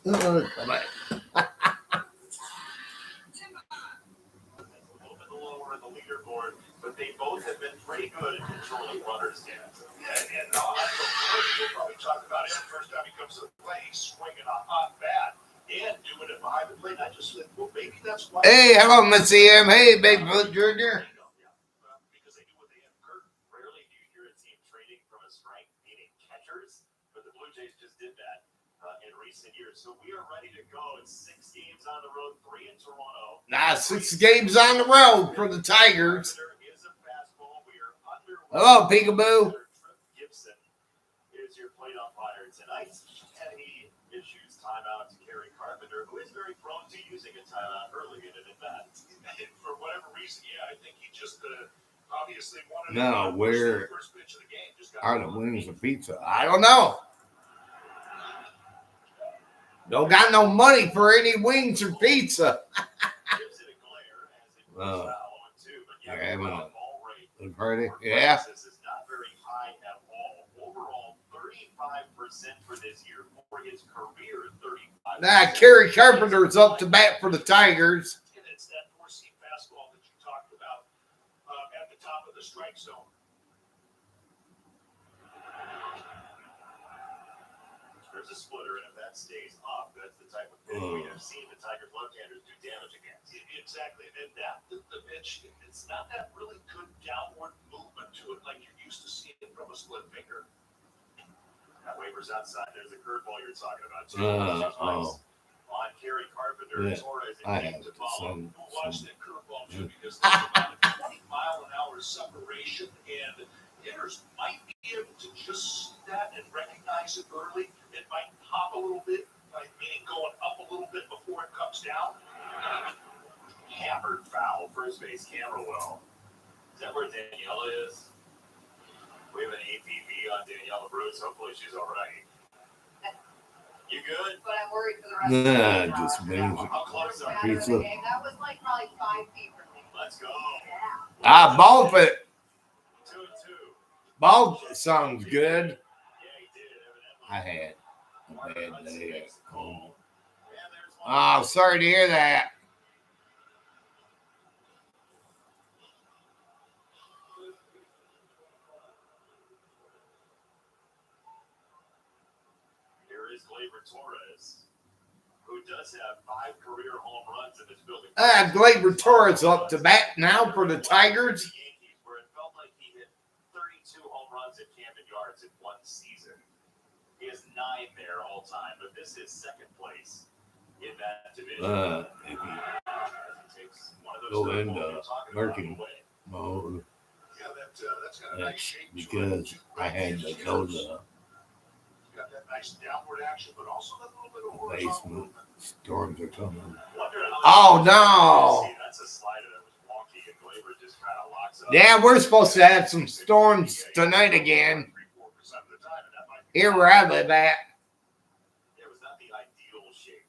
lower in the leaderboard, but they both have been pretty good at controlling runners down. Yeah, and we'll probably talk about it the first time he comes to the play. He's swinging a hot bat and doing it behind the plate. I just think, well, maybe that's why. Hey, hello, Missy M. Hey, Bigfoot Jr. Because they do what they have. Kurt, rarely do you hear a team trading from a strength, meaning catchers, but the Blue Jays just did that in recent years. So we are ready to go. It's 6 games on the road, 3 in Toronto. 6 games on the road for the Tigers. Hello, Peekaboo. Gibson is your plate umpire tonight. He issues timeout to Kerry Carpenter, who is very prone to using a timeout early in an event. For whatever reason, I think he just obviously wanted to where the first pitch of the game. Are the wings of pizza? I don't know. Don't got no money for any wings or pizza. You're having a party? Yeah. This is not very high at all. Overall, 35% for this year. For his career, 35%. Kerry Carpenter's up to bat for the Tigers. It's that 4-seam fastball that you talked about at the top of the strike zone. There's a splitter, and if that stays up, that's the type of thing we have seen the Tigers left-handers do damage against. Exactly. And that the pitch, it's not that really good downward movement to it like you're used to seeing from a split finger. That waver's outside. There's a curveball you're talking about, too. On Kerry Carpenter and Torres, and King to follow. Who watched that curveball, too, because there's about a 20-mile-an-hour separation, and hitters might be able to just see that and recognize it early. It might pop a little bit, meaning going up a little bit before it comes down. Hammered foul, first base Camberwell. Is that where Daniela is? We have an APB on Daniela Bruce. Hopefully she's all right. You good? But I'm worried for the rest of the game. Just wings. How close are Pizza. That was like probably 5 feet from me. Let's go. Yeah. Both it. 2-2. Both sounds good. Yeah, he did, evidently. I had a bad day at home. Oh, sorry to hear that. Here is Gleyber Torres, who does have 5 career home runs in this building. Gleyber Torres up to bat now for the Tigers. Where it felt like he hit 32 home runs at Camden Yards in one season. He has 9 there all time, but this is second place in that division. If you go into lurking mode, that's because I had to go to got that nice downward action, but also that little bit of basement. Storms are coming. Oh no! That's a slider that was wonky, and Gleyber just kind of locks up. Yeah, we're supposed to have some storms tonight again. Here where I live at. It was not the ideal shape.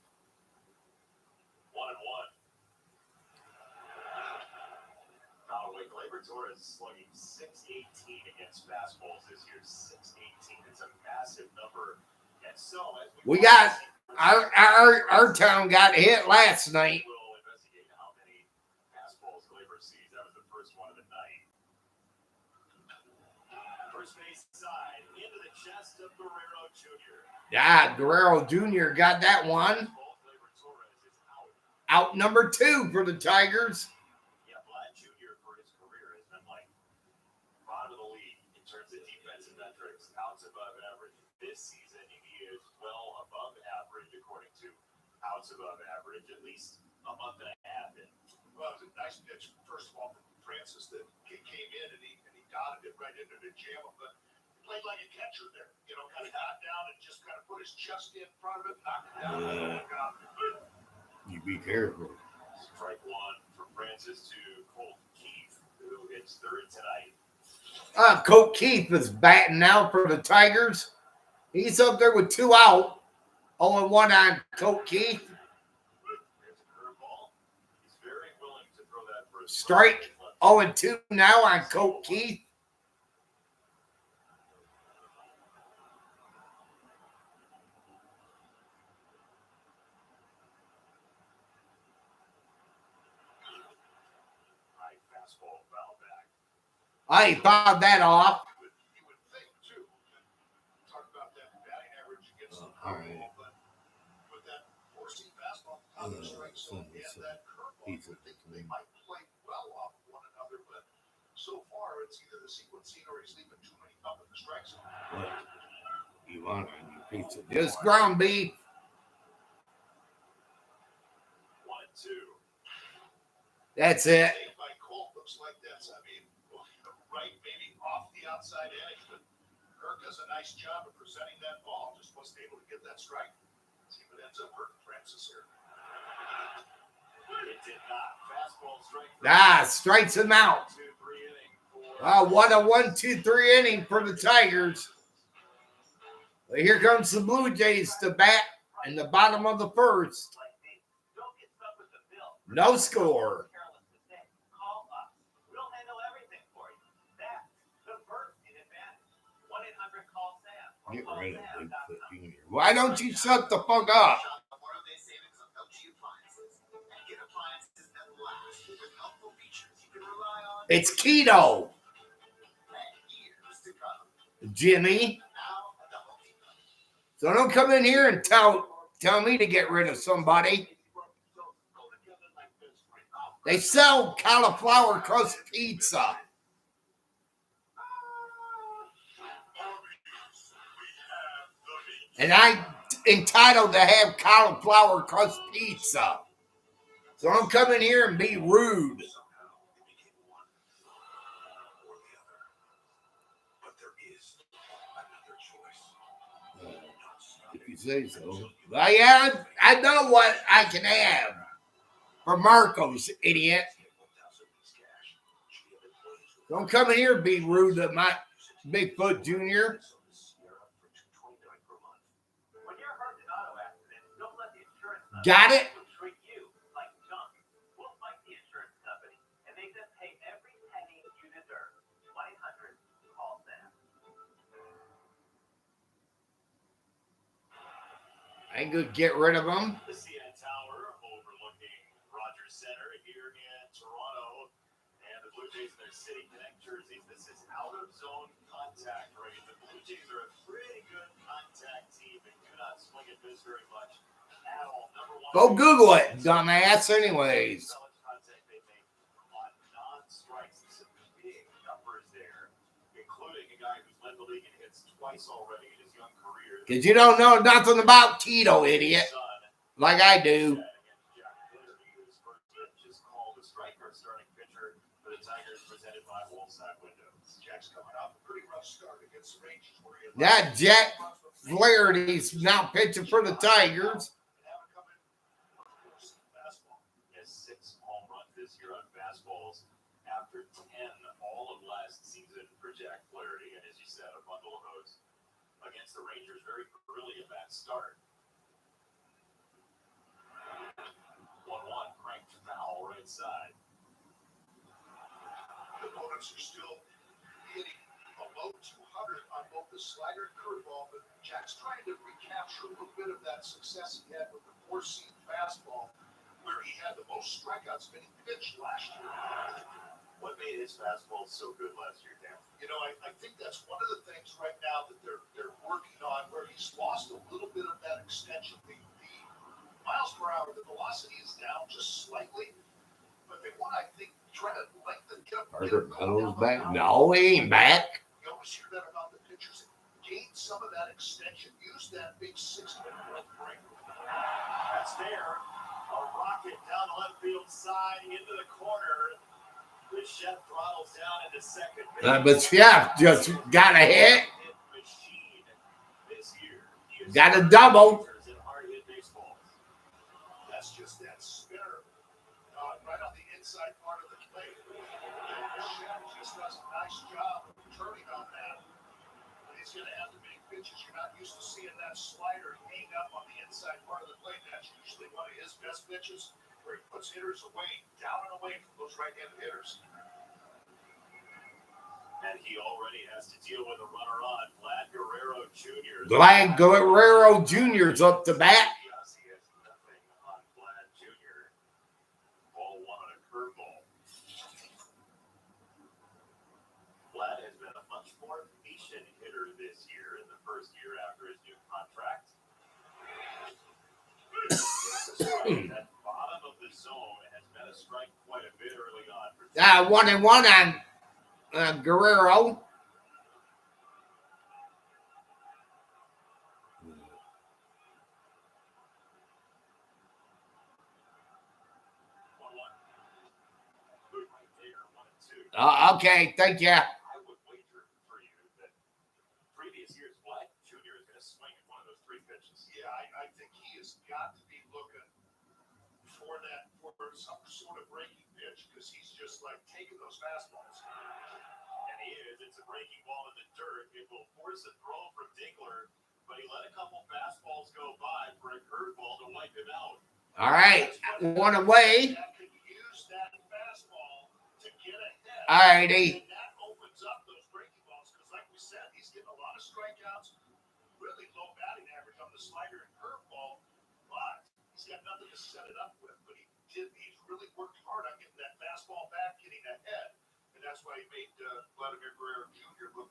1-1. Now, Gleyber Torres slugging .618 against fastballs this year. .618. It's a massive number. And so, as We got our town got hit last night. We'll investigate how many fastballs Gleyber sees. That was the first one of the night. First base side into the chest of Guerrero Jr. Yeah, Guerrero Jr. got that one. Gleyber Torres is Out out. number 2 for the Tigers. Yeah, Vlad Jr. for his career has been like bottom of the league in terms of defensive metrics, outs above average. This season, he is well above average according to outs above average, at least a month and a half in. Well, it was a nice pitch, first of all, from Francis that came in and he dotted it right into the jam of the. Played like a catcher there, kind of got down and just kind of put his chest in front of it, knocked it down. You be careful. Strike 1 from Francis to Colt Keith, who hits third tonight. Colt Keith is batting now for the Tigers. He's up there with 2 out. 0-1 on Colt Keith. There's a curveball. He's very willing to throw that for a Strike 0-2 now on Colt Keith. I found that off. You would think too. Talk about that batting average against the All right. curveball, but with that four-seam fastball, counter strike zone, and that curveball, you would think they might play well off one another, but so far it's either the sequencing or he's leaving too many up in the strike zone. What you want on your pizza? Just ground beef. 1-2. That's it. Saved by Colt looks like that's, I mean, right, maybe off the outside edge, but Kirk does a nice job of presenting that ball. Just wasn't able to get that strike. See if it ends up hurting Francis here. It did not. Fastball strike. Strikes him out. 2-3 inning. What a 1-2-3 inning for the Tigers. But here comes the Blue Jays to bat in the bottom of the first. No score. Get rid of Bigfoot Jr. Why don't you shut the fuck up? It's keto, Jimmy. So don't come in here and tell me to get rid of somebody. They sell cauliflower crust pizza. And I'm entitled to have cauliflower crust pizza. So don't come in here and be rude. If you say so. Well, yeah, I know what I can have. For Marcos, idiot. Don't come in here and be rude to my Bigfoot Jr. Got it? I ain't gonna get rid of them. The CN Tower overlooking Rogers Center here in Toronto, and the Blue Jays in their City Connect jerseys. This is out of zone contact rate. The Blue Jays are a pretty good contact team and do not swing at this very much at all. Go Google it, dumbass. Anyways. Contact they make on non-strikes. Some big numbers there, including a guy who's led the league in hits twice already in his young career. Because you don't know nothing about keto, idiot. Like I do. That Jack Flaherty's now pitching for the Tigers. Has 6 home runs this year on fastballs after 10 all of last season for Jack Flaherty, and as you said, a bundle of those against the Rangers very early in that start. 1-1, cranked foul right side. The opponents are still hitting below 200 on both the slider and curveball, but Jack's trying to recapture a little bit of that success he had with the four-seam fastball, where he had the most strikeouts of any pitch last year. What made his fastball so good last year, Dan? You know, I think that's one of the things right now that they're working on, where he's lost a little bit of that extension. The miles per hour, the velocity is down just slightly, but they want, I think, try to lengthen it up. Parker Meadows back? No, he ain't back. You always hear that about the pitchers. Gain some of that extension. Use that big 6-minute break. That's there. A rocket down the left field side into the corner. The chef throttles down into second base. But Chef just got a hit. Machine this year. Got a double. That's just that spinner right on the inside part of the plate. The chef just does a nice job of turning on that. But he's going to have to make pitches. You're not used to seeing that slider hang up on the inside part of the plate. That's usually one of his best pitches, where he puts hitters away, down and away from those right-handed hitters. And he already has to deal with a runner on. Vlad Guerrero Jr. Vlad Guerrero Jr.'s up to bat. Yes, he has nothing on Vlad Jr. Ball 1 on a curveball. strike quite a bit early on. 1-1 on Guerrero. Okay, thank you. I would wager for you that previous years, Vlad Jr. is going to swing at one of those 3 pitches. Yeah, I think he has got to be looking for some sort of breaking pitch because he's just like taking those fastballs. And he is. It's a breaking ball in the dirt. It will force a throw from Dingler, but he let a couple fastballs go by for a curveball to wipe him out. All right, one away. That could use that fastball to get ahead. All righty. And that opens up those breaking balls because, like we said, he's getting a lot of strikeouts, really low batting average on the slider and curveball, but he's got nothing to set it up with. But he's really worked hard on getting that fastball back, getting ahead, and that's why he made Vladimir Guerrero Jr. look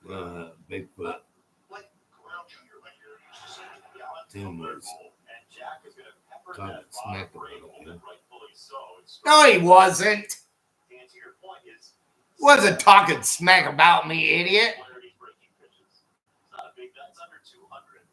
Bigfoot. like Guerrero Jr. like you're used to saying. Tim was And Jack is going to pepper talking that smack bottom about break, him. rightfully so. No, he wasn't. To answer your point is Wasn't talking smack about me, idiot. breaking pitches. It's not a big, that's under 200.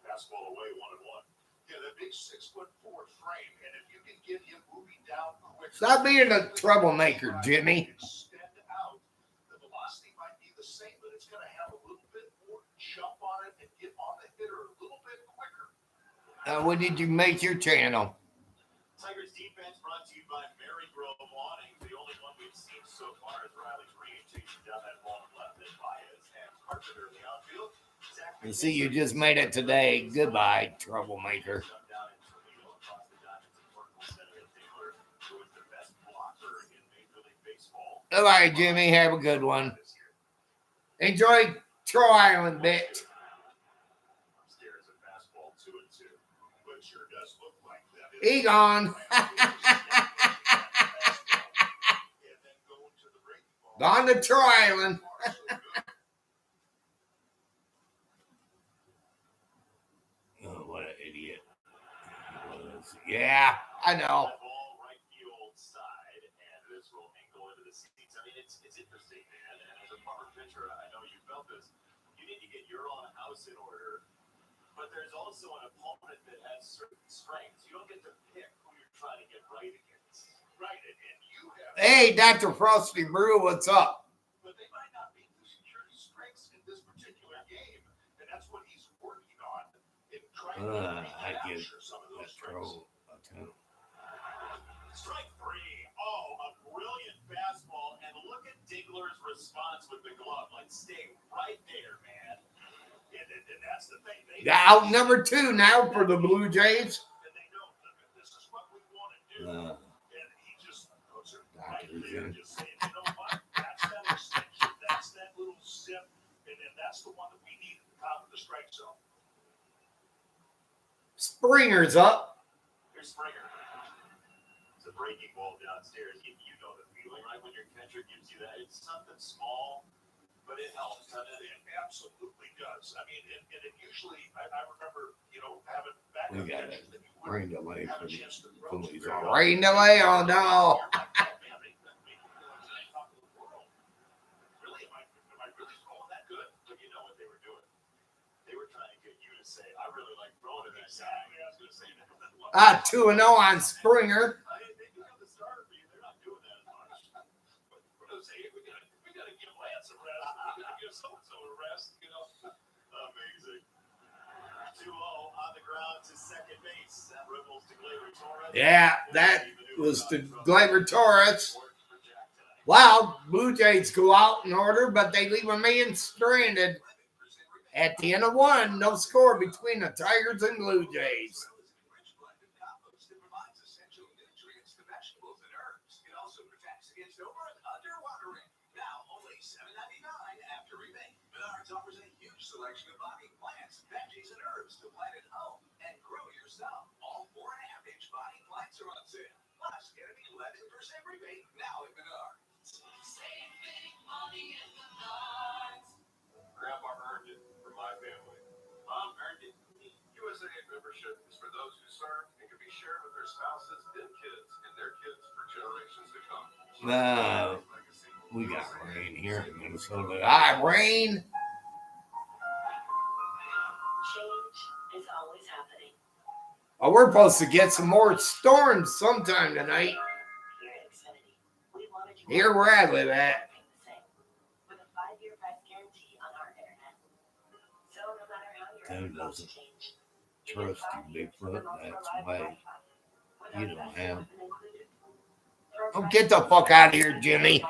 Fastball away, 1-1. Yeah, that big 6'4" frame, and if you can get him moving down quick. Stop being a troublemaker, Jimmy. Extend out. The velocity might be the same, but it's going to have a little bit more jump on it and get on the hitter a little bit quicker. When did you make your channel? Tigers defense brought to you by Mary Grove Awning. The only one we've seen so far is Riley's Reed chasing down that ball left and Baez and Carpenter in the outfield. You see, you just made it today. Goodbye, troublemaker. All right, Jimmy, have a good one. Enjoy Troy Island, bitch. He gone. Gone to Troy Island. Oh, what an idiot. Yeah, I know. Right field side, and this will angle into the seats. I mean, it's interesting, man. And as a former pitcher, I know you felt this. You need to get your own house in order, but there's also an opponent that has certain strengths. You don't get to pick who you're trying to get right against. Right, and you have. Hey, Dr. Frosty Brew, what's up? But they might not be the security strengths in this particular game, and that's what he's working on in trying to capture some of those strengths. Strike 3. Oh, a brilliant fastball, and look at Dingler's response with the glove. Like, stay right there, man. And that's the thing. Out number 2 now for the Blue Jays. And they know this is what we want to do. And he just puts it right there, just saying, you know what? That's that extension. That's that little zip. And then that's the one that we need at the top of the strike zone. Springer's up. Here's Springer. It's a breaking ball downstairs. You know the feeling, right? When your catcher gives you that, it's something small, but it helps. It absolutely does. I mean, and it usually, I remember, having backup catchers that you Rain wouldn't delay have for a the chance to throw. police. Rain delay, oh no. Really, am I really throwing that good? But you know what they were doing. They were trying to get you to say, I really like throwing to that guy. I was going to say that. 2-0 on Springer. They do have the starter for you. They're not doing that as much. But we're going to say, we got to give Lance a rest. We got to give so-and-so a rest. Amazing. 2-0 on the ground to second base. That ripples to Gleyber Torres. Yeah, that was to Gleyber Torres. Wow, Blue Jays go out in order, but they leave a man stranded. At the end of 1, no score between the Tigers and Blue Jays. Offers a huge selection of body plants, veggies, and herbs to plant at home and grow yourself. All 4.5-inch body plants are on sale. Plus, get an 11% rebate now at Menards. Save big money at Menards. Grandpa earned it for my family. Mom earned it. USAA membership is for those who serve No, we got rain here in Minnesota. Ah, rain. Change is always happening. Oh, we're supposed to get some more storms sometime tonight. Here at Xfinity, we wanted you Here where I live at. with a 5-year price guarantee on our internet. So no matter how your That internet doesn't change, trust you, Bigfoot. That's why you don't have. Oh, get the fuck out of here, Jimmy.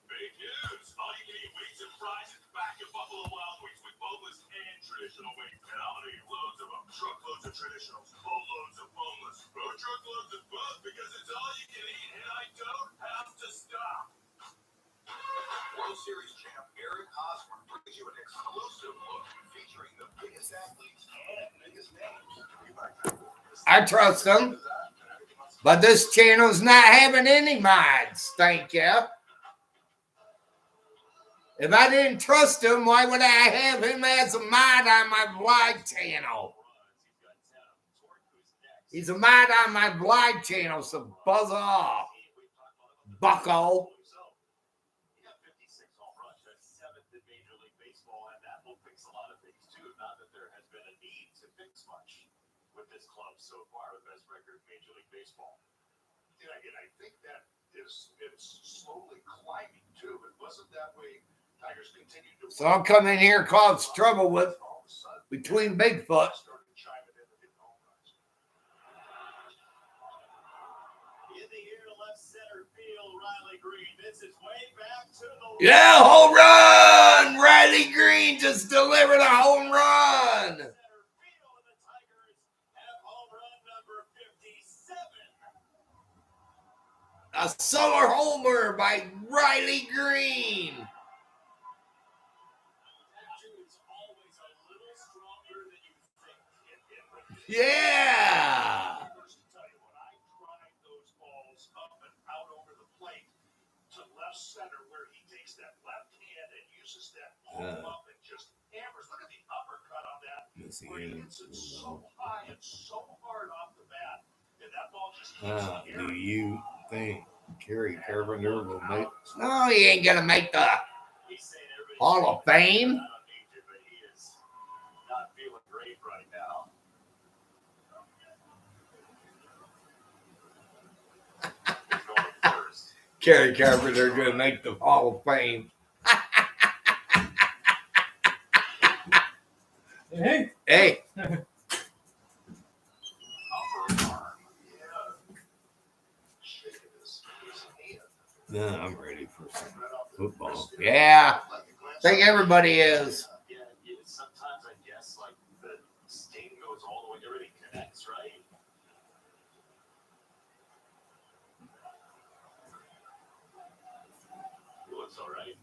Big news! All you can eat wings and fries at the back of Buffalo Wild Wings with boneless and traditional wings. And how many loads of them? Truckloads of traditionals, boatloads of boneless, truckloads of both because it's all you can eat, and I don't have to stop. World Series champ Eric Hosmer brings you an exclusive look featuring the biggest athletes and biggest names. I trust them. But this channel's not having any mods. Thank you. If I didn't trust him, why would I have him as a mod on my vlog channel? He's a mod on my vlog channel, so buzz off, bucko. He got 56 home runs. That's 7th in Major League Baseball, and that will fix a lot of things too. Not that there has been a need to fix much with this club so far, the best record in Major League Baseball. Yeah, and I think that it's slowly climbing too. It wasn't that way. Tigers continued to. So I'll come in here, cause trouble with all of a sudden between Bigfoot. started chiming in with hitting home runs. In the air to left center field, Riley Green. This is way back to the Yeah, home run! Riley Green just delivered a home run. center field, and the Tigers have home run number 57. A summer homer by Riley Green. That dude is always a little stronger than you think. Yeah. First to tell you, when I drive those balls up and out over the plate to left center, where he takes that left hand and uses that palm up and just hammers. Look at the uppercut on that. Where he hits it so high and so hard off the bat, and that ball just keeps Do carrying. you think Kerry Carpenter will make? No, he ain't gonna make the He's saying everybody's Hall of Fame. I don't need to, but he is not feeling great right now. He's going first. Kerry Carpenter gonna make the Hall of Fame. Hey, Hey, Upper arm. Yeah. Shaking his hand. no, I'm ready for some Right off the football. wrist. Yeah, Like a glance I think everybody is. Yeah, sometimes I guess like the sting goes all the way, everything connects, right? He looks all right.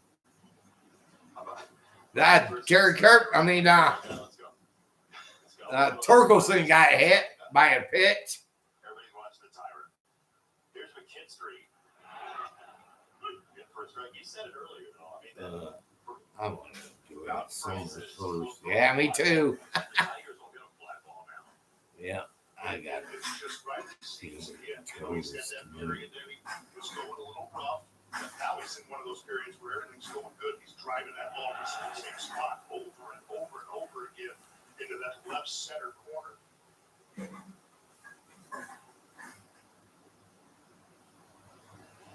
How about That Kerry Carpenter. I mean, Yeah, let's go. Let's go. Torkelson got hit by a pitch. Everybody's watching the timer. Here's McKinstry. Good first strike. You said it earlier, though. I mean, I want to do it summer first. Yeah, me too. the Tigers will get a fly ball now. Yeah, I got it. it's just right. Seems again. You know, he's got that period there. He was going a little rough. But now he's in one of those periods where everything's going good. He's driving that ball to the same spot over and over and over again into that left center corner.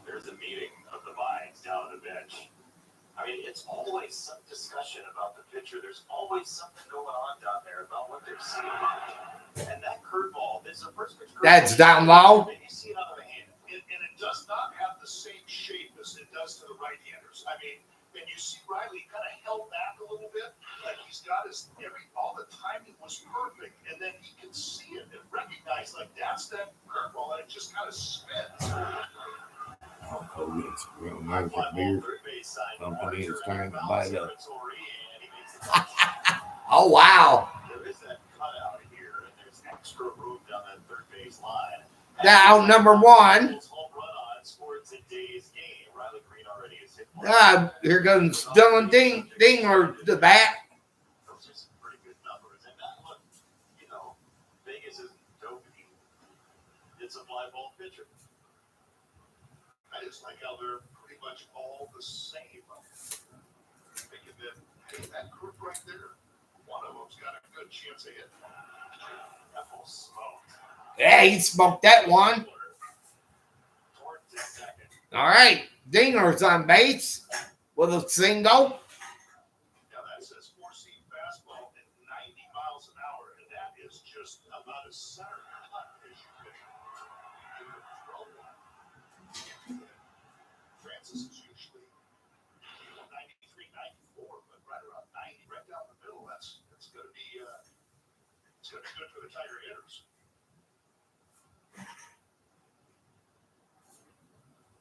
There's a meeting of the minds down on the bench. I mean, it's always some discussion about the pitcher. There's always something going on down there about what they're seeing. And that curveball, this is the first pitch. That's down low. You see it out of the hand. And it does not have the same shape as it does to the right-handers. I mean, and you see Riley kind of held back a little bit, like he's got his all the timing was perfect, and then he can see it and recognize like that's that curveball, and it just kind of spins. Hogan's American Beer Company is trying to buy the. Oh wow! There is that cutout here, and there's extra room down that third base line. Now number one. His home run on scored today's game. Riley Green already has hit one. Here goes Dylan Dingler to the bat. Those are some pretty good numbers. And that look, Vegas isn't dopey. It's a fly ball. I just like how they're pretty much all the same. Thinking that, hey, that group right there, one of them's got a good chance of hitting. That ball smoked. Yeah, he smoked that one. Towards the second. All right. Dinger's on base with a single. Now that says four-seam fastball at 90 miles an hour, and that is just about as center cut as you could throw one. Francis is usually 93, 94, but right around 90, right down the middle. That's going to be it's going to be good for the Tiger hitters.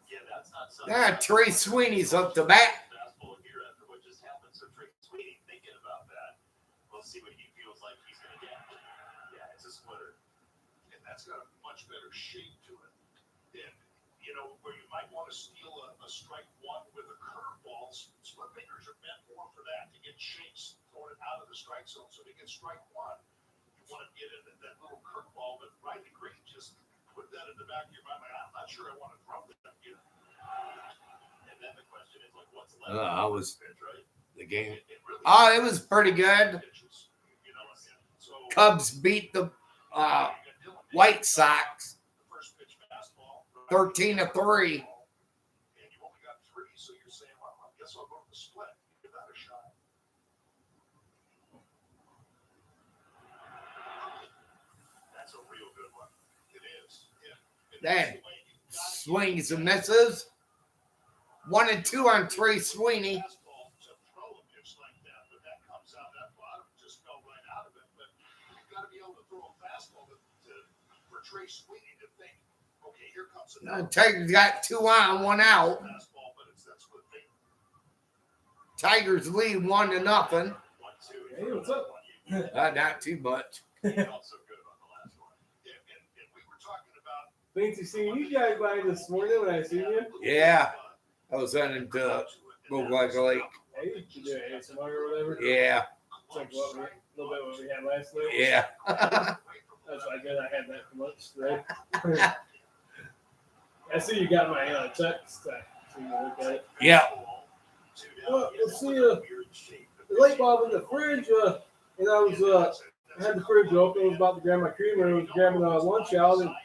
Yeah, that's not something. Trey Sweeney's up to bat. Fastball here after what just happened. So Trey Sweeney thinking about that. We'll see what he feels like he's going to get. Yeah, it's a splitter. And that's got a much better shape to it. And, you know, where you might want to steal a strike one with a curveball, split fingers are meant more for that, to get shapes throwing it out of the strike zone. So to get strike one, you want to get in that little curveball, but right degree, just put that in the back of your mind. Like, I'm not sure I want to throw that yet. And then the question is, like, what's left? I was Pitch, right? the game. It really Oh, it was pretty good. pitches, you know, so Cubs beat the White Sox the first pitch fastball, 13-3. and you only got three, so you're saying, well, I guess I'll go to the split. Give that a shot. That's a real good one. It is. Yeah. And Damn. that's the way you gotta Swings and misses. 1 and 2 on Trey Sweeney. fastball to throw a pitch like that, but that comes out, that bottom just fell right out of it. But you've got to be able to throw a fastball for Trey Sweeney to think, okay, here comes another Tigers got 2 on, 1 out. fastball, but that's what they Tigers lead 1-0. 1-2. Hey, what's up? Not too much. He felt so good on the last one. and we were talking about Fancy seeing you guys by this morning when I seen you. Yeah. I was heading to Gold Lake Lake. Hey, you do ASMR or whatever. Yeah. It's like what we, a little bit what we had last night. Yeah. That's why I did. I had that for lunch today. I see you got my text. So you can look at it. Yeah. Well, let's see the light bulb in the fridge. And I was I had the fridge open. I was about to grab my creamer. I was grabbing lunch out, and I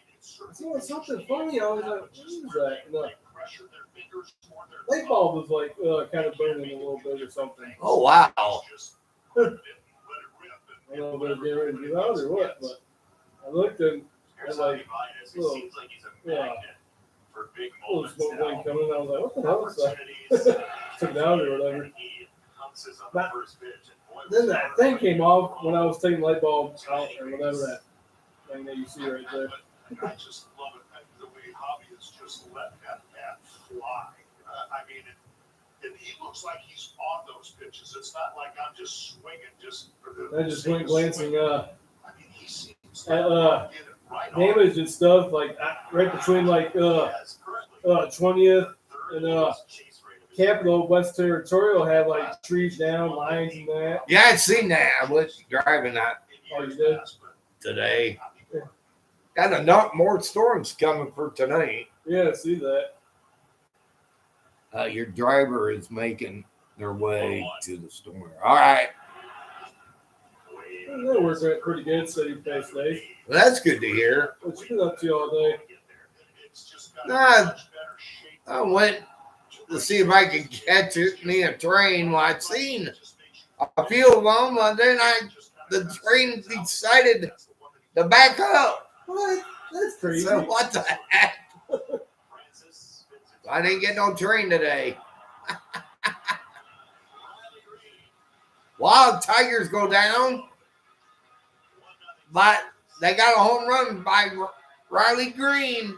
seen something funny. I was like, "What is that?" And the light bulb was like kind of burning a little bit or something. Oh, wow. I don't know if they're getting ready to get out or what, but I looked and Here's like, He little- seems like he's a yeah. magnet for big little moments smoke now. thing coming. I was like, "What the hell is that?" Opportunities, Took it out or whatever. He pounces on the But first pitch, and boy, Then that thing came off when I was taking the light bulb out or whatever that thing that you see right there. I just love it the way Hobby is just letting that bat fly. I mean, and he looks like he's on those pitches. It's not like I'm just swinging just for the. I just went sake of glancing swinging. I mean, he seems at like get it right on. damage and stuff like right between like Yes, currently. 20th Third and, lowest chase rate of his Capitol West Territorial had like trees down, lines and that. Yeah, I'd seen that. I was driving that Oh, you did? today. Got enough more storms coming for tonight. Yeah, I see that. Your driver is making their way to the store. All right. That worked out pretty good, steady pace day. Well, that's good to hear. What you been up to all day? Nah, I went to see if I could catch me a train. Well, I'd seen a few of them, and then the train decided to back up. What? That's crazy. So what the heck? I didn't get no train today. Wild Tigers go down, but they got a home run by Riley Green,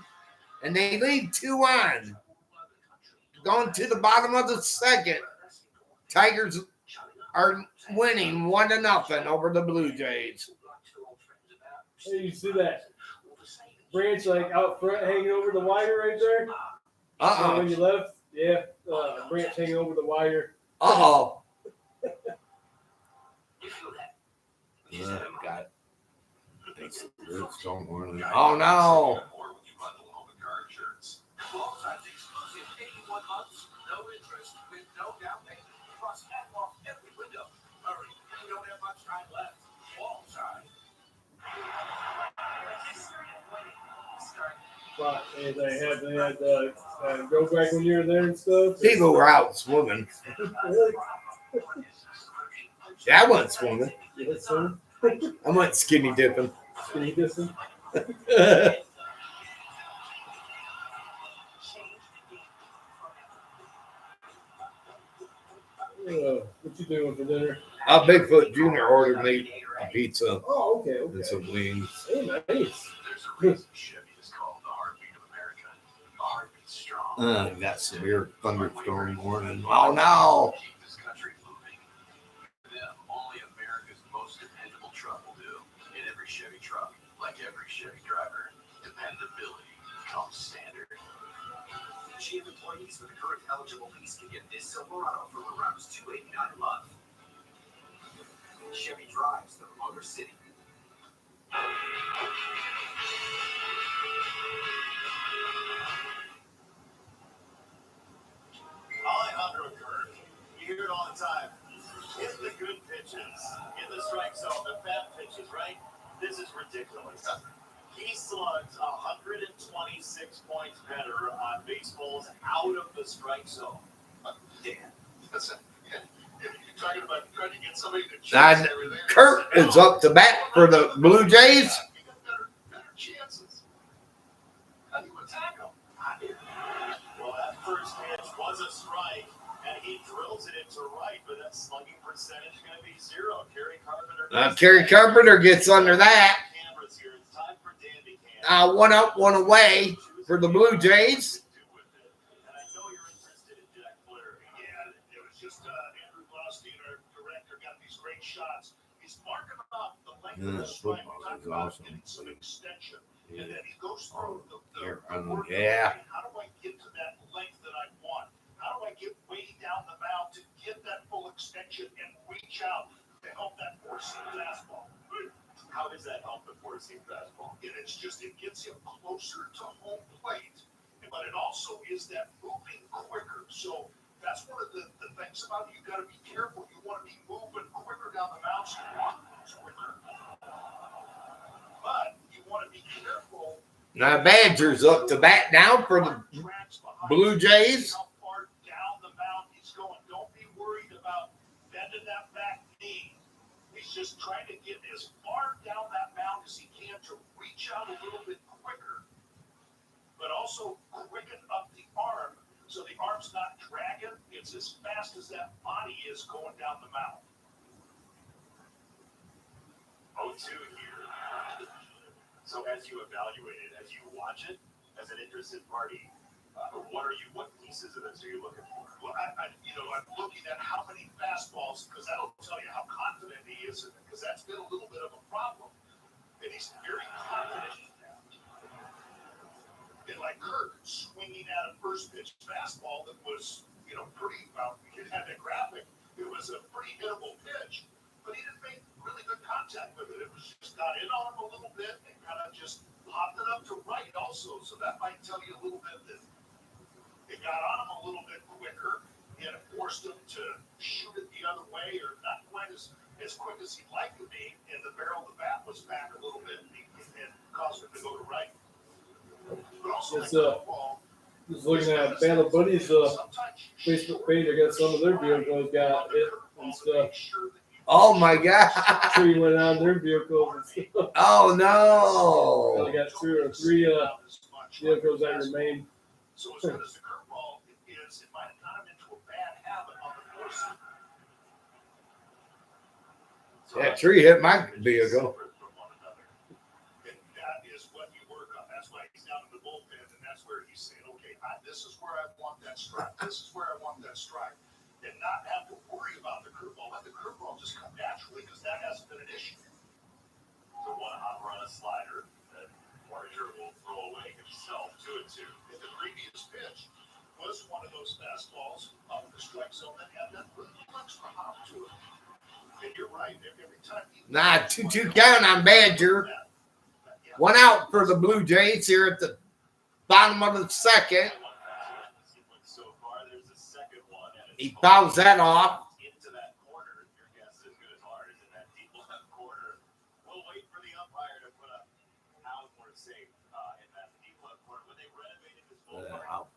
and they lead 2-1. Going to the bottom of the second, Tigers are winning 1-0 over the Blue Jays. Hey, you see that branch like out front hanging over the wire right there? When you left, yeah, branch hanging over the wire. Uh-oh. Got it. Oh, no. interest with no down payment. Plus, half off every window. Hurry, you don't have much time left. All time. But they had go back when you were there and stuff. People were out swimming. Really? Yeah, I wasn't swimming. Yes, sir. I went skinny dipping. Skinny distance. What you doing for dinner? Bigfoot Jr. ordered me a pizza Oh, okay. and some wings. Hey, nice. There's a reason Chevy is called the heartbeat of America. The heartbeat's strong. Got severe thunderstorm warning. Oh no! Keep this country moving. For them, only America's most dependable truck will do. In every Chevy truck, like every Chevy driver, dependability comes standard. GM employees with a current eligible lease can get this Silverado for around $289 a month. Chevy drives the Motor City. Alejandro Kirk, you hear it all the time. Hit the good pitches in the strike zone, the fat pitches, right? This is ridiculous. He slugs 126 points better on baseballs out of the strike zone. Dan, listen, you're talking about trying to get somebody to chase everything. Kurt is up to bat for the Blue Jays. You got better chances. How do you attack him? Well, that first pitch was a strike, and he drills it into right, but that slugging percentage going to be 0. Kerry Carpenter gets under that. One up, one away for the Blue Jays. Shots. He's marking up the length Yeah, of the strike. football is awesome. Getting some extension. Yeah. And then he goes through the Yeah. How do I get to that length that I want? How do I get way down the mound to get that full extension and reach out to help that four-seam fastball? How does that help the four-seam fastball? And it's just, it gets him closer to home plate, but it also is that moving quicker. So that's one of the things about it. You got to be careful. You want to be moving quicker down the mound, so you want to move quicker. But you want to be careful. Now Badger's up to bat now for the Blue Jays. How far down the mound he's going. Don't be worried about bending that back knee. He's just trying to get as far down that mound as he can to reach out a little bit quicker, but also quicken up the arm so the arm's not dragging. It's as fast as that body is going down the mound. 0-2 here. So as you evaluate it, as you watch it, as an interested party, what pieces of this are you looking for? Well, I'm looking at how many fastballs, because that'll tell you how confident he is in it, because that's been a little bit of a problem. And he's very confident in that. And like Kirk, swinging at a first pitch fastball that was, pretty, you had that graphic, it was a pretty hittable pitch, but he didn't make really good contact with it. It was just got in on him a little bit and kind of just popped it up to right also. So that might tell you a little bit that it got on him a little bit quicker, and it forced him to shoot it the other way, or not quite as quick as he'd like to be, and the barrel of the bat was back a little bit, and caused him to go to right. But also, It's, just looking at Battle Buddies Facebook page, I got some of their vehicles got hit and stuff. Oh my God. Tree went on their vehicles and stuff. Oh no. I got 2 or 3 vehicles that remain. So as good as the curveball is, it might have got him into a bad habit on the four-seam. That tree hit my vehicle. And that is what you work on. That's why he's down in the bullpen, and that's where he's saying, okay, this is where I want that strike. This is where I want that strike. And not have to worry about the curveball. Let the curveball just come naturally, because that hasn't been an issue. So one hot run, a slider that Marger will throw away himself 2-2. And the previous pitch was one of those fastballs up the strike zone that had that little extra hop to it. And you're right. Every time he 2-2 count on Badger. 1 out for the Blue Jays here at the bottom of the second. So far, there's a second He fouls that off. Into that corner. Your guess is good as ours in that deep left corner. We'll wait for the umpire to put a out or safe in that deep left corner. When they renovated this ballpark,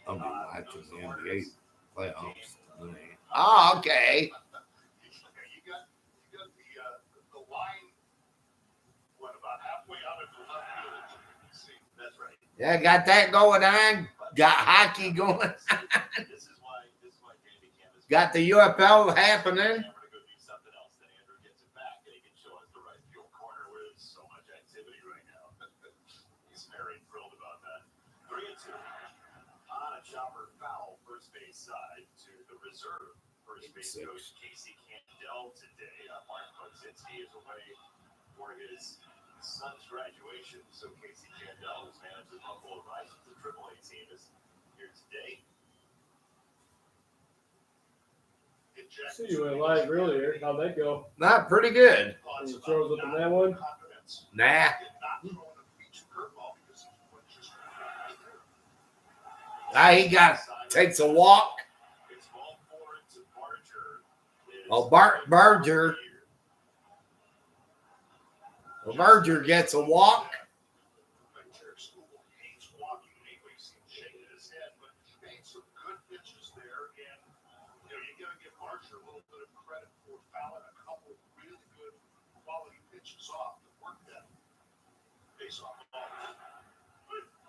I'll be watching the NBA playoffs tonight. Oh, okay. you got the line. What, about halfway out of the left field? See, that's right. Yeah, got that going on. Got hockey going. This is why Dandy Cam is Got the UFL happening. We're gonna go do something else. Then Andrew gets it back and he can show us the right field corner where there's so much activity right now. He's very thrilled about that. 3-2 on a chopper foul first base side to the reserve first base coach Casey Candell today. Mark Podzinski is away for his son's graduation, so Casey Candell, who's managed the Buffalo Rising to AAA team, is here today. See you went live earlier. How'd that go? Not pretty good. Any throws up in that one? Nah. He takes a walk. Oh, Barger gets a walk.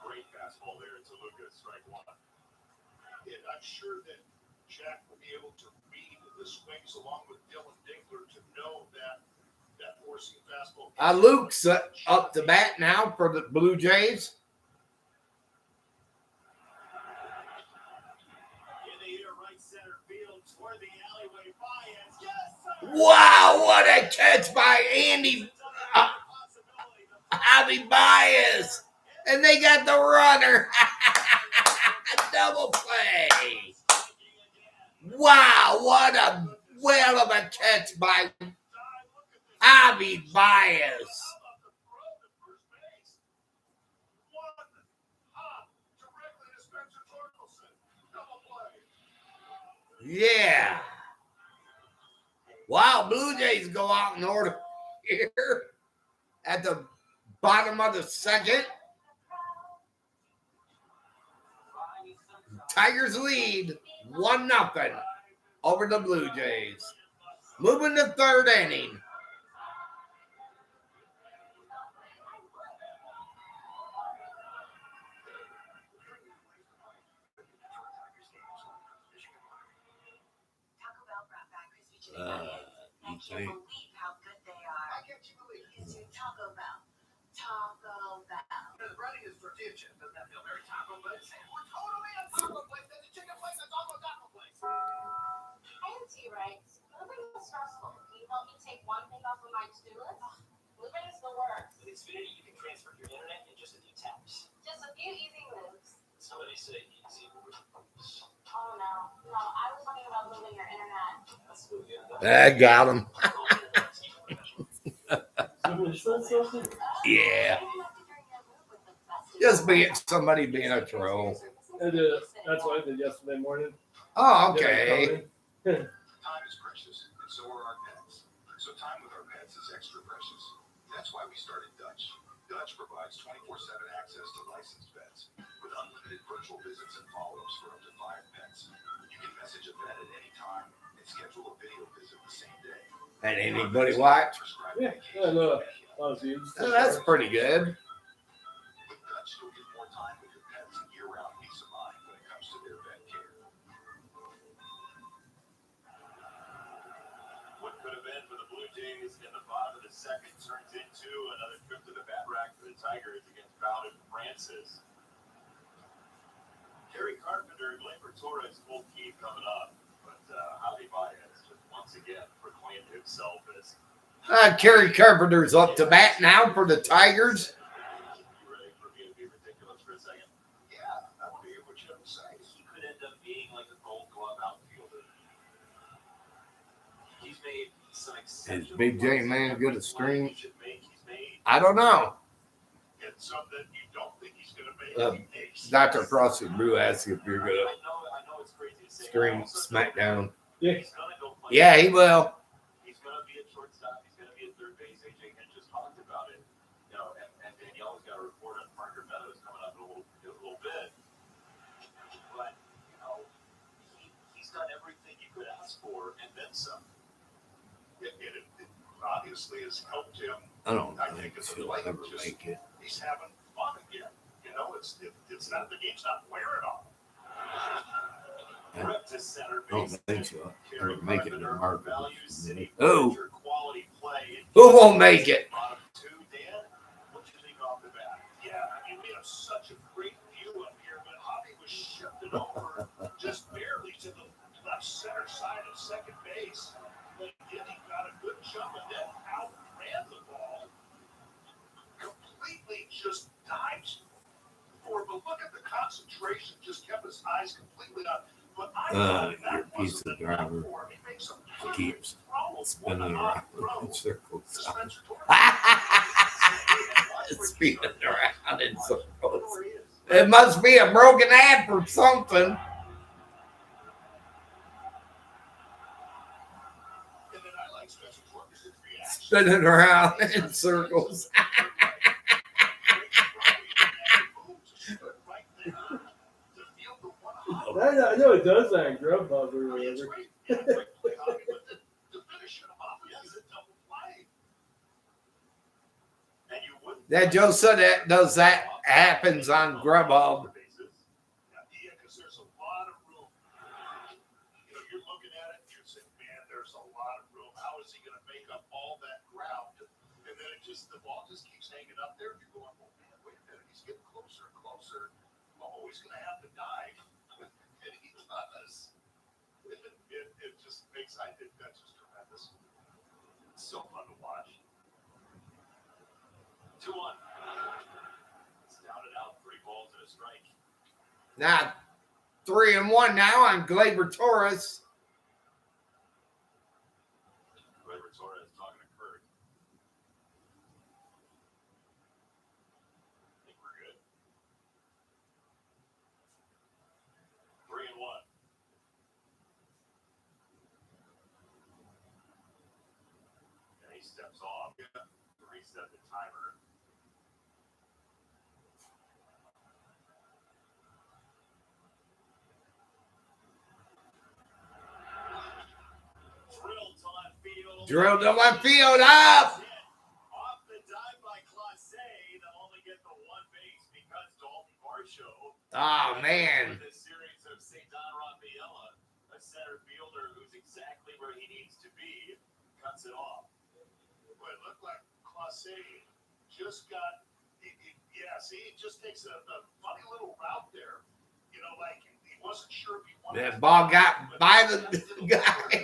Great fastball there to Lucas, strike one. And I'm sure that Jack will be able to read the swings along with Dylan Dinkler to know that forcing fastball. Luke's up to bat now for the Blue Jays. In the air, right center field toward the alleyway. Baez, yes, sir! Wow, what a catch by Javi Baez. And they got the runner. Double play. Wow, what a whale of a catch by Javi Baez. Yeah. Wow, Blue Jays go out in order here at the bottom of the second. Tigers lead 1-0 over the Blue Jays. Moving to third inning. Taco Bell brought back crispy chicken You nuggets. I can't think? believe how good they are. It's your Taco Bell. Taco Bell. The breading is tortilla chip. Doesn't that feel very taco place? We're totally a taco place. There's a chicken place that's also a taco place. I am T-Rex. Moving is stressful. Can you help me take one thing off of my to-do list? Moving is the worst. With Xfinity, you can transfer your internet in just a few taps. Just a few easy moves. Somebody say easy moves. Oh no. No, I was talking about moving your internet. That's good. I got him. Somebody said something? Yeah. Just somebody being a troll. That's what I did yesterday morning. Oh, okay. Time is precious, and so are our pets. So time with our pets is extra precious. That's why we started Dutch. Dutch provides 24/7 access to licensed vets with unlimited virtual visits and follow-ups for up to 5 pets. You can message a vet at any time and schedule a video visit the same day. And anybody watch? Yeah, I know. That's pretty good. With Dutch, you'll get more time with your pets and year-round peace of mind when it comes to their vet care. What could have been for the Blue Jays in the bottom of the second turns into another trip to the bat rack for the Tigers against Bowden Francis. Kerry Carpenter and Gleyber Torres full key coming up, but Javi Baez just once again proclaimed himself as Kerry Carpenter's up to bat now for the Tigers. You ready for me to be ridiculous for a second? Yeah, that would be what you have to say. He could end up being like a Gold Glove outfielder. He's made some exceptional. Is Big J Man good at Stream? He's made I don't know. and some that you don't think he's going to make. He makes. Dr. Frosty Brew asked if you're good. I know it's crazy to Stream SmackDown. Yeah. He's gonna go play. Yeah, he will. He's gonna be at shortstop. He's gonna be at third base. AJ had just talked about it. You know, and Danielle's got a report on Parker Meadows coming up in a little bit. But you know, he's done everything you could ask for and then some. It obviously has helped him. I don't I think think it's he'll like ever just- make it. He's having fun again. You know, it's not the game's not wearing off. Rip to center I don't base. think so. Carry He'll make it Carpenter, in March. value city Oh. furniture, quality play. Who won't make it? Bottom two, Dan. What you think off the bat? Yeah, I mean, we have such a great view up here, but Javi was shifted over just barely to the left center side of second base. But again, he got a good jump and then outran the ball. Completely just dived forward. But look at the concentration, just kept his eyes completely on. But I thought Your that piece wasn't of enough driver for him. He makes a keeps throw, spinning one around odd throw in circles. to Spencer Tornoto. Spinning around in circles. Where he is. It must be a broken app or something. And then I like Spencer Tornoto's reaction. Spinning around in circles. I know it does that in Grubhub or whatever. That Joe said that happens on Grubhub. Yeah, because there's a lot of room. You know, you're looking at it, you're saying, man, there's a lot of room. How is he going to make up all that ground? And then the ball just keeps hanging up there. You're going, oh man, wait a minute, he's getting closer and closer. Oh, he's going to have to dive. And he does. It just makes, I think that's just tremendous. It's so fun to watch. 2-1. It's down and out, 3 balls and a strike. Now 3-1 now on Gleyber Torres. Gleyber Torres talking to Kurt. I think we're good. 3-1. And he steps off. Reset the timer. Drilled to left field up. Off the dive by Clase, they'll only get the one base because Dalton Varsho. Oh, man. This series of St. Don Rafaela, a center fielder who's exactly where he needs to be, cuts it off. But it looked like Clase just got, he just takes a funny little route there. You know, like he wasn't sure if he wanted That ball got by the guy.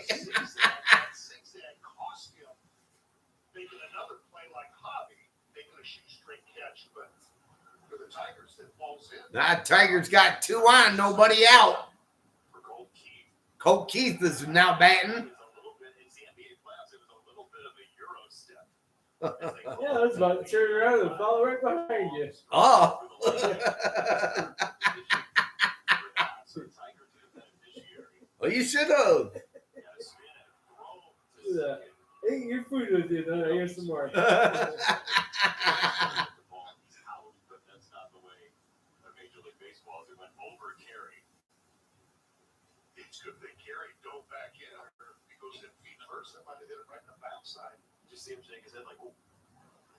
Zigzag cost him making another play like Javi, making a straight catch, but for the Tigers, it falls in. Now Tigers got 2 on, nobody out. For Colt Keith. Colt Keith is now batting. It was a little bit, in the NBA playoffs, it was a little bit of a Euro step. Yeah, that's about to turn around and follow right behind you. Oh. Well, you should have. Yeah. Hey, your food was in there. Here's some more. But that's not the way the Major League Baseball is. It went over carry. It's good they carry, go back in. He goes in feet first. That might have hit it right in the backside. Just see him shake his head like, oh,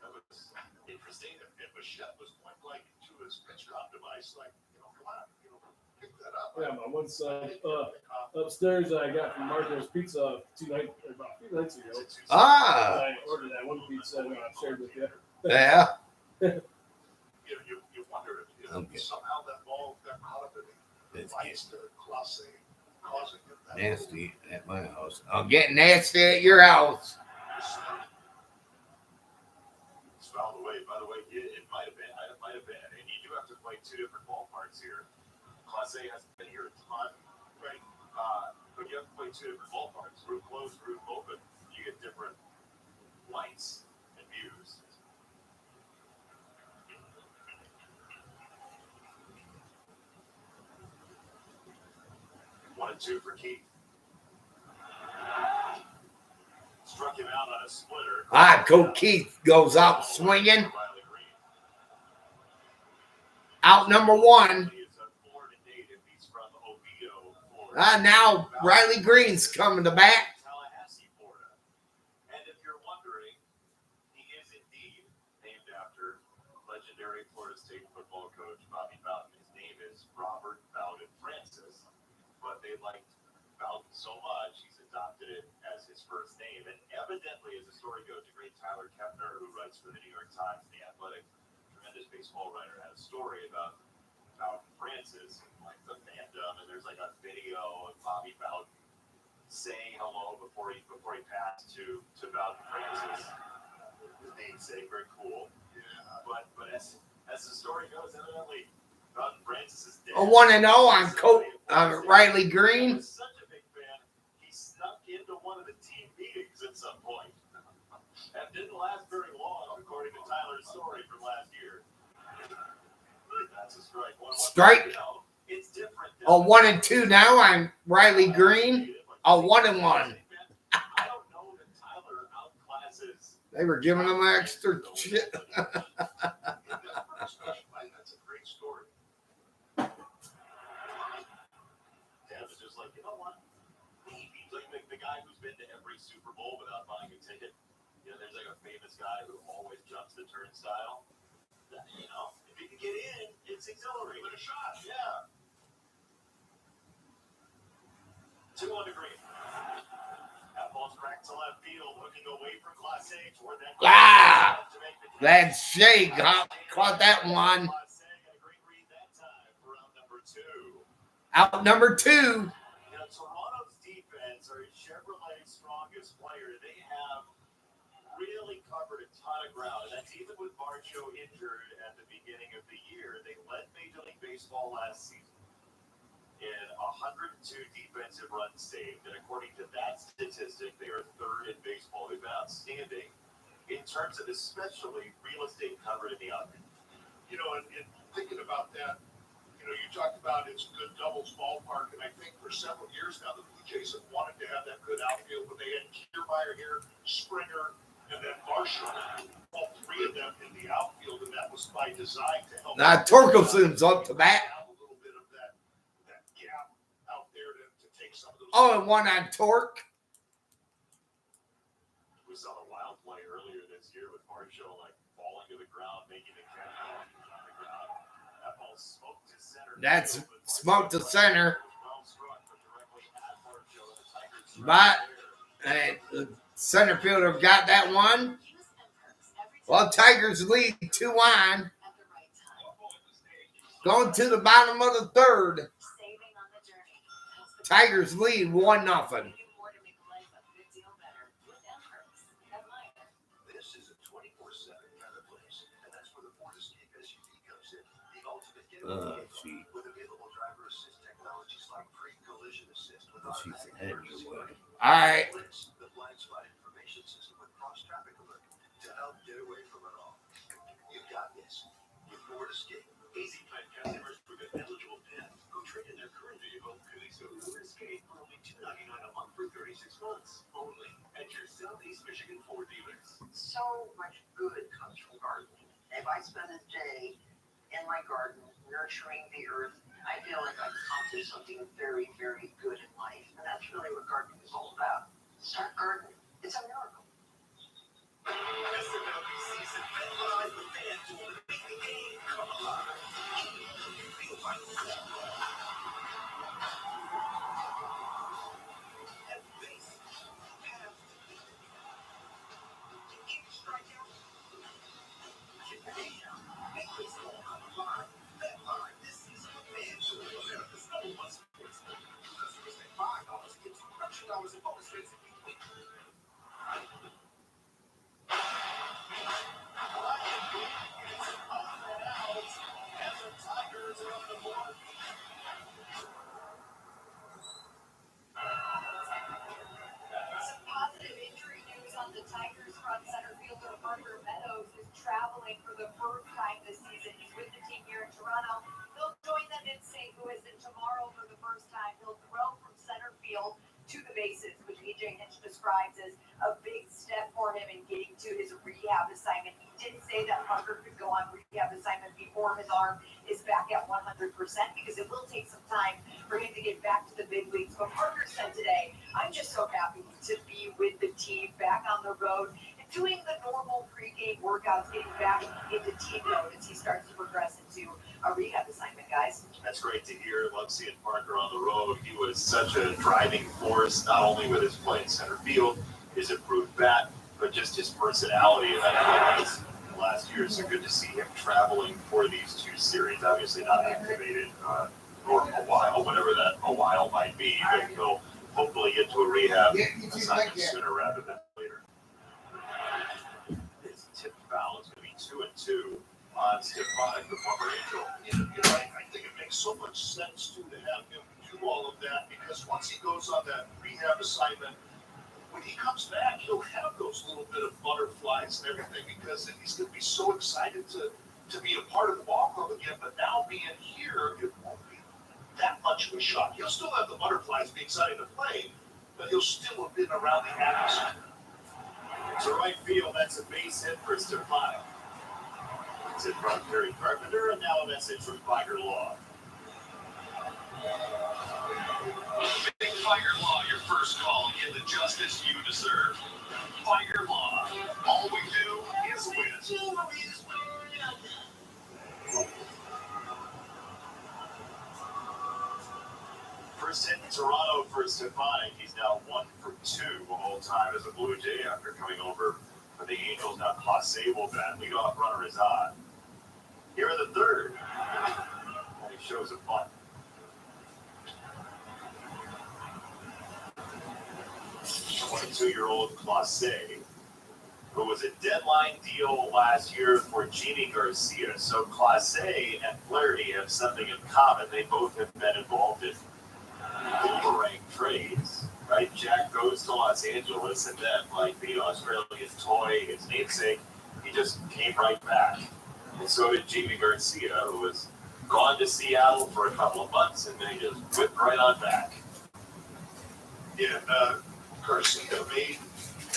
that was interesting. If Bichette was point blank to his pitch drop device, like, you know, come on, you know, pick that up. Yeah, my one side upstairs I got from Marco's Pizza about 2 nights ago. Ah. I ordered that one pizza and I shared with you. Yeah. You wonder if Okay. somehow that ball got out of it. It's Lights to Clase, causing him that nasty at my house. I'll get nasty at your house. It's fouled away. By the way, it might have been. It might have been. And you do have to play 2 different ballparks here. Clase hasn't been here a ton, right? But you have to play 2 different ballparks. Roof closed, roof open. You get different lights and views. 2 for Keith. Struck him out on a splitter. Coach Keith goes out swinging. Out number 1. Now Riley Green's coming to bat. And if you're wondering, he is indeed named after legendary Florida State football coach Bobby Bowden. His name is Robert Bowden Francis, but they liked Bowden so much, he's adopted it as his first name. And evidently, as the story goes, the great Tyler Kepner, who writes for the New York Times and The Athletic, tremendous baseball writer, had a story about Bowden Francis and like the fandom, and there's like a video of Bobby Bowden saying hello before he passed to Bowden Francis. His namesake, very cool. Yeah. But as the story goes, evidently Bowden Francis is dead. A 1-0 on Coach Riley Green. He was such a big fan, he snuck into one of the team meetings at some point. And didn't last very long, according to Tyler's story from last year. That's a strike. Strike. It's different. A 1-2 now on Riley Green. A 1-1. I don't know that Tyler outclasses. They were giving him extra shit. That's a great story. Dad was just like, you know what? Maybe like the guy who's been to every Super Bowl without buying a ticket. You know, there's like a famous guy who always jumps the turnstile. You know, if you can get in, it's exhilarating. With a shot, yeah. 2 on the green. That ball's cracked to left field, looking away from Class A toward that. That Shea caught that one. Out number 2. You know, Toronto's defense are Chevrolet's strongest player. They have really covered a ton of ground, and that's even with Barcho injured at the beginning of the year. They led Major League Baseball last season in 102 defensive runs saved, and according to that statistic, they are 3rd in baseball. They've been outstanding in terms of especially real estate covered in the outfield. You know, and thinking about that, you know, you talked about it's a good doubles ballpark, and I think for several years now, the Blue Jays have wanted to have that good outfield, but they had Kiermaier here, Springer, and then Marshall, all 3 of them in the outfield, and that was by design to help. Now Torkelson's up to bat. A little bit of that gap out there to take some of those. 0-1 on Torque. We saw a wild play earlier this year with Marshall like falling to the ground, making the catch on the ground. That ball smoked to center. That's smoked to center. Well struck, but directly at Marshall, and the Tigers But the center fielder got that one. Well, Tigers lead 2-1. Going to the bottom of the 3rd. Tigers lead 1-0. This is a 24/7 kind of place, and that's where the Ford Escape SUV comes in. The ultimate getaway with available driver assist technologies like pre-collision assist with automatic emergency braking. All right. The blind spot information system with cross traffic alert to help get away from it all. You got this. With Ford Escape. Easy Plan customers with an eligible PIN who trade in their current vehicle can lease a Ford Escape for only $299 a month for 36 months. Only at your Southeast Michigan Ford dealers. So much good comes from gardening. If I spend a day in my garden nurturing the earth, I feel like I've accomplished something very, very good in life. And that's really what gardening is all about. Start gardening. It's a miracle. This MLB season, finalize the fans who will make the game come alive. Feel like and base has each strikeout. Get paid out. Make this all on the line. Bet line this season with fans who will America's #1 sports book. Customers pay $5 and get $200 in bonus bets if you win. Some positive injury news on the Tigers front. Center fielder Parker Meadows is traveling for the first time this season. He's with the team here in Toronto. He'll join them in St. Louis, and tomorrow for the first time he'll throw from center describes as a big step for him in getting to his rehab assignment. He did say that Parker could go on rehab assignment before his arm is back at 100% because it will take some time for him to get back to the big leagues. But Parker said today, I'm just so happy to be with the team back on the road and doing the normal pregame workouts, getting back into team mode as he starts to progress into a rehab assignment, guys. That's great to hear. Love seeing Parker on the road. He was such a driving force, not only with his play in center field, his improved bat, but just his personality and that last year. So good to see him traveling for these two series. Obviously not activated for a while, whatever that a while might be, but he'll hopefully get to a rehab assignment sooner rather than later. His tip foul is going to be 2-2 on Stefanik, the former Angel. I think it makes so much sense to have him do all of that because once he goes on that rehab assignment, when he comes back, he'll have those little bit of butterflies and everything because he's going to be so excited to be a part of the ball club again. But now being here, it won't be that much of a shock. He'll still have the butterflies, be excited to play, but he'll still have been around the atmosphere. To right field, that's a base hit for Stefanik. It's in front of Terry Carpenter, and now a message from Tiger Law. Make Fire Law your first call. Get the justice you deserve. Fire Law. All we do is win. First hit in Toronto for Stefanik. He's now 1 for 2 all time as a Blue Jay after coming over for the Angels. Now Clase will bat. Leadoff runner is on. Here in the third. And he shows a bunt. 22-year-old Clase, who was a deadline deal last year for Jimmy Garcia. So Clase and Flaherty have something in common. They both have been involved in boomerang trades, right? Jack goes to Los Angeles, and then, like the Australian toy, his namesake, he just came right back. And so did Jimmy Garcia, who was gone to Seattle for a couple of months, and then he just whipped right on back. Yeah, Garcia made,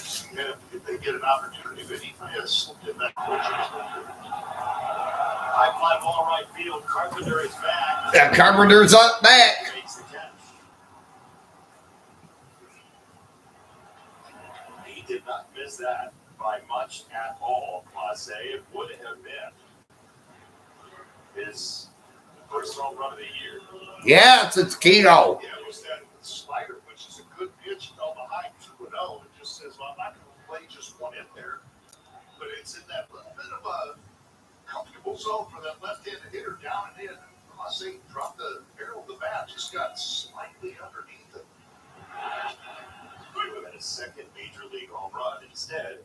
if they get an opportunity, but he may have slipped in that coaching. High fly ball right field. Carpenter is back. Yeah, Carpenter's up back. Makes the catch. He did not miss that by much at all, Clase. It would have been his first home run of the year. Yes, it's keto. Yeah, it was that slider, which is a good pitch, fell behind 2-0. It just says, well, I'm not going to play just one in there. But it's in that little bit of a comfortable zone for that left-handed hitter down and in. Clase dropped the barrel of the bat, just got slightly underneath it. Would have been his second major league home run. Instead,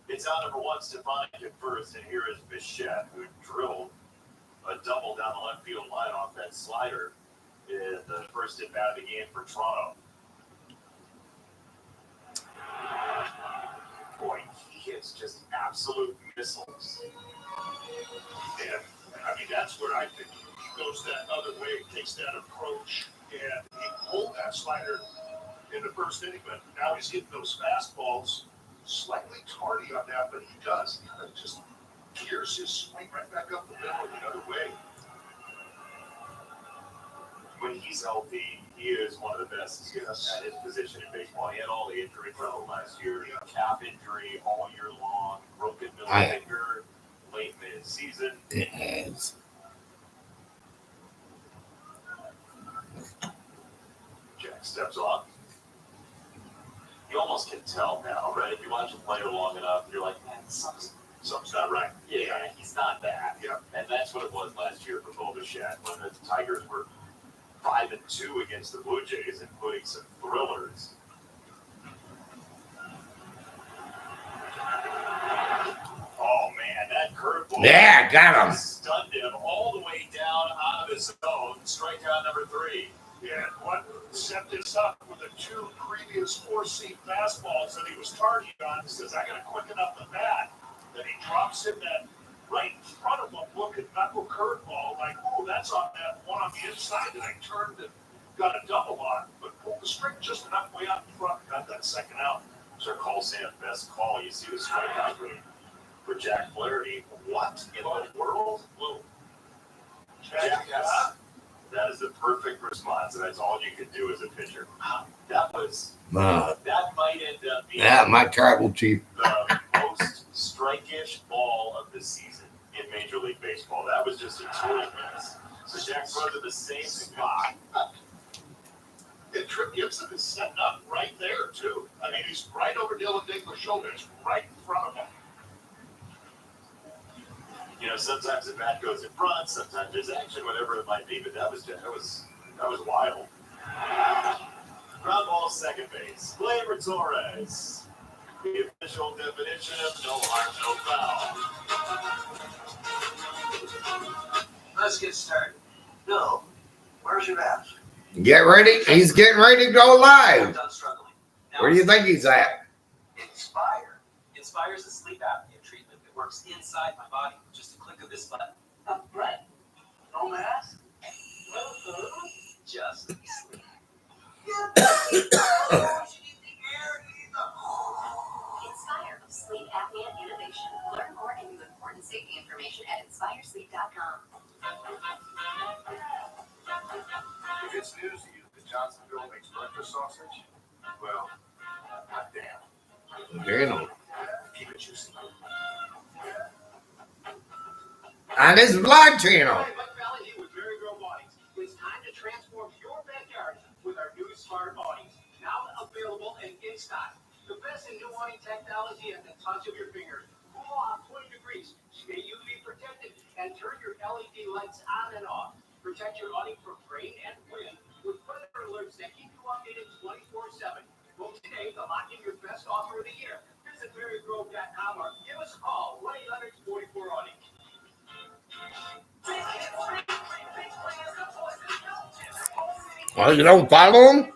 it's out number 1, Stefanik at first, and here is Bichette, who drilled a double down the left field line off that slider in the first at bat of the game for Toronto. Boy, he hits just absolute missiles. And, I mean, that's where I think he goes that other way, takes that approach, and he pulled that slider in the first inning, but now he's hitting those fastballs slightly tardy on that, but he does. He kind of just gears his swing right back up the middle the other way. When he's healthy, he is one of the best at his position in baseball. He had all the injury trouble last year, calf injury all year long, broken middle finger late mid-season. It has. Jack steps off. You almost can tell now, right? If you watch a player long enough, you're like, man, something's not right. Yeah, he's not that. Yeah. And that's what it was last year for Bichette when the Tigers were 5-2 against the Blue Jays, including some thrillers. Oh man, that curveball! Yeah, got him. Stunned him all the way down out of his zone. Strikeout number 3. Yeah, what set this up with the 2 previous 4-seam fastballs that he was targeting on. He says, I got to quicken up the bat. Then he drops in that right in front of him looking knuckle curveball, like, oh, that's on that one on the inside that I turned and got a double on, but pulled the string just enough way out in front and got that second out. Sir Cole saying best call. You see the strikeout rate for Jack Flaherty. What in the world? Jack, that is the perfect response, and that's all you could do as a pitcher. That might end up being my tribal chief. the most strike-ish ball of the season in Major League Baseball. That was just a total mess. So Jack throws at the same spot. And Tripp Gibson is setting up right there, too. I mean, he's right over Dylan Digler's shoulder. It's right in front of him. You know, sometimes the bat goes in front, sometimes there's action, whatever it might be, but that was wild. Ground ball, second base. Gleyber Torres. The official definition of no harm, no foul. Let's get started. No. Where's your bat? Get ready. He's getting ready to go I'm live. done struggling. Now Where do you think he's at? Inspire. Inspire is a sleep apnea treatment that works inside my body with just a click of this button. Right. No mask? Just sleep. Inspire, sleep apnea innovation. Learn more and view important safety information at inspiresleep.com. If it's news to you that Johnsonville makes breakfast sausage, well, not damn. Daniel. Keep it juicy. On his vlog channel. Hi, Buck Valley here with Very Grow Awnings. It's time to transform your backyard with our new smart awnings. Now available and in stock. The best in new awning technology at the touch of your finger. Cool off 20 degrees. Stay UV protected and turn your LED lights on and off. Protect your awning from rain and wind with predator alerts that keep you updated 24/7. Vote today to lock in your best offer of the year. Visit verygrove.com or give us a call 1-800-44-AWNING. Oh, you don't follow him?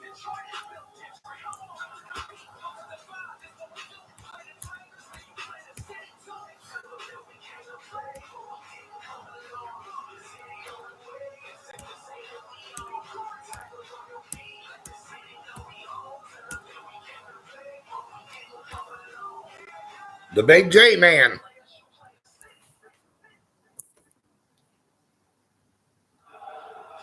The Big J Man.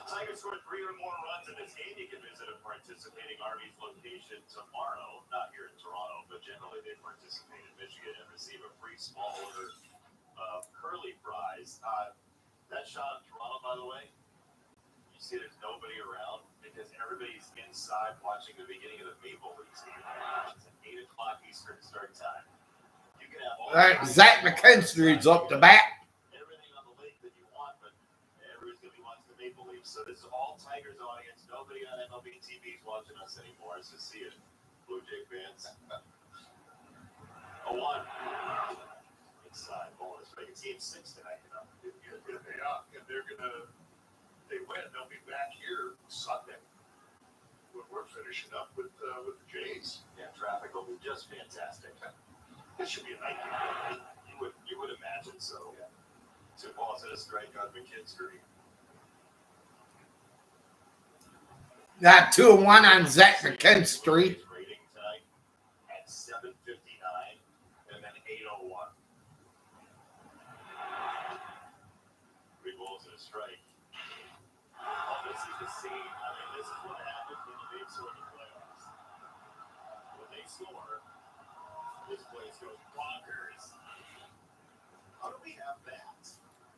Tigers scored 3 or more runs in this game. You can visit a participating Arby's location tomorrow. Not here in Toronto, but generally they participate in Michigan and receive a free small order of curly fries. That shot in Toronto, by the way, you see there's nobody around because everybody's inside watching the beginning of the Maple Leafs game. It's at 8 o'clock Eastern start time. You can have all Zach McKinstry's up to bat. everything on the lake that you want, but everybody's going to be watching the Maple Leafs. So this is all Tigers audience. Nobody on MLB TV is watching us anymore. It's just see it. Blue Jay fans. A 1. Inside bonus. Make it team 6 tonight. You know. Yeah, and they're gonna. They win. They'll be back here Sunday when we're finishing up with the Jays. Yeah, traffic will be just fantastic. This should be a night. You would imagine so. Yeah. 2 balls and a strike on McKinstry. Got 2-1 on Zach McKinstry. Rating tonight at 759 and then 801. 3 balls and a strike. Oh, this is the scene. I mean, this is what happens when the Leafs are in the playoffs. When they score, this place goes bonkers. How do we have that?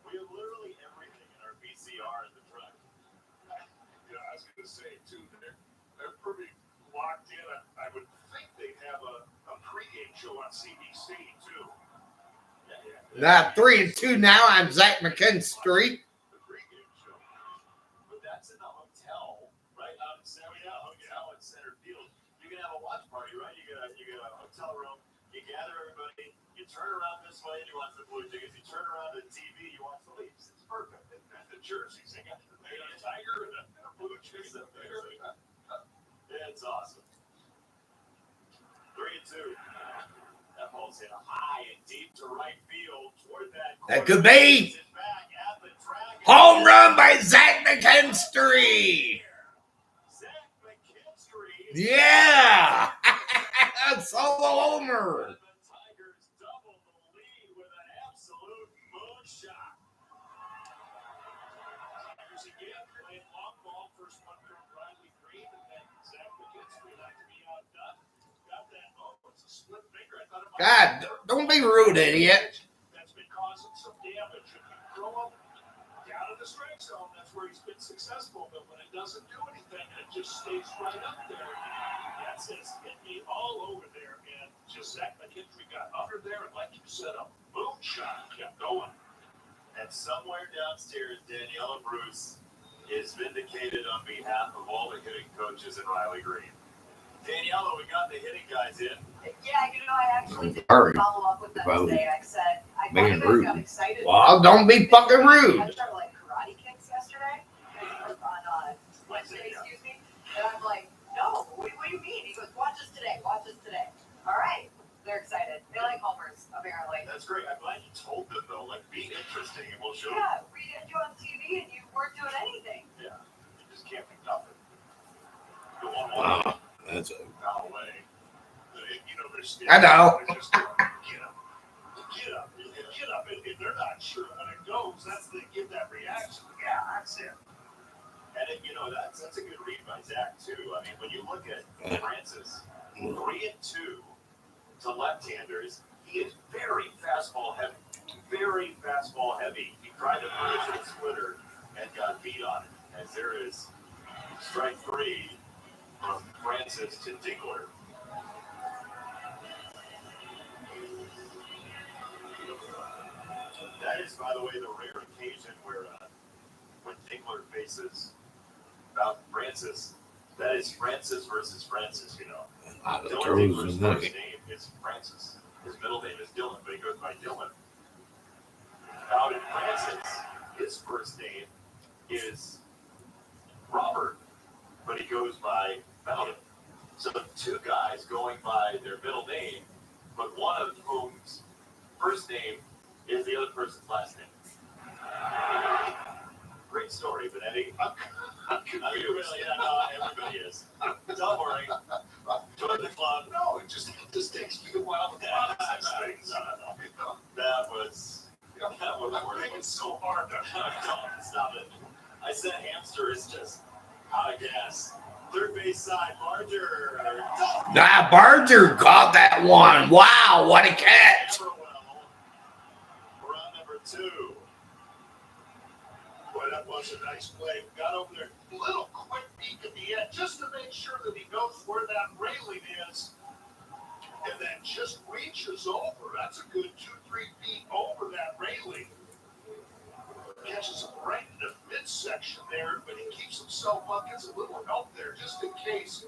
We have literally everything in our VCR in the truck. Yeah, I was gonna say too. They're pretty locked in. I would think they'd have a pregame show on CBC too. Yeah. 3-2 now on Zach McKinstry. The pregame show. But that's in the hotel, right out in hotel in center field. You can have a watch party, right? You get a hotel room. You gather everybody. You turn around this way and you watch the Blue Jays. You turn around to the TV. You watch the Leafs. It's perfect. And the jerseys. They got the Tiger and the Blue Jays up there. It's awesome. 3-2. That ball's hit high and deep to right field toward that. That could be Back at the track. home run by Zach McKinstry. Zach McKinstry. Yeah. Solo homer. The Tigers double the lead with an absolute moonshot. Tigers again playing long ball. First one from Riley Green, and then Zach McKinstry not to be outdone. Got that. Oh, it's a split finger. I thought it might God, don't be rude, idiot. That's been causing some damage. If you throw him down in the strike zone, that's where he's been successful. But when it doesn't do anything, it just stays right up there. That's it. Hit me all over there. And just Zach McKinstry got under there. And like you said, a moonshot kept going. And somewhere downstairs, Daniela Bruce is vindicated on behalf of all the hitting coaches in Riley Green. Daniela, we got the hitting guys in. Yeah, I actually did Sorry. follow up with them today. I said, I Being kind of rude. got excited. Well, don't be fucking rude. I tried like karate kicks yesterday on Wednesday, excuse me. And I'm like, no, what do you mean? He goes, watch us today. All right. They're excited. They like homers, apparently. That's great. I'm glad you told them, though. Like, be interesting, and we'll show Yeah, we did you on TV and you weren't doing anything. you. Yeah. You just can't be nothing. The 1-1 Wow, that's a. foul away. You know, they're still. I know. They're just going, get up. And they're not sure when it goes. That's they give that reaction. Yeah, that's it. And it, that's a good read by Zach too. I mean, when you look at Francis, 3-2 to left-handers, he is very fastball heavy. Very fastball heavy. He tried to punish his splitter and got beat on it. As there is strike 3 from Francis to Dinkler. That is, by the way, the rare occasion where when Dinkler faces Francis, that is Francis versus Francis, A lot of Dylan throws Dinkler's in first there. name is Francis. His middle name is Dylan, but he goes by Dylan. Out in Francis, his first name is Robert, but he goes by Bowden. So the two guys going by their middle name, but one of whom's first name is the other person's last name. Great story, but Eddie, everybody is. Don't worry. Join the club. No, it just takes me a while to process things. That was Working so hard to Don't stop it. I said hamster is just out of gas. Third base side, Barger. Nah, Barger caught that one. Wow, what a catch. We're on number 2. Boy, that was a nice play. Got over there, little quick peek at the end, just to make sure that he knows where that railing is, and then just reaches over. That's a good 2-3 feet over that railing. Catches him right in the midsection there, but he keeps himself up, gets a little help there, just in case.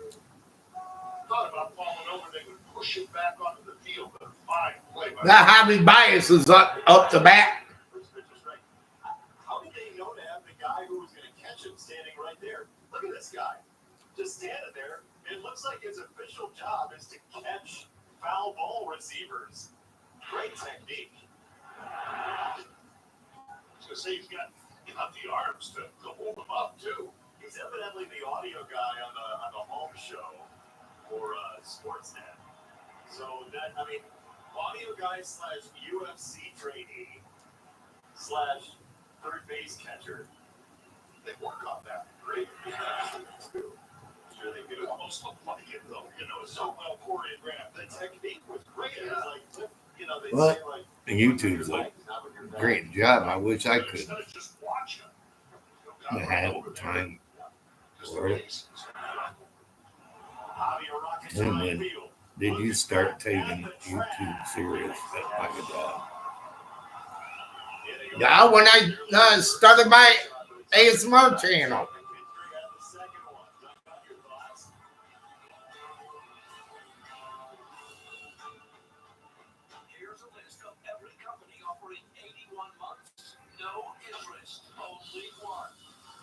Thought about falling over, they would push it back onto the field, but fine play by That Javi Bias is up the bat. First pitch is right. How did they know to have the guy who was going to catch him standing right there? Look at this guy. Just standing there. It looks like his official job is to catch foul ball receivers. Great technique. I was going to say he's got the arms to hold him up, too. He's evidently the audio guy on the home show for Sportsnet. So that, audio guy / UFC trainee / third base catcher. They work on that. Great. Sure they It do. almost looked like it, though. It's so well choreographed. The technique was great. It was like, they What? say like YouTube's like, great job. I wish I could Instead of just watching. have time for it. And when did you start taking YouTube serious? That's my good job. Yeah, when I started my ASMR channel. Here's a list of every company offering 81 months, no interest, only one.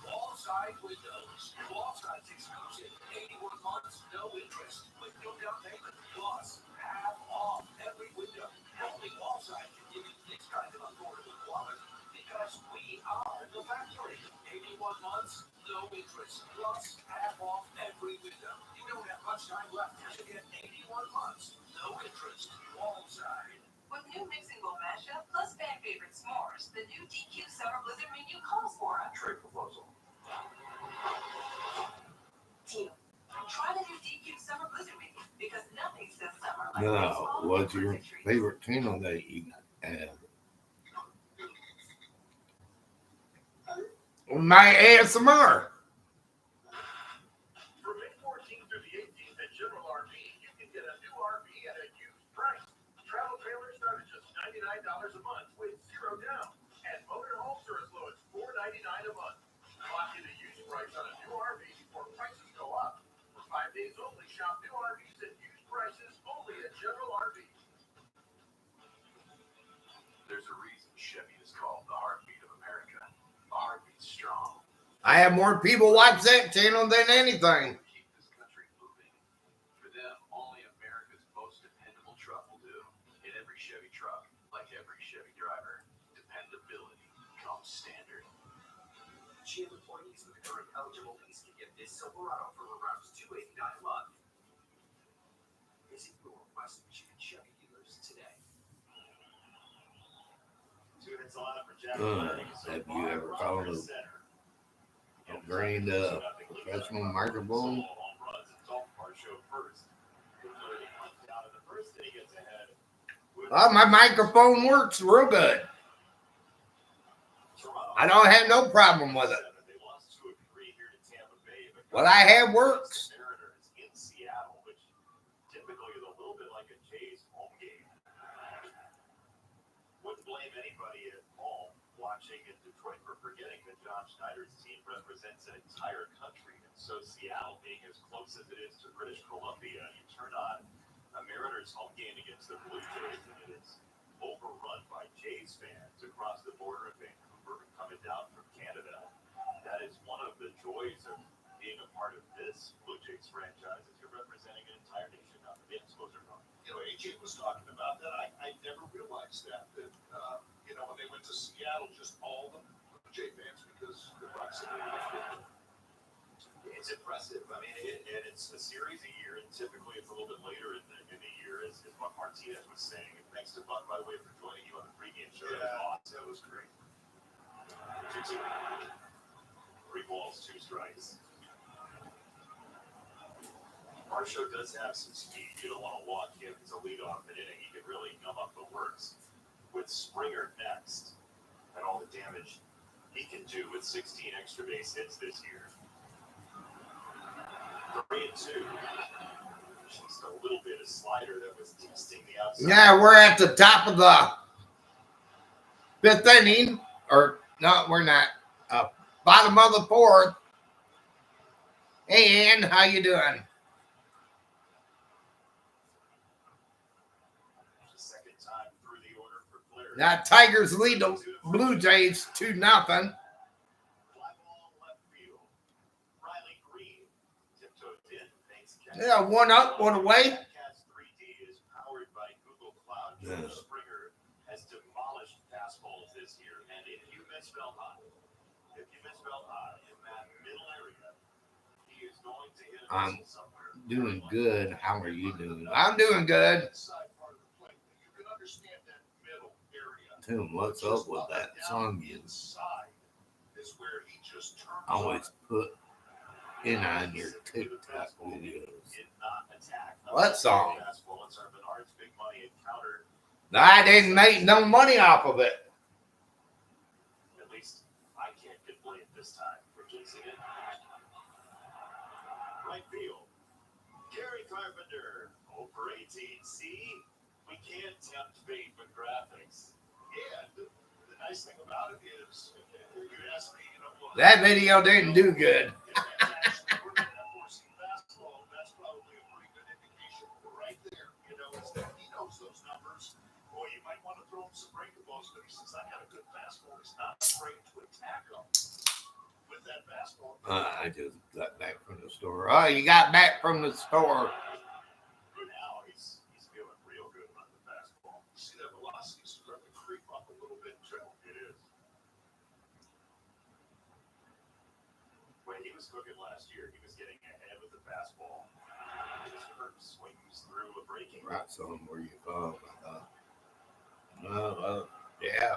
Wall side windows. Wall side's exclusive. 81 months, no interest, with no down payment. Plus, half off every window. Only Wall side can give you this kind of affordable quality because we are the factory. 81 months, no interest, plus half off every window. You don't have much time left to get 81 months, no no interest, wall side. With new mixing bowl mashup plus fan favorite s'mores, the new DQ Summer Blizzard menu calls for a Trade proposal. deal. Try the new DQ Summer Blizzard menu because nothing says summer like Now, what's your favorite channel that you have? My ASMR. From May 14th through the 18th at General RV, you can get a new RV at a used price. Travel trailers start at just $99 a month with zero down. And motor homes are as low as $4.99 a month. Lock in a used price on a new RV before prices go up. For 5 days only, shop new RVs at used prices only at General RV. There's a reason Chevy is called the heartbeat of America. The heartbeat's strong. I have more people watch that channel than anything. Keep this country moving. For them, only America's most dependable truck will do. In every Chevy truck, like every Chevy driver, dependability comes standard. GM employees with current eligible lease can get this Silverado for around $289 a month. Visit your West Michigan Chevy dealers today. 2 hits allowed for Jack. Have you ever called a drained professional microphone? My microphone works real good. I don't have no problem with it. What I have works. In Seattle, which typically is a little bit like a Jays home game. Wouldn't blame anybody at home watching in Detroit for forgetting that John Schneider's team represents an entire country. And so Seattle being as close as it is to British Columbia, you turn on a Mariners home game against the Blue Jays and it is overrun by Jays fans across the border of Vancouver coming down from Canada. That is one of the joys of being a part of this Blue Jays franchise is you're representing an entire nation now. The Expos are wrong. You know, AJ was talking about that. I never realized that you know, when they went to Seattle, just all the Jay fans because the proximity was It's impressive. I mean, it's a series a year, and typically it's a little bit later in the year, as Buck Martinez was saying. And thanks to Buck, by the way, for joining you on the pregame show. that was great. 2-2. 3 balls, 2 strikes. Marsho does have some speed. You don't want to walk him to lead off an inning. He could really gum up the works. With Springer next, and all the damage he can do with 16 extra base hits this year. 3-2. Just a little bit of slider that was testing the outside. Yeah, we're at the top of the 5th inning. Or, no, we're not. Bottom of the 4th. Hey, Ann, how you doing? Second time through the order for Flair. Now, Tigers lead the Blue Jays 2-0. Fly ball left field. Riley Green tiptoed in. Thanks, catch. Yeah, 1 up, 1 away. Cast 3D is powered by Google Cloud. Yeah. George Springer has demolished fastballs this year. And if you misspell high in that middle area, he is going to hit a missile somewhere. Doing good. How are you doing? I'm doing good. Inside part of the plate. You can understand that middle area. Tim, what's up with that song you Inside is where he just turns always put in on your Specifically, the TikTok fastball videos? did not attack. What song? Fastball. It's our Bernard's big money encounter. I didn't make no money off of it. At least I can't get blamed this time for jinxing it. Right field. Gary Carpenter, 0 for 18C. We can't tempt fate with graphics. And the nice thing about it is, if you ask me, you know, well, That video didn't do good. if that's actually working that four-seam fastball, that's probably a pretty good indication right there. You know, is that he knows those numbers. Boy, you might want to throw him some breakables, but he says, I got a good fastball. He's not afraid to attack him with that fastball. I just got back from the store. Oh, you got back from the store. Now he's feeling real good about the fastball. You see that velocity starting to creep up a little bit, Joe? It is. When he was cooking last year, he was getting ahead with the fastball. It just hurt swings through a breaking. Right, son, where you from? Yeah.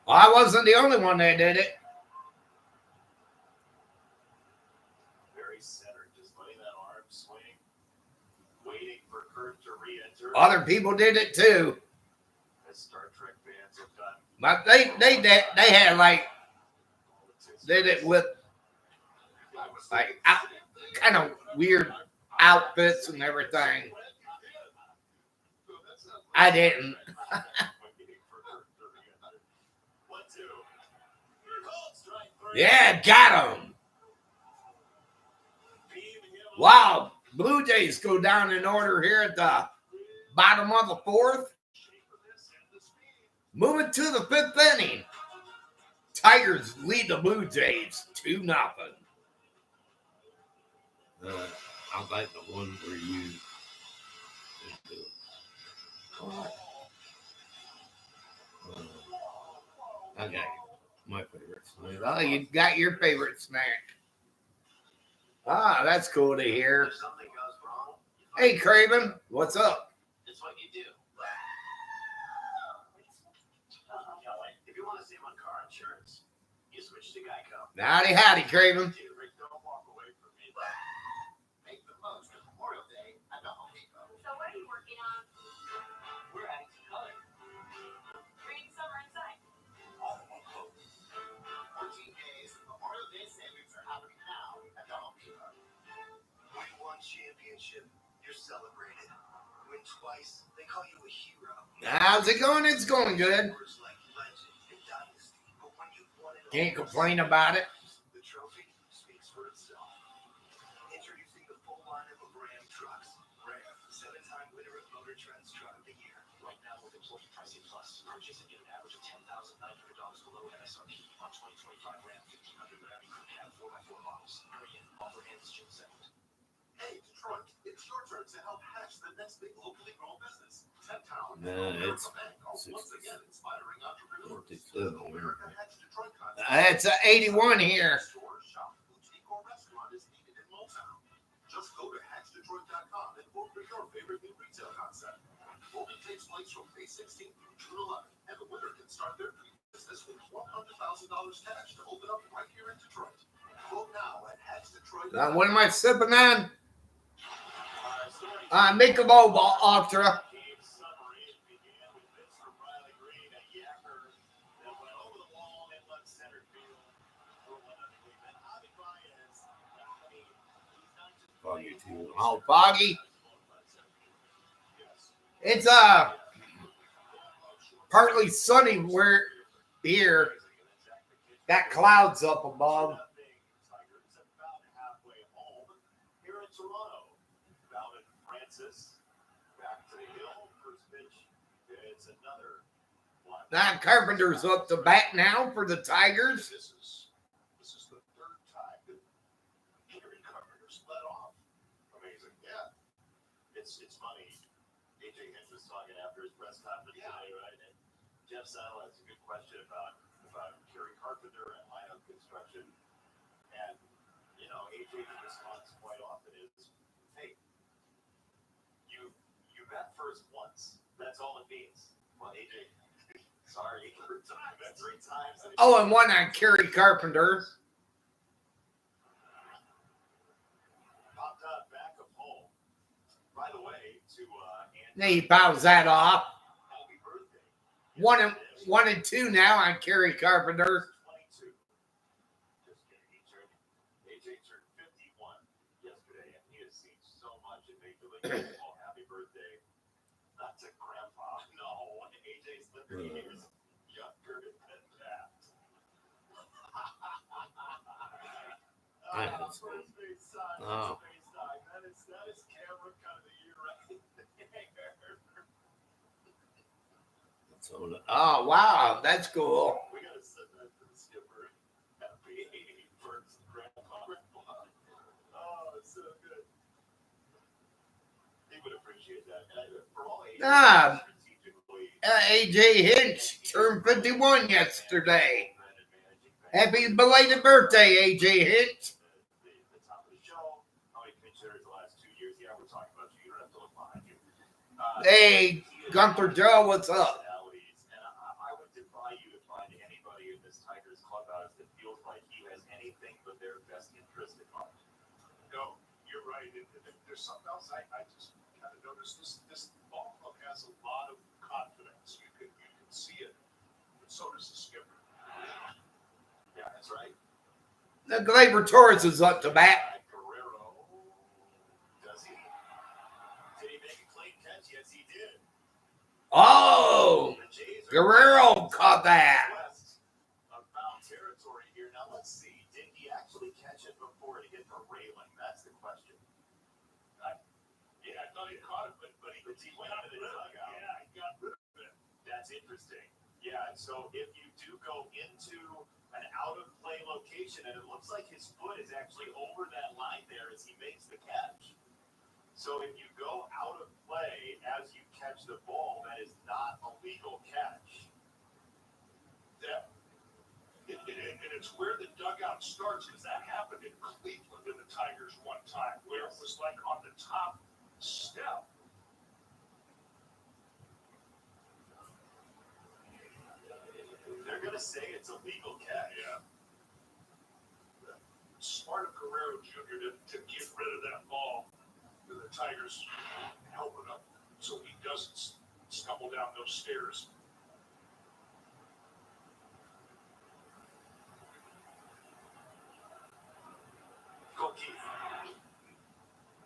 Well, I wasn't the only one that did it. Very centered, just letting that arm swing, waiting for Kurt to re-enter. Other people did it too. As Star Trek fans have done. But they had like did it with like kind of weird outfits and everything. I didn't. Yeah, got him. Wow, Blue Jays go down in order here at the bottom of the fourth. Moving to the fifth inning. Tigers lead the Blue Jays 2-0. I like the one where you. Okay, my favorite snack. Oh, you got your favorite snack. Ah, that's cool to hear. If something goes wrong, Hey, Craven, what's up? it's what you do. If you want to save on car insurance, you switch to Geico. Howdy, Craven. Don't walk away from me. Make the most of Memorial Day at the Home Depot. So what are you working on? We're adding some color. Bringing summer inside. All in one quote. 14 days of Memorial Day savings are happening now at the Home Depot. Win one championship, you're celebrated. Win twice, they call you a hero. How's it going? It's going good. Words like legend and dynasty, but when you've won it all, Can't complain about it. the trophy speaks for itself. Introducing the full lineup of Ram trucks. Ram, 7-time winner of Motor Trend's Truck of the Year. Right now with employee pricing plus, purchase and get an average of $10,900 below MSRP on 2025 Ram 1500 Gravity Crew Cab 4x4 models. Hurry in, offer ends June 2nd. Hey, Detroit, it's your turn to help hatch the next big locally grown business. 10 towns. It's once again inspiring entrepreneurs. 57 here. America Hatch Detroit concept. It's 81 here. Store, shop, boutique, or restaurant is needed in Motown. Just go to hatchdetroit.com and order your favorite new retail concept. Voting takes place from May 16th through June 11th, and the winner can start their business with $100,000 cash to open up right here in Detroit. Vote now at hatchdetroit.com. What am I sipping on? Michelob Ultra. Foggy too. All foggy. It's partly sunny where here. Got clouds up above. Here in Toronto, Bowden Francis back to the hill. First pitch, it's another one. Now Carpenter's up to bat now for the Tigers. This is the third time that Gary Carpenter's let off. Amazing, yeah. It's funny. AJ Hinch was talking after his press conference today, right? And Jeff Seiler has a good question about Gary Carpenter and lineup construction. And AJ's response quite often is, "Hey, you bat first once. That's all it means." Well, AJ, sorry, that's 3 times. Oh, and one on Kerry Carpenter. Popped out back of home. By the way, to Then he fouls that off. happy birthday. 1-2 now on Kerry Carpenter. 22. Just kidding. AJ turned 51 yesterday, and he has seen so much in Major League Baseball. Happy birthday. Not to Grandpa. No, AJ's 30 years younger than that. Birthday son. Oh. Birthday son. That is camera cut of the year right there. Oh, wow. That's cool. We gotta send that to the skipper. Happy 81st Grandpa. Oh, it's so good. He would appreciate that. And for all ages, strategically, AJ Hinch turned 51 yesterday. Happy belated birthday, AJ Hinch. the top of the show. How many pitch hitters the last 2 years? Yeah, we're talking about you. Hey, Gunther Joe, what's up? And I would defy you to find anybody in this Tigers clubhouse that feels like he has anything but their best interest in mind. No, you're right. There's something else I just kind of noticed. This ball club has a lot of confidence. You can see it. But so does the skipper. Yeah, that's right. The Gleyber Torres is up to bat. Guerrero. Does he? Did he make a clean catch? Yes, he did. Oh, Guerrero caught that. Of foul territory here. Now let's see. Did he actually catch it before he hit the railing? That's the question. Yeah, I thought he caught it, but he went out of the dugout. Yeah, he got rid of it. That's interesting. Yeah, so if you do go into an out-of-play location, and it looks like his foot is actually over that line there as he makes the catch. So if you go out of play as you catch the ball, that is not a legal catch. And it's where the dugout starts, because that happened in Cleveland in the Tigers one time, where it was like on the top step. They're going to say it's a legal catch. Yeah. Smart of Guerrero Jr. to get rid of that ball. The Tigers help it up so he doesn't stumble down those stairs. Go Keith.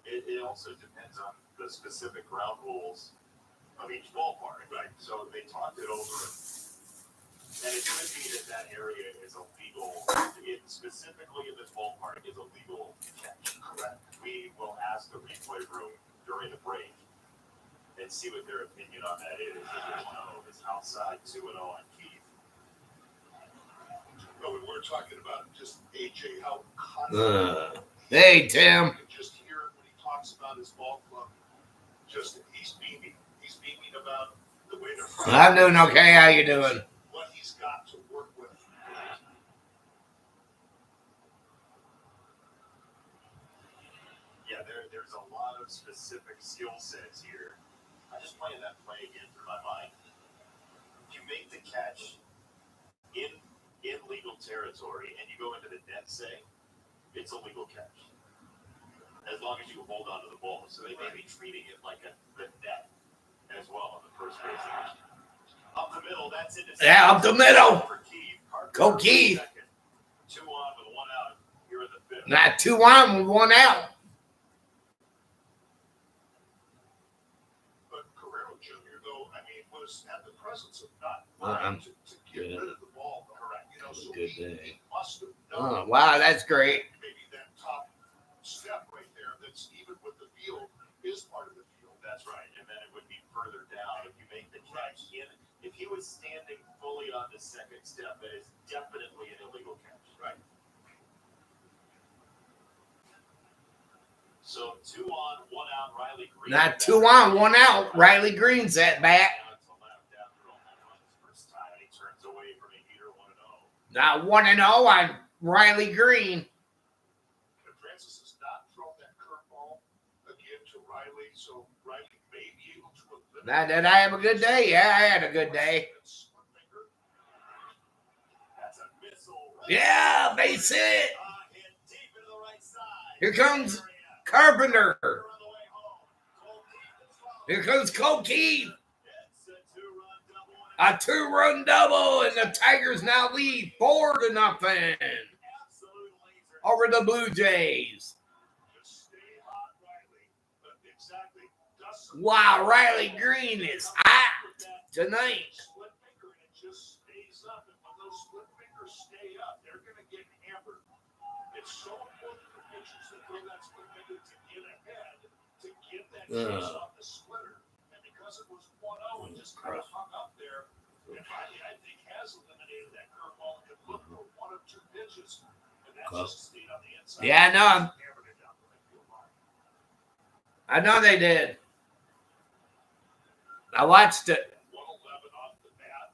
It also depends on the specific ground rules of each ballpark. Right. So they talked it over. And it could be that area is illegal. It specifically in this ballpark is a legal catch. Correct. We will ask the replay room during the break and see what their opinion on that is. 1-0 is outside 2-0 on Keith. But when we're talking about just AJ, how confident. Hey, Tim. You can just hear it when he talks about his ball club. Just he's beaming. He's beaming about the way they're. I'm doing okay. How you doing? What he's got to work with. Yeah, there's a lot of specific skill sets here. I'm just playing that play again through my mind. If you make the catch in legal territory and you go into the net say, it's a legal catch. As long as you hold on to the ball. So they may be treating it like the net as well on the first base. Up the middle, that's it. Yeah, up the middle. For Keith. Go Keith. 2 on with 1 out here in the fifth. Not 2 on with 1 out. But Guerrero Jr., though, I mean, was at the presence of not I'm to get rid of the ball. Correct. You know, so Good he day. must have known. Oh, wow, that's great. Maybe that top step right there, that's even with the field, is part of the field. That's right. And then it would be further down if you make the catch in. If he was standing fully on the second step, that is definitely an illegal catch. Right. So 2 on, 1 out, Riley Green. Not 2 on, 1 out. Riley Green's at bat. First time he turns away from a heater 1-0. Not 1-0 on Riley Green. And Francis has not thrown that curveball again to Riley, so Riley may be able to eliminate. Now, did I have a good day? Yeah, I had a good day. That's a missile. Yeah, base hit. Hit deep into the right side. Here comes Carpenter. Here comes Cole Keith. A 2-run double, and the Tigers now lead 4-0 over the Blue Jays. Wow, Riley Green is hot tonight. Split finger and it just stays up. And when those split fingers stay up, they're going to get hammered. It's so important for pitchers that throw that split finger to get ahead, to get that chase off the splitter. And because it was 1-0 and just kind of hung up there, and Riley, I think, has eliminated that curveball and looked for 1 or 2 pitches. And that just stayed on the inside. Yeah, I know. Hammered it down the right field line. I know they did. I watched it. 111 off the bat.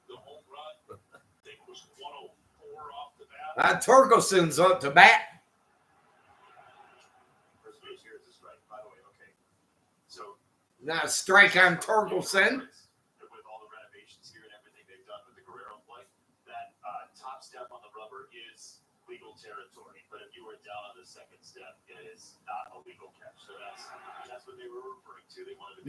The home run, I think, was 104 off the bat. Torkelson's up to bat. First base here is a strike, by the way. Okay. So Now strike on Torkelson. With all the renovations here and everything they've done with the Guerrero play, that top step on the rubber is legal territory. But if you were down on the second step, it is not a legal catch. So that's what they were referring to. They wanted to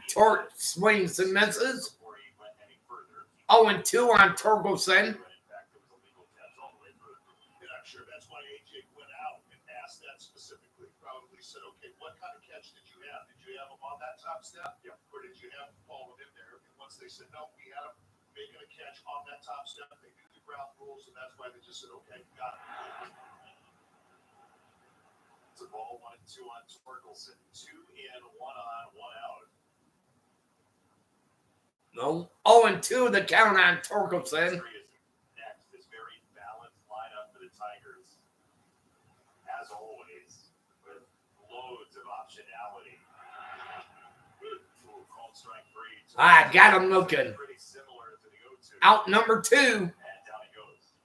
Tort swings and misses. before he went any further. 0-2 on Torkelson. In fact, it was a legal catch all the way through. And I'm sure that's why AJ went out and asked that specifically. Probably said, okay, what kind of catch did you have? Did you have him on that top step? Yeah. Or did you have him falling in there? And once they said, no, we had him making a catch on that top step, they knew the ground rules, and that's why they just said, okay, got it. It's a ball 1-2 on Torkelson. 2 in, 1 on, 1 out. No. 0-2 the count on Torkelson. Next, this very balanced lineup for the Tigers, as always, with loads of optionality. Ooh, called strike 3. I got him looking. Pretty similar to the 0-2. Out number 2. And down he goes.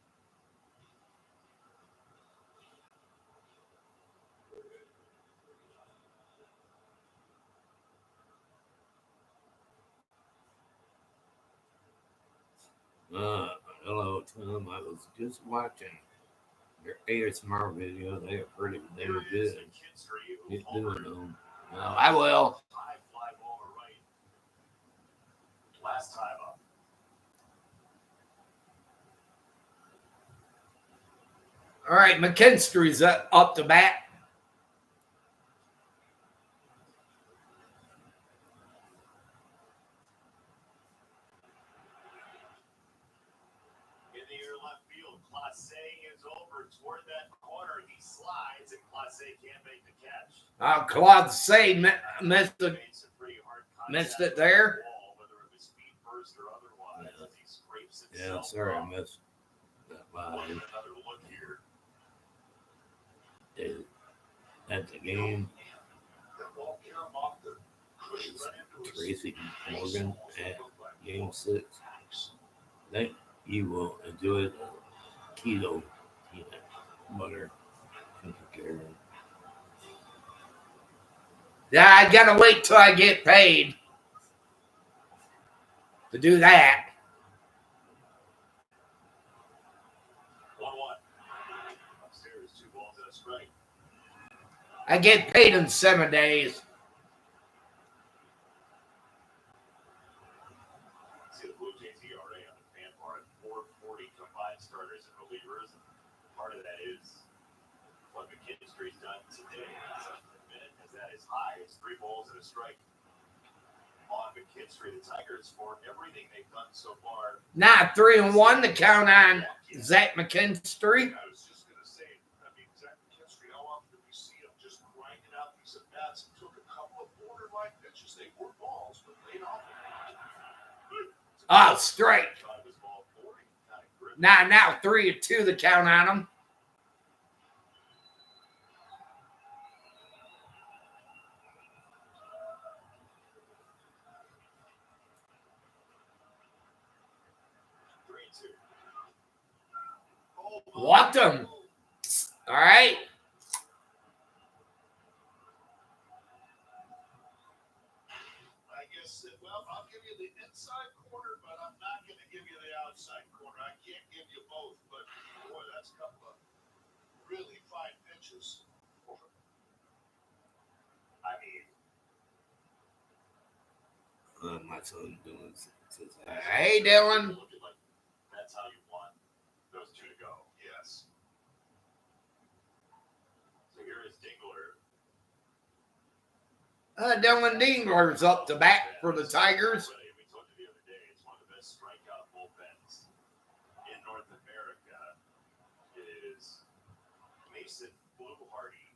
Hello, Tom. I was just watching your ASMR video. They are pretty damn good. Get doing them. No, I will. High fly ball to right. Last time up. All right, McKinstry's up to bat. In the air left field, Clase is over toward that corner. He slides, and Clase can't make the catch. Claude Say missed it. Made some pretty hard Missed contact it there. with the ball, whether it was feet first or otherwise, as he scrapes himself up. missed that We'll get another look here. At the game, That ball came off the cushion right into his Tracy face. Morgan at Game 6. I think you will enjoy the keto peanut butter. Yeah, I gotta wait till I get paid to do that. 1-1. Upstairs, 2 balls and a strike. I get paid in 7 days. See the Blue Jays ERA on the fan bar at 4.40 combined starters and relievers. And part of that is what McKinstry's done today. So the minute as that is high, it's 3 balls and a strike. On McKinstry, the Tigers, for everything they've done so far. Now 3-1 to count on Zach McKinstry. I was just going to say, I mean, Zach McKinstry, how often do we see him just grinding out these at-bats? He took a couple of borderline pitches. They were balls, but laid off. Oh, strike. Thought it was ball 40. Kind of grip. Now 3-2 to count on him. Walked him. All right. I guess, well, I'll give you the inside corner, but I'm not going to give you the outside corner. I can't give you both, but boy, that's a couple of really fine pitches. I mean, My son doing says, hey, Dylan. looking like that's how you want those 2 to go. Yes. So here is Dingler. Dylan Dingler's up to bat for the Tigers. We told you the other day, it's one of the best strikeout bullpens in North America. It is Mason Bluehardy,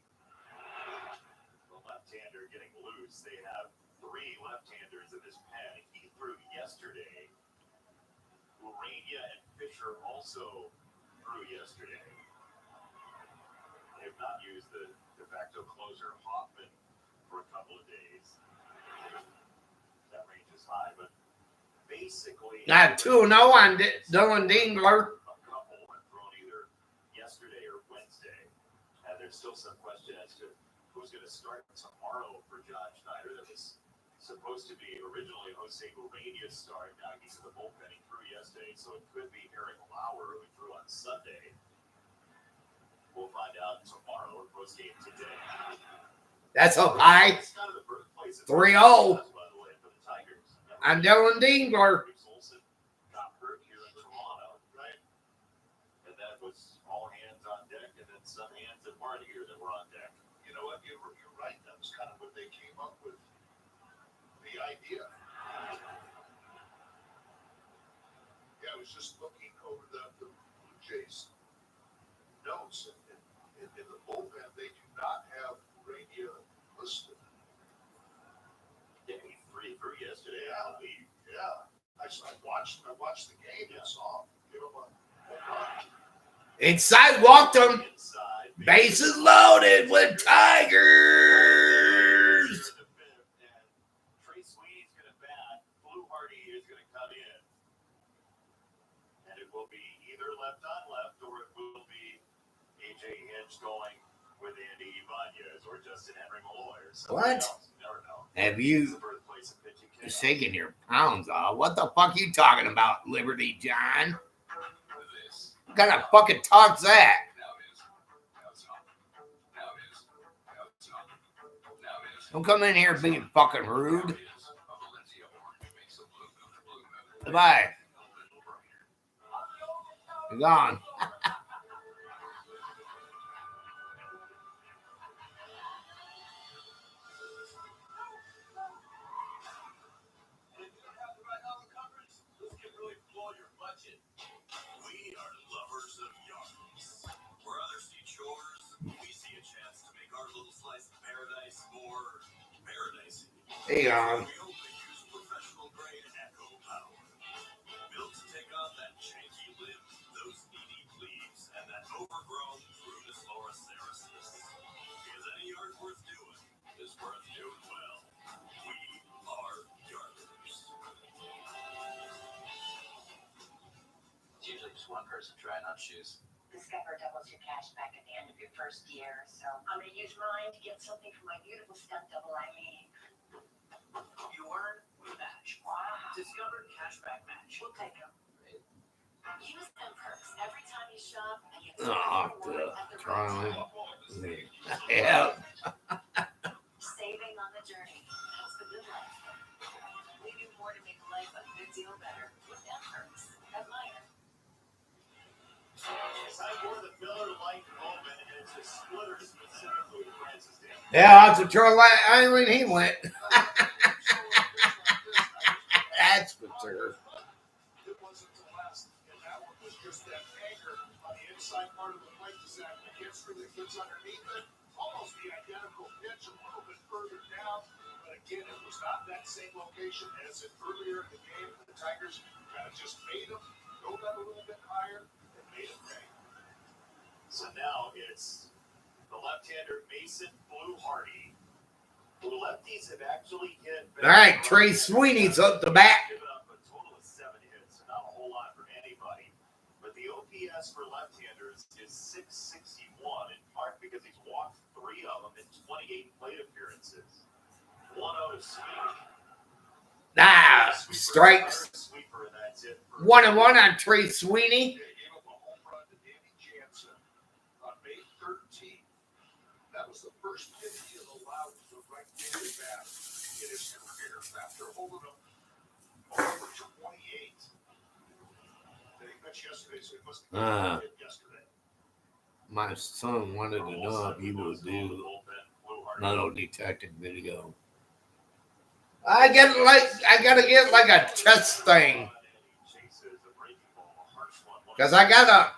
the left-hander, getting loose. They have 3 left-handers in this pen. He threw yesterday. Urania and Fisher also threw yesterday. They have not used the de facto closer Hoffman for a couple of days. That range is high, but basically 2-0 on Dylan Dingler. a couple were thrown either yesterday or Wednesday, and there's still some question as to who's going to start tomorrow for John Schneider. There was some supposed to be originally Jose Urania's start. Now he's in the bullpen. He threw yesterday, so it could be Eric Lauer who threw on Sunday. We'll find out tomorrow or post game today. That's up high. 3-0. I'm Dylan Dingler. Got hurt here in Toronto, right? And that was all hands on deck, and then some hands that weren't here that were on deck. You know what? You're right. That was kind of what they came up with. The idea. Yeah, I was just looking over the Blue Jays notes, and in the bullpen, they do not have Urania listed. Yeah, he threw yesterday. Yeah. I watched the game and saw him give him a run. Inside walked him. Inside. Bases loaded with Tigers. Trey Sweeney's going to bat. Blue Hardy is going to come in. And it will be either left on left or it will be AJ Hinch going with Andy Ibanez or Justin Henry Malloy or something What? else. You never know. Have It's you the birthplace of pitching chaos. shaking your pounds off? What the fuck you talking about, Liberty John? What kind of fucking talk's that? Don't come in here being fucking rude. Goodbye. You're gone. We are lovers of yards. Where others see chores, we see a chance to make our little slice of paradise more paradise. Hey, on. We only use professional grade Echo Power. Built to take on that janky limb, those needy plebes, and that overgrown prunus loricerasis. Because any yard worth doing is worth doing well. We are yarders. It's usually just one person trying on shoes. Discover doubles your cash back at the end of your first year, so I'm going to use mine to get something for my beautiful stuffed double I mean. You earn, we match. Wow. Discover Cashback Match. We'll take them. Use them perks every time you shop and get Oh, reward at the trying. rate. Yeah. Saving on the journey. That's the good life. We do more to make life a good deal better with them perks. Admire. As I wore the Miller Lite moment, and it's a splitter specifically with Francis Dan. Yeah, out to Charlie Island he went. That's for sure. It wasn't the last, and that one was just that anchor on the inside part of the plate. Zach gets really gets underneath it. Almost the identical pitch, a little bit further down. But again, it was not that same location as in earlier in the game. The Tigers kind of just made them go that a little bit higher and made them pay. So now it's the left-hander Mason Blue Hardy. The lefties have actually hit. All right, Trey Sweeney's up the bat. Given up a total of 7 hits, so not a whole lot from anybody. But the OPS for left-handers is 661, in part because he's walked 3 of them in 28 plate appearances. 1-0 to Sweeney. Ah, strikes. Sweeper, and that's it. 1-1 on Trey Sweeney. They gave up a home run to Danny Jansen on May 13th. That was the first hit he had allowed to the right-handed batter in his career after holding him over 28. They pitched yesterday, so he must have hit yesterday. My son wanted to know if he would do metal detecting video. I gotta get like a test thing. Because I got a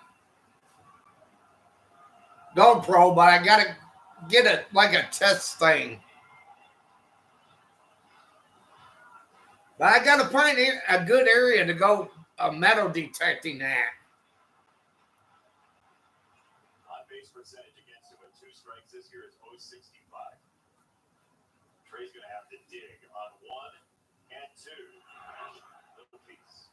GoPro, but I gotta get it like a test thing. But I gotta find a good area to go metal detecting at. On base percentage against him with 2 strikes this year is 0.65. Trey's going to have to dig on 1 and 2. Little piece.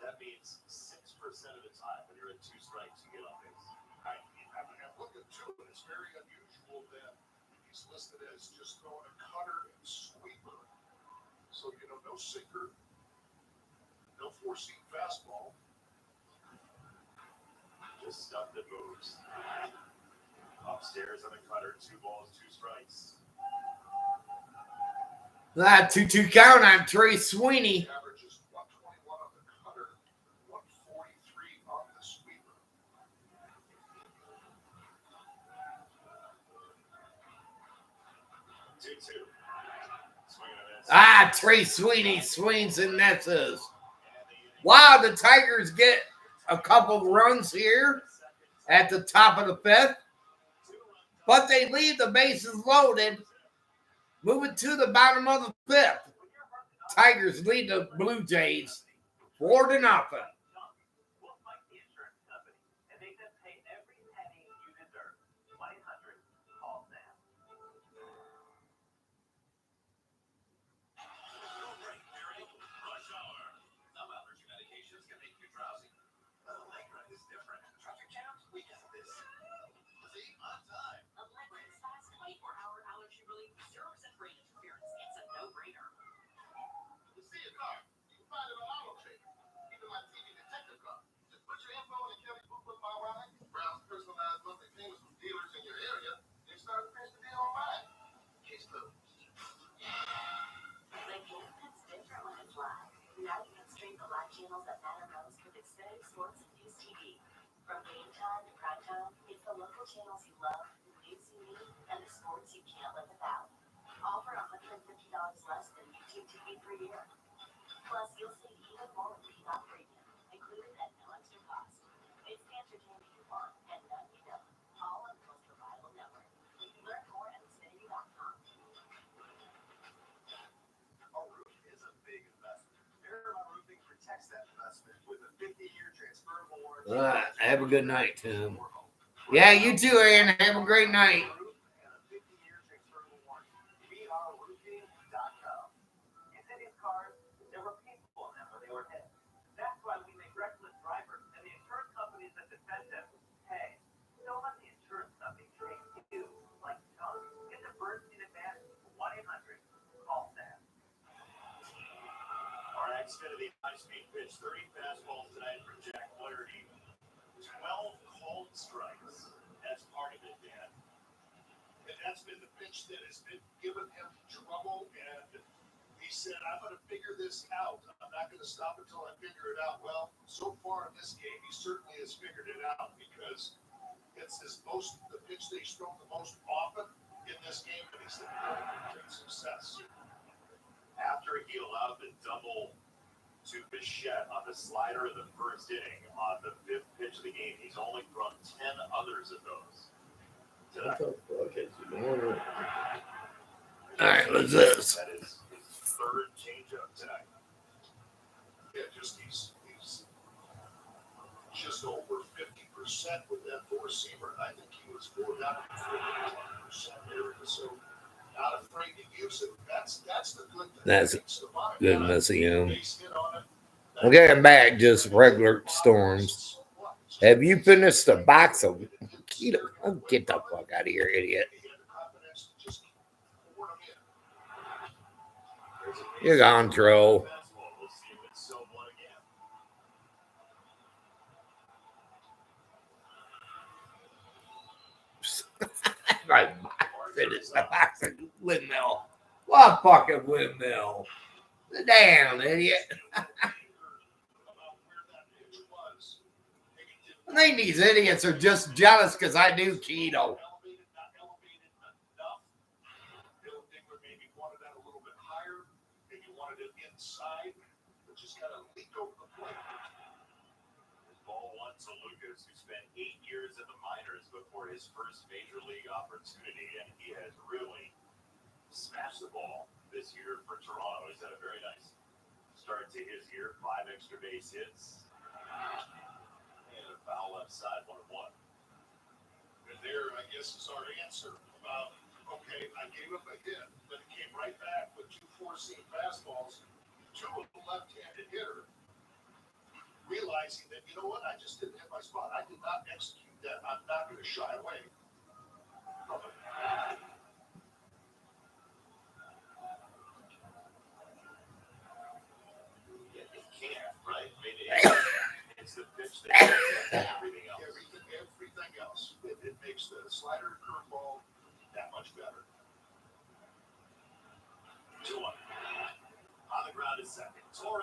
That means 6% of the time when you're at 2 strikes, you get on base. I'm looking too, and it's very unusual that he's He's listed as just throwing a cutter and sweeper. So, no sinker, no four-seam fastball. Just stuff that moves. Upstairs on the cutter, 2 balls, 2 strikes. That 2-2 count on Trey Sweeney. Average is 121 on the cutter, 143 on the sweeper. 2-2. Trey Sweeney swings and misses. Wow, the Tigers get a couple runs here at the top of the 5th, but they leave the bases loaded, moving to the bottom of the 5th. Tigers lead the Blue Jays 4-0. Channels that matter most with Xfinity Sports and News TV. From game time to prime time, it's the local channels you love, the news you need, and the sports you can't live without. All for $150 less than YouTube TV per year. Plus, you'll save even more with Peacock Premium, included at no extra cost. It's the entertainment you want and none you don't. All on the most reliable network. Learn more at Xfinity.com. A roof is a big investment. Paramount Roofing protects that investment with a 50-year transferable warranty. Have a good night, Tim. Yeah, you too, Aaron. Have a great night. And a 50-year transferable warranty. BRRoofing.com. In city's cars, there were people in them when they were hit. That's why we make reckless drivers and the insurance companies that defend them pay. Don't let the insurance company treat you like junk. Get the Bernstein Advantage. 1-800-CALL SAM. Our Xfinity high-speed pitch, 30 fastballs tonight for Jack Flaherty. 12 called strikes as part of it, Dan. And that's been the pitch that has been giving him trouble. And he said, I'm going to figure this out. I'm not going to stop until I figure it out. Well, so far in this game, he certainly has figured it out because it's the pitch that he's thrown the most often in this game, and he's had great success. After he allowed the double to Bichette on the slider in the first inning on the 5th pitch of the game, he's only thrown 10 others of those tonight. All right, what's this? That is his 3rd changeup tonight. Yeah, he's just over 50% with that four-seamer. I think he was more down to 50% area. So not afraid to use it. That's the good thing. That's good enough. missing him. Okay, I'm back. Just regular storms. Have you finished the box of keto? Oh, get the fuck out of here, idiot. You're gone, troll. I finished the box of windmill. What fucking windmill? Damn, idiot. I think these idiots are just jealous because I do keto. Lucas, who spent 8 years in the minors before his first major league opportunity, and he has really smashed the ball this year for Toronto. He's had a very nice start to his year, 5 extra base hits, and a foul left side, 1-1. And there, I guess, is our answer about, okay, I gave up a hit, but it came right back with 2 four-seam fastballs, 2 of the left-handed hitter. Realizing that, you know what, I just didn't hit my spot. I did not execute that. I'm not going to shy away from it.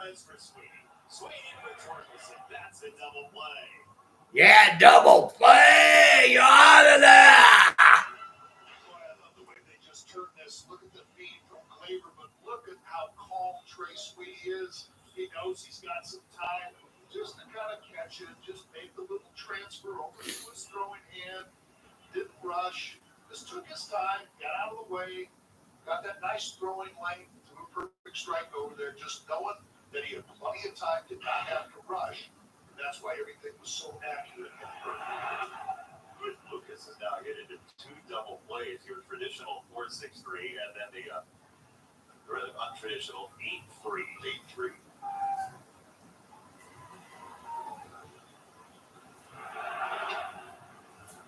runs for Sweeney. Sweeney with Tornoto. That's a double play. Yeah, double play. You're out of there. Boy, I love the way they just turned this. Look at the feed from Glaber, but look at how calm Trey Sweeney is. He knows he's got some time just to kind of catch it, just make the little transfer over to his throwing hand. Didn't rush. Just took his time, got out of the way, got that nice throwing length, threw a perfect strike over there, just knowing that he had plenty of time, did not have to rush. And that's why everything was so accurate and perfect. Lucas is now hit into 2 double plays. Your traditional 4-6-3, and then the rather untraditional 8-3. 8-3.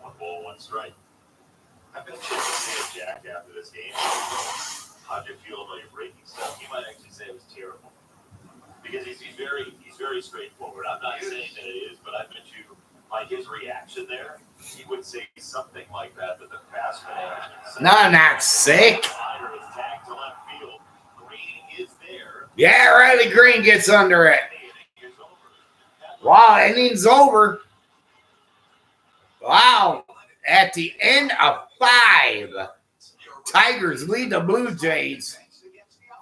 1 ball, 1 strike. I bet you say Jack after this game, how'd you feel about your breaking stuff? He might actually say it was terrible. Because he's very straightforward. I'm not saying that it is, but I bet you, like his reaction there, he would say something like that, but the batsman No, not sick. Slider is tagged to left field. Green is there. Yeah, Riley Green gets under it. The inning is over. Wow, inning's over. Wow. At the end of 5, Tigers lead the Blue Jays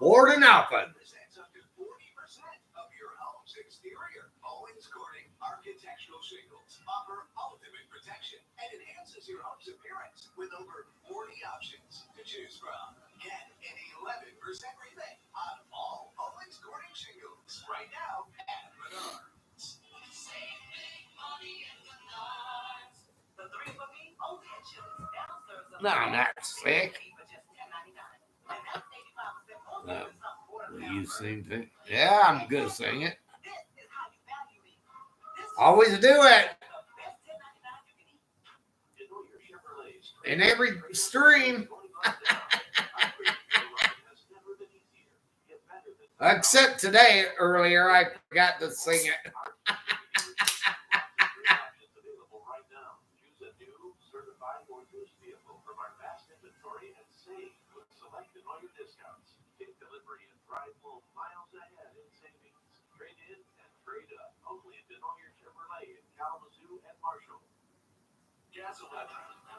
4-0. Presents up to 40% of your home's exterior. Owens Corning Architectural Shingles offer ultimate protection and enhances your home's appearance with over 40 options to choose from. Get an 11% rebate on all Owens Corning shingles right now at Menards. Save big money at Menards. The 3-for-me only at Chili's now serves up No, not sick. for just $10.99. And that's 85% No. off of some quarter You pound sing burger. it? Yeah, I'm good at singing it. This is how you value me. This is Always do it. the best $10.99 you can eat. You know your Chevrolet's In every stream. Except today, earlier, I forgot to sing it. Gasoline,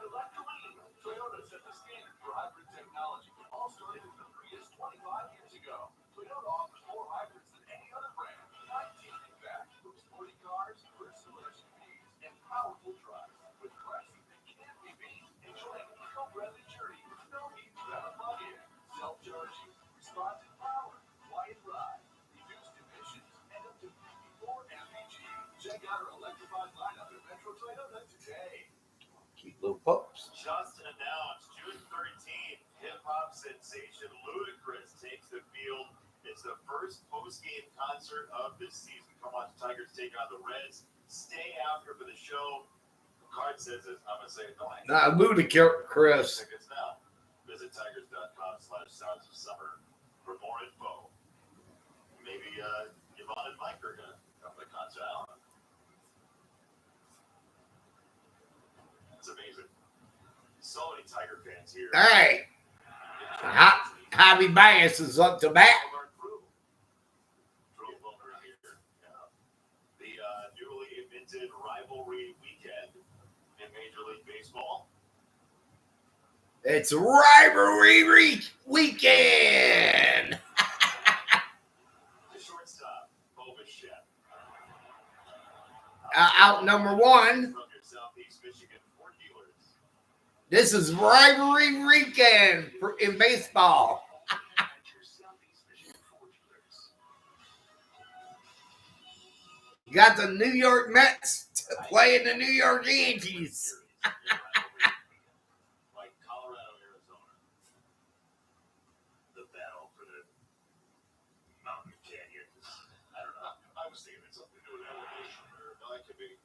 electroline, Toyota set the standard for hybrid technology. All started with the Prius 25 years ago. Toyota offers more hybrids than any other brand. 19 in fact, from sporty cars, personal SUVs, and powerful trucks. With prices that can't be beat. Enjoy a no-breath journey with no need to have a plug-in. Self-charging, responsive power, quiet ride, reduced emissions, and up to 54 mpg. Check out our electrified lineup at Metro Toyota today. Keep little pups. Just announced June 13th, hip-hop sensation Ludacris takes the field. It's the first post-game concert of this season. Come on, Tigers take on the Reds. Stay out here for the show. The card says this. I'm going to say it. No, Nah, Ludacris. tickets now. Visit tigers.com/sounds of summer for more info. Maybe Yvonne and Mike are going to come to the concert. I don't know. It's amazing. So many Tiger fans here. All right. Javi Baez is up to bat. The newly invented rivalry weekend in Major League Baseball. It's rivalry weekend. The shortstop, Bovis Shep. Out number 1. From your Southeast Michigan Ford dealers. This is rivalry weekend in baseball. You got the New York Mets playing the New York Yankees. Like Colorado, Arizona. The battle for the Mountain Canyons. I don't know. I was thinking it's something to do with elevation or no, that could be.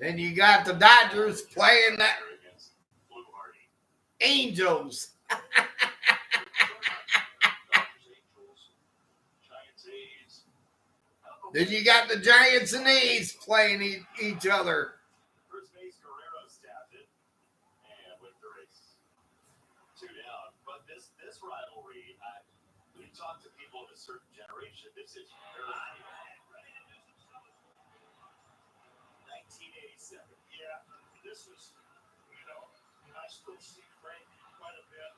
Then you got the Dodgers playing the Against Blue Hardy. Angels. Giants, A's. Then you got the Giants and A's playing each other. First base Guerrero stabbed it and went the race 2 down. But this rivalry, you talk to people of a certain generation, this is very 1987. Yeah, this is, you know, I still see Frank quite a bit.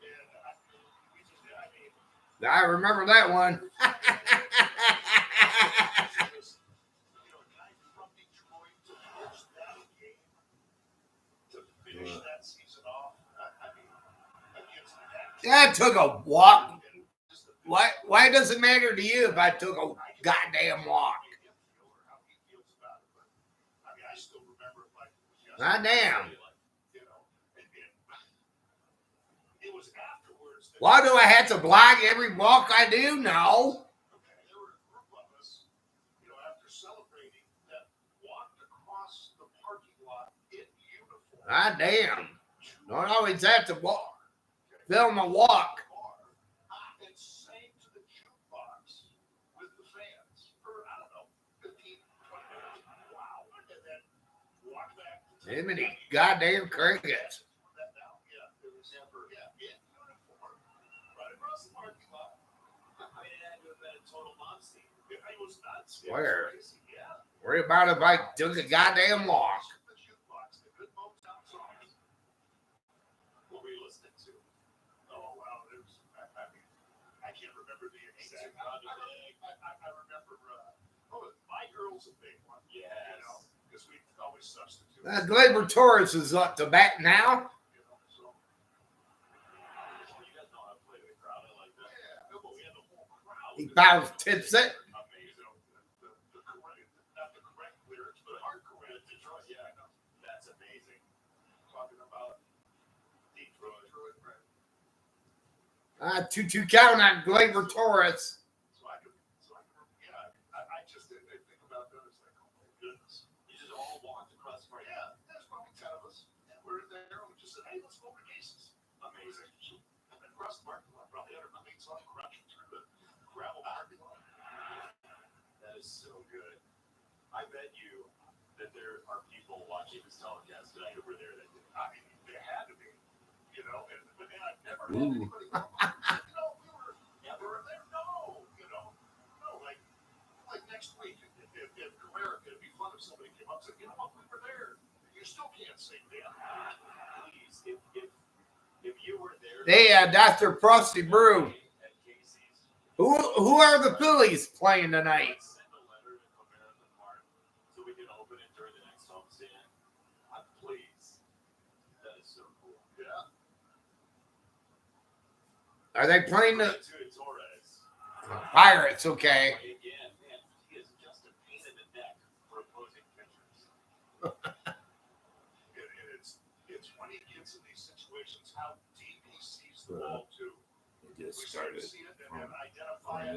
And I mean, I remember that one. you know, a guy from Detroit to pitch that game, to finish that season off. I mean, against That took a walk. Why does it matter to you if I took a goddamn walk? I still remember it like Goddamn. you know, and it was afterwards. That Why do I have to block every walk I do? No. there were a group of us, you know, after celebrating, that walked across the parking lot in uniform. Goddamn. Don't always have to walk. Film a walk. And sang to the jukebox with the fans for, I don't know, 15, 20 minutes. Wow. And then walk back to Too many goddamn crickets. that now. Yeah, it was never, in uniform. Right across the parking lot. I mean, it had to have been a total mob scene. It was nuts. Where? It was crazy. Yeah. Worry about if I took a goddamn walk. The jukebox, the good Motown songs. What were you listening to? Oh, wow. It was, I mean, I can't remember the exact. I remember, My Girl's a big one. Yes. You know, because we always substitute. Gleyber Torres is up to bat now. You know, so. Oh, you guys know how to play the crowd. I like that. Yeah, but we had the whole crowd. He fouls tips it. Amazing. The correct, not the correct lyrics, but hard correct. Detroit, yeah, I know. That's amazing. Talking about Detroit, right? 2-2 count on Gleyber Torres. Yeah, I just didn't think about that. It's like, oh my goodness. You just all walked across the park. Yeah, there's probably 10 of us. And we're there, and we just said, hey, let's go over cases. Amazing. And then across the parking lot, probably had our mates on crunching through the gravel parking lot. That is so good. I bet you that there are people watching this telecast tonight who were there that did. I mean, there had to be, you know, but then I've never had Ooh. anybody go, you know, we were never there. No, you know, no, like next week, if Camara could be fun if somebody came up and said, you know what, we were there. You still can't say damn. Please, if you were there. Hey, Dr. Frosty Brew. At Casey's, Who are the Phillies playing tonight? send a letter to Camara and Mark so we can open it during the next homestand. Please. That is so cool. Yeah. Are they playing the To Torres. Pirates? Okay. Again, man, he is just a pain in the neck for opposing pitchers. And it's when he gets in these situations how deep he sees the ball too. It just We start to started. see it and then identify it.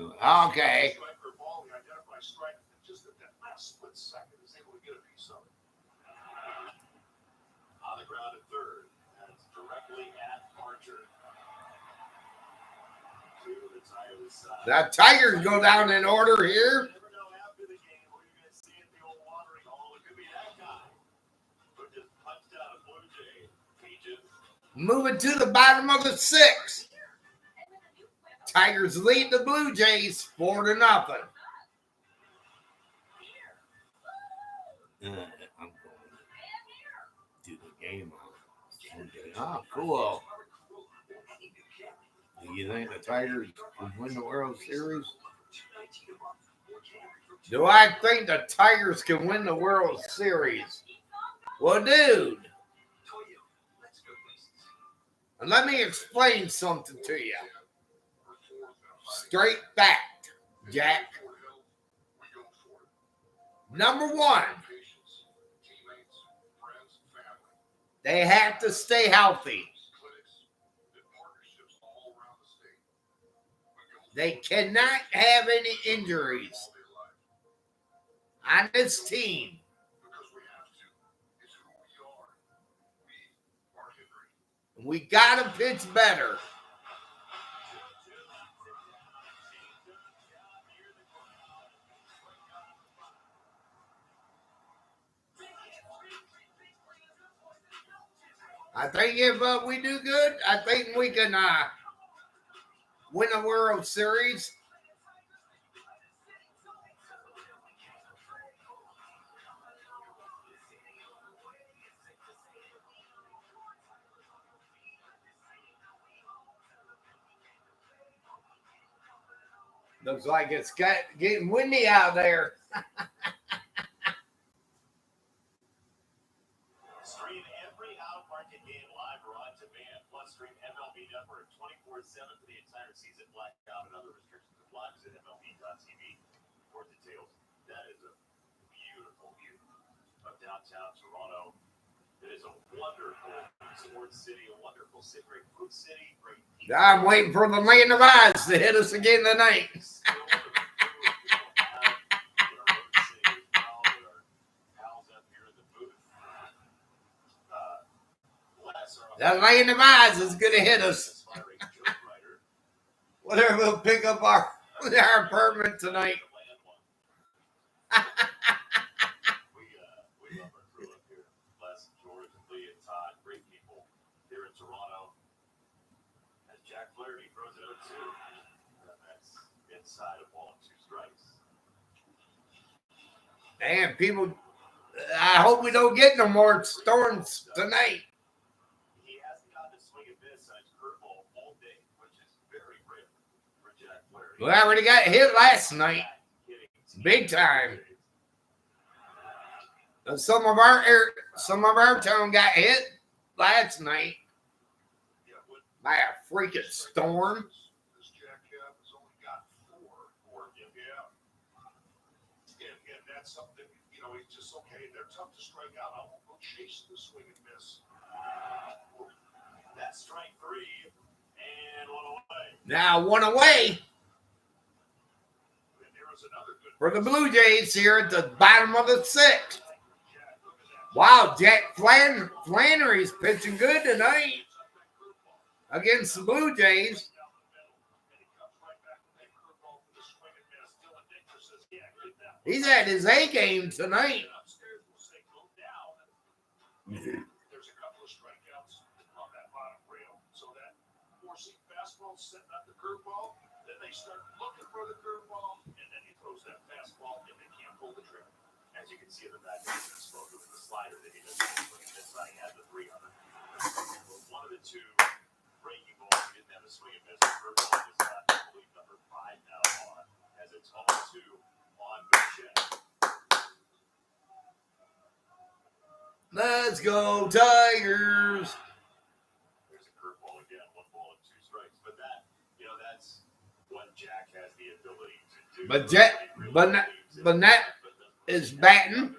Okay. Strike or ball, we identify strike, and just at that last split second is able to get a piece of it. On the ground at third. And it's directly at Archer. To the Tigers' side. The Tigers go down in order here. You never know after the game who you're going to see at the old watering hole. It could be that guy who just punched out a Blue Jay. Cajun. Moving to the bottom of the sixth. Tigers lead the Blue Jays 4-0. I'm going to do the game on. Oh, cool. Do you think the Tigers will win the World Series? Do I think the Tigers can win the World Series? Well, dude, let me explain something to you. Straight fact, Jack. Number one, they have to stay healthy. They cannot have any injuries on this team. We got to pitch better. I think if we do good, I think we can win a World Series. Looks like it's getting windy out there. Stream every out-of-market game live or on demand. Plus, stream MLB Network 24/7 for the entire season. Blackout and other restrictions apply. Visit MLB.tv for details. That is a beautiful view of downtown Toronto. It is a wonderful sports city, a wonderful city, great food city, great people. I'm waiting for the Land of Oz to hit us again tonight. That Land of Oz is going to hit us. Whatever, we'll pick up our apartment tonight. We love our crew up here. Les, George, Lee, and Todd, great people here in Toronto. As Jack Flaherty throws it out too. That's inside a ball and 2 strikes. Damn, people, I hope we don't get no more storms tonight. He hasn't gotten a swing and miss on his curveball all day, which is very rare for Jack Flaherty. We already got hit last night. Big time. Some of our town got hit last night by a freaking storm. This jackknife has only got 4. And that's something, it's just okay. They're tough to strike out. I won't go chase the swing and miss. That's strike 3 and 1 away. Now 1 away And there was another good for the Blue Jays here at the bottom of the 6th. Wow, Jack Flannery's pitching good tonight against the Blue Jays. He's at his A game tonight. There's a couple of strikeouts on that bottom rail. So that 4-seam fastball setting up the curveball. Then they start looking for the curveball, and then he throws that fastball, and they can't pull the trigger. As you can see in the back, he's been spoken with the slider that he doesn't swing and miss on. He had the 300. One of the 2 breaking balls, he didn't have a swing and miss. The curveball is not, I believe, number 5 now on, as it's 0-2 on Bichette. Let's go, Tigers. There's a curveball again, 1 ball and 2 strikes. But that's what Jack has the ability to do. But Nat is batting.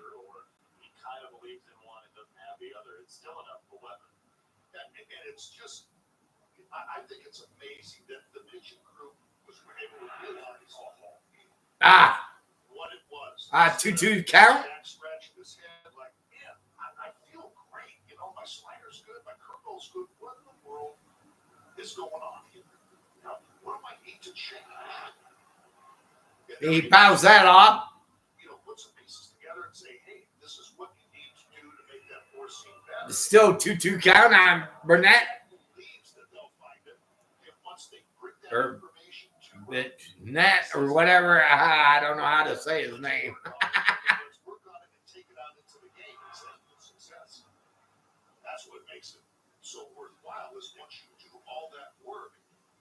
He kind of believes in one and doesn't have the other. It's still enough for weapon. And it's just, I think it's amazing that the pitching crew was able to realize what it was. 2-2 count. Jack scratching his head like, man, I feel great. My slider's good, my curveball's good. What in the world is going on here? What do I need to change? He fouls that off. Put some pieces together and say, hey, this is what you need to do to make that 4-seam better. Still 2-2 count on Burnett. Believes that they'll find it. And once they bring that Or information to Nat or whatever. I don't know how to say his name. let's work on it and take it out into the game and say success. That's what makes it so worthwhile is once you do all that work,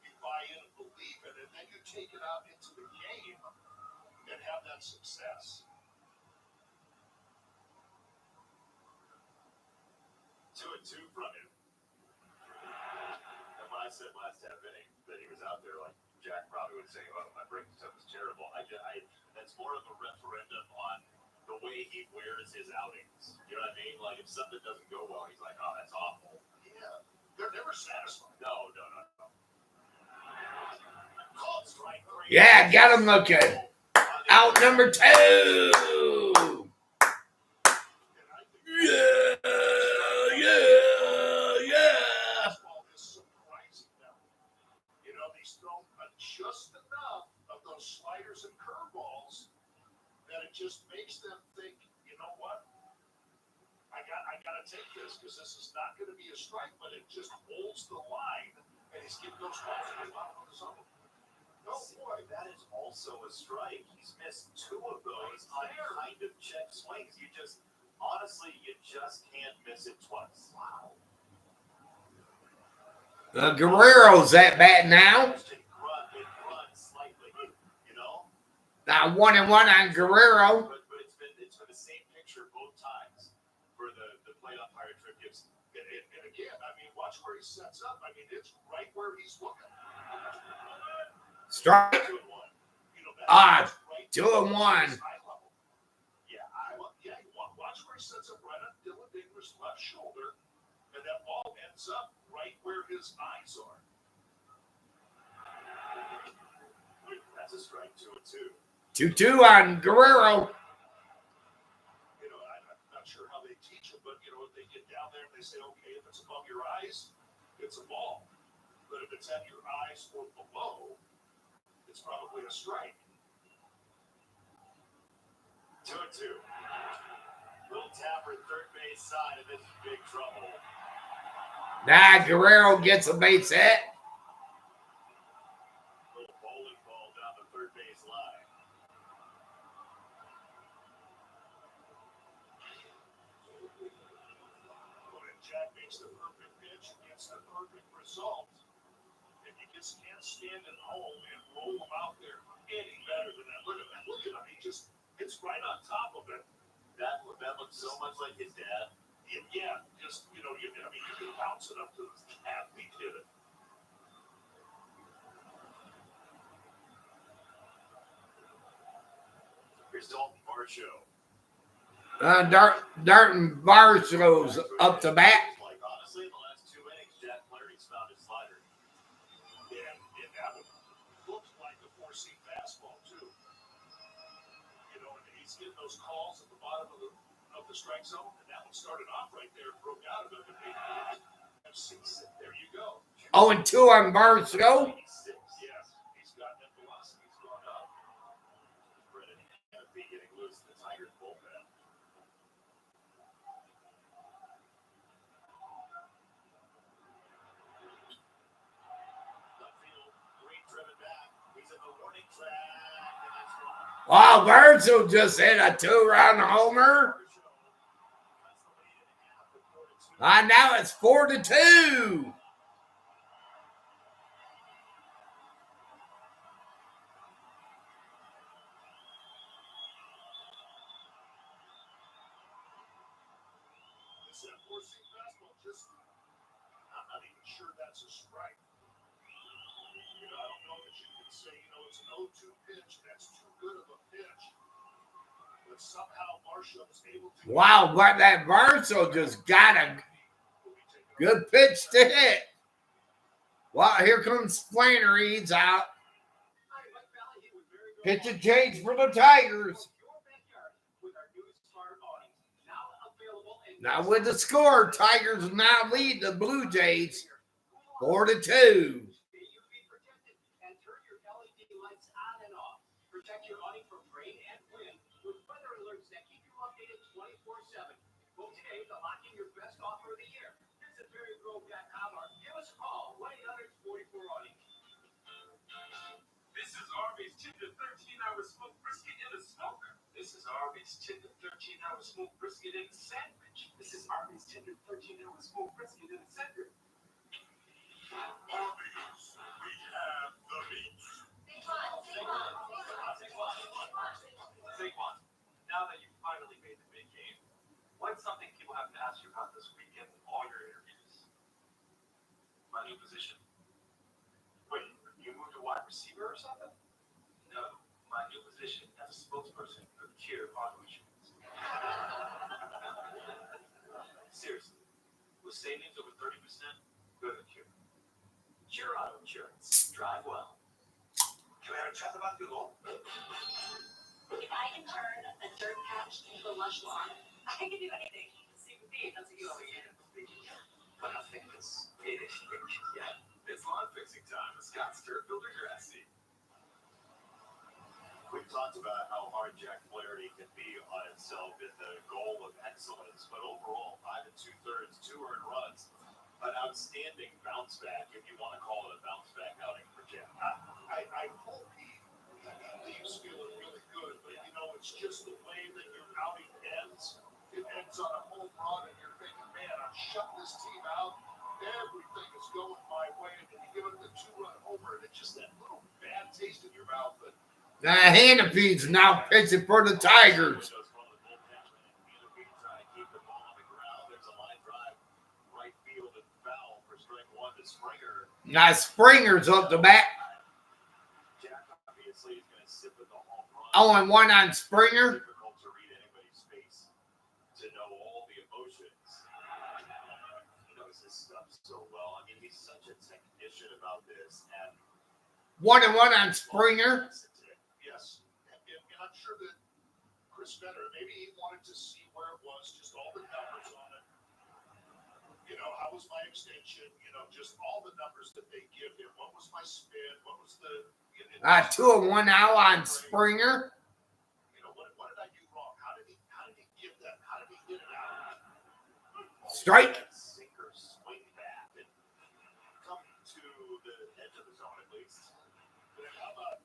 you buy in and believe it, and then you take it out into the game and have that success. 2-2 from him. And when I said last half inning that he was out there, like Jack probably would say, "Oh, my breaking stuff is terrible." That's more of a referendum on the way he wears his outings. You know what I mean? Like if something doesn't go well, he's like, "Oh, that's awful." Yeah, they're never satisfied. No. Called strike 3. Yeah, got him looking. Out number 2. Yeah. Baseball is surprising them. He's thrown just enough of those sliders and curveballs that it just makes them think, you know what? I got to take this because this is not going to be a strike, but it just holds the line, and he's getting those balls in the bottom of the zone. Oh boy. That is also a strike. He's missed 2 of those on kind of check swings. Honestly, you just can't miss it twice. Wow. Guerrero's at bat now. It runs slightly, you know? Now 1-1 on Guerrero. But it's been the same picture both times for the plate umpire trip gives. And again, I mean, watch where he sets up. I mean, it's right where he's looking. Strike. 2-1. You know, that's right 2-1. eye level. Yeah, Watch where he sets up right on Dylan Dingler's left shoulder, and that ball ends up right where his eyes are. that's a strike. 2-2. 2-2 on Guerrero. You know, I'm not sure how they teach it, but you know, they get down there and they say, okay, if it's above your eyes, it's a ball. But if it's at your eyes or below, it's probably a strike. 2-2. Little tapper third base side, and this is big trouble. Now Guerrero gets a base hit. Little bowling ball down the third base line. When Jack makes the perfect pitch, gets the perfect result. And you just can't stand at home and roll him out there any better than that. Look at that. Look at him. It's right on top of it. That looks so much like his dad. Yeah, just, you know, you can bounce it up to the cat. We did it. Here's Dalton Varsho. Dalton Varsho's up to bat. Like, honestly, in the last 2 innings, Jack Flaherty's found his slider. And that looks like a 4-seam fastball, too. You know, and he's getting those calls at the bottom of the strike zone, and that one started off right there, broke out of it, and there you go. 0-2 on Varsho. Yes, he's gotten that velocity, he's gone up. Brennan Canopy getting loose in the Tigers bullpen. Upfield, Green driven back. He's in the warning track, and that's wrong. Wow, Varsho just hit a 2-run homer. Now it's 4-2. This 4-seam fastball, I'm not even sure that's a strike. You know, I don't know that you can say, you know, it's an 0-2 pitch, that's too good of a pitch. But somehow Marshall was able to. Wow, but that Varsho just got a good pitch to hit. Well, here comes Flannery. He's out. Pitch a change for the Tigers. Now with the score, Tigers now lead the Blue Jays 4-2. Protect your awning from rain and wind with weather alerts that keep you updated 24/7. Book today to lock in your best offer of the year. Visit berrygrove.com or give us a call 1-800-44-AWNING. This is Arby's chicken 13-hour smoked brisket in a smoker. This is Arby's chicken 13-hour smoked brisket in a sandwich. This is Arby's chicken 13-hour smoked brisket in a sandwich. Arby's, we have the meat. Saquon, now that you've finally made the big game, what's something people have to ask you about this weekend in all your interviews? My new position. Wait, you moved to wide receiver or something? No, my new position as a spokesperson for the Cure Auto Insurance. Seriously, with savings over 30%, go to the Cure. Cure Auto Insurance. Drive well. Can we have a chat about your law? If I can turn a dirt patch into a lush lawn, I can do anything. See with me, that's what you always do. But I think it's yeah. It's lawn fixing time with Scott's Dirt Builder Grass Seed. We've talked about how hard Jack Flaherty can be on himself in the goal of excellence, but overall, 5 2/3, 2 earned runs. An outstanding bounce back, if you want to call it a bounce back outing for Jack. I hope it's just the way that your outing ends. It ends on a home run, and you're thinking, man, I'm shutting this team out. Everything is going my way, and then you give it the 2-run homer, and it's just that little bad taste in your mouth. But Hanafie's now pitching for the Tigers. Now Springer's up the bat. 0-1 on Springer. One and one on Springer. Yes, and I'm sure that Chris Federer, maybe he wanted to see where it was, just all the numbers on it. You know, how was my extension? You know, just all the numbers that they give him. What was my spin? What was the... 2-1 now on Springer. You know, what did I do wrong? How did he give that? How did he get it out? Strike. Sinker swing back and come to the edge of the zone at least. But how about,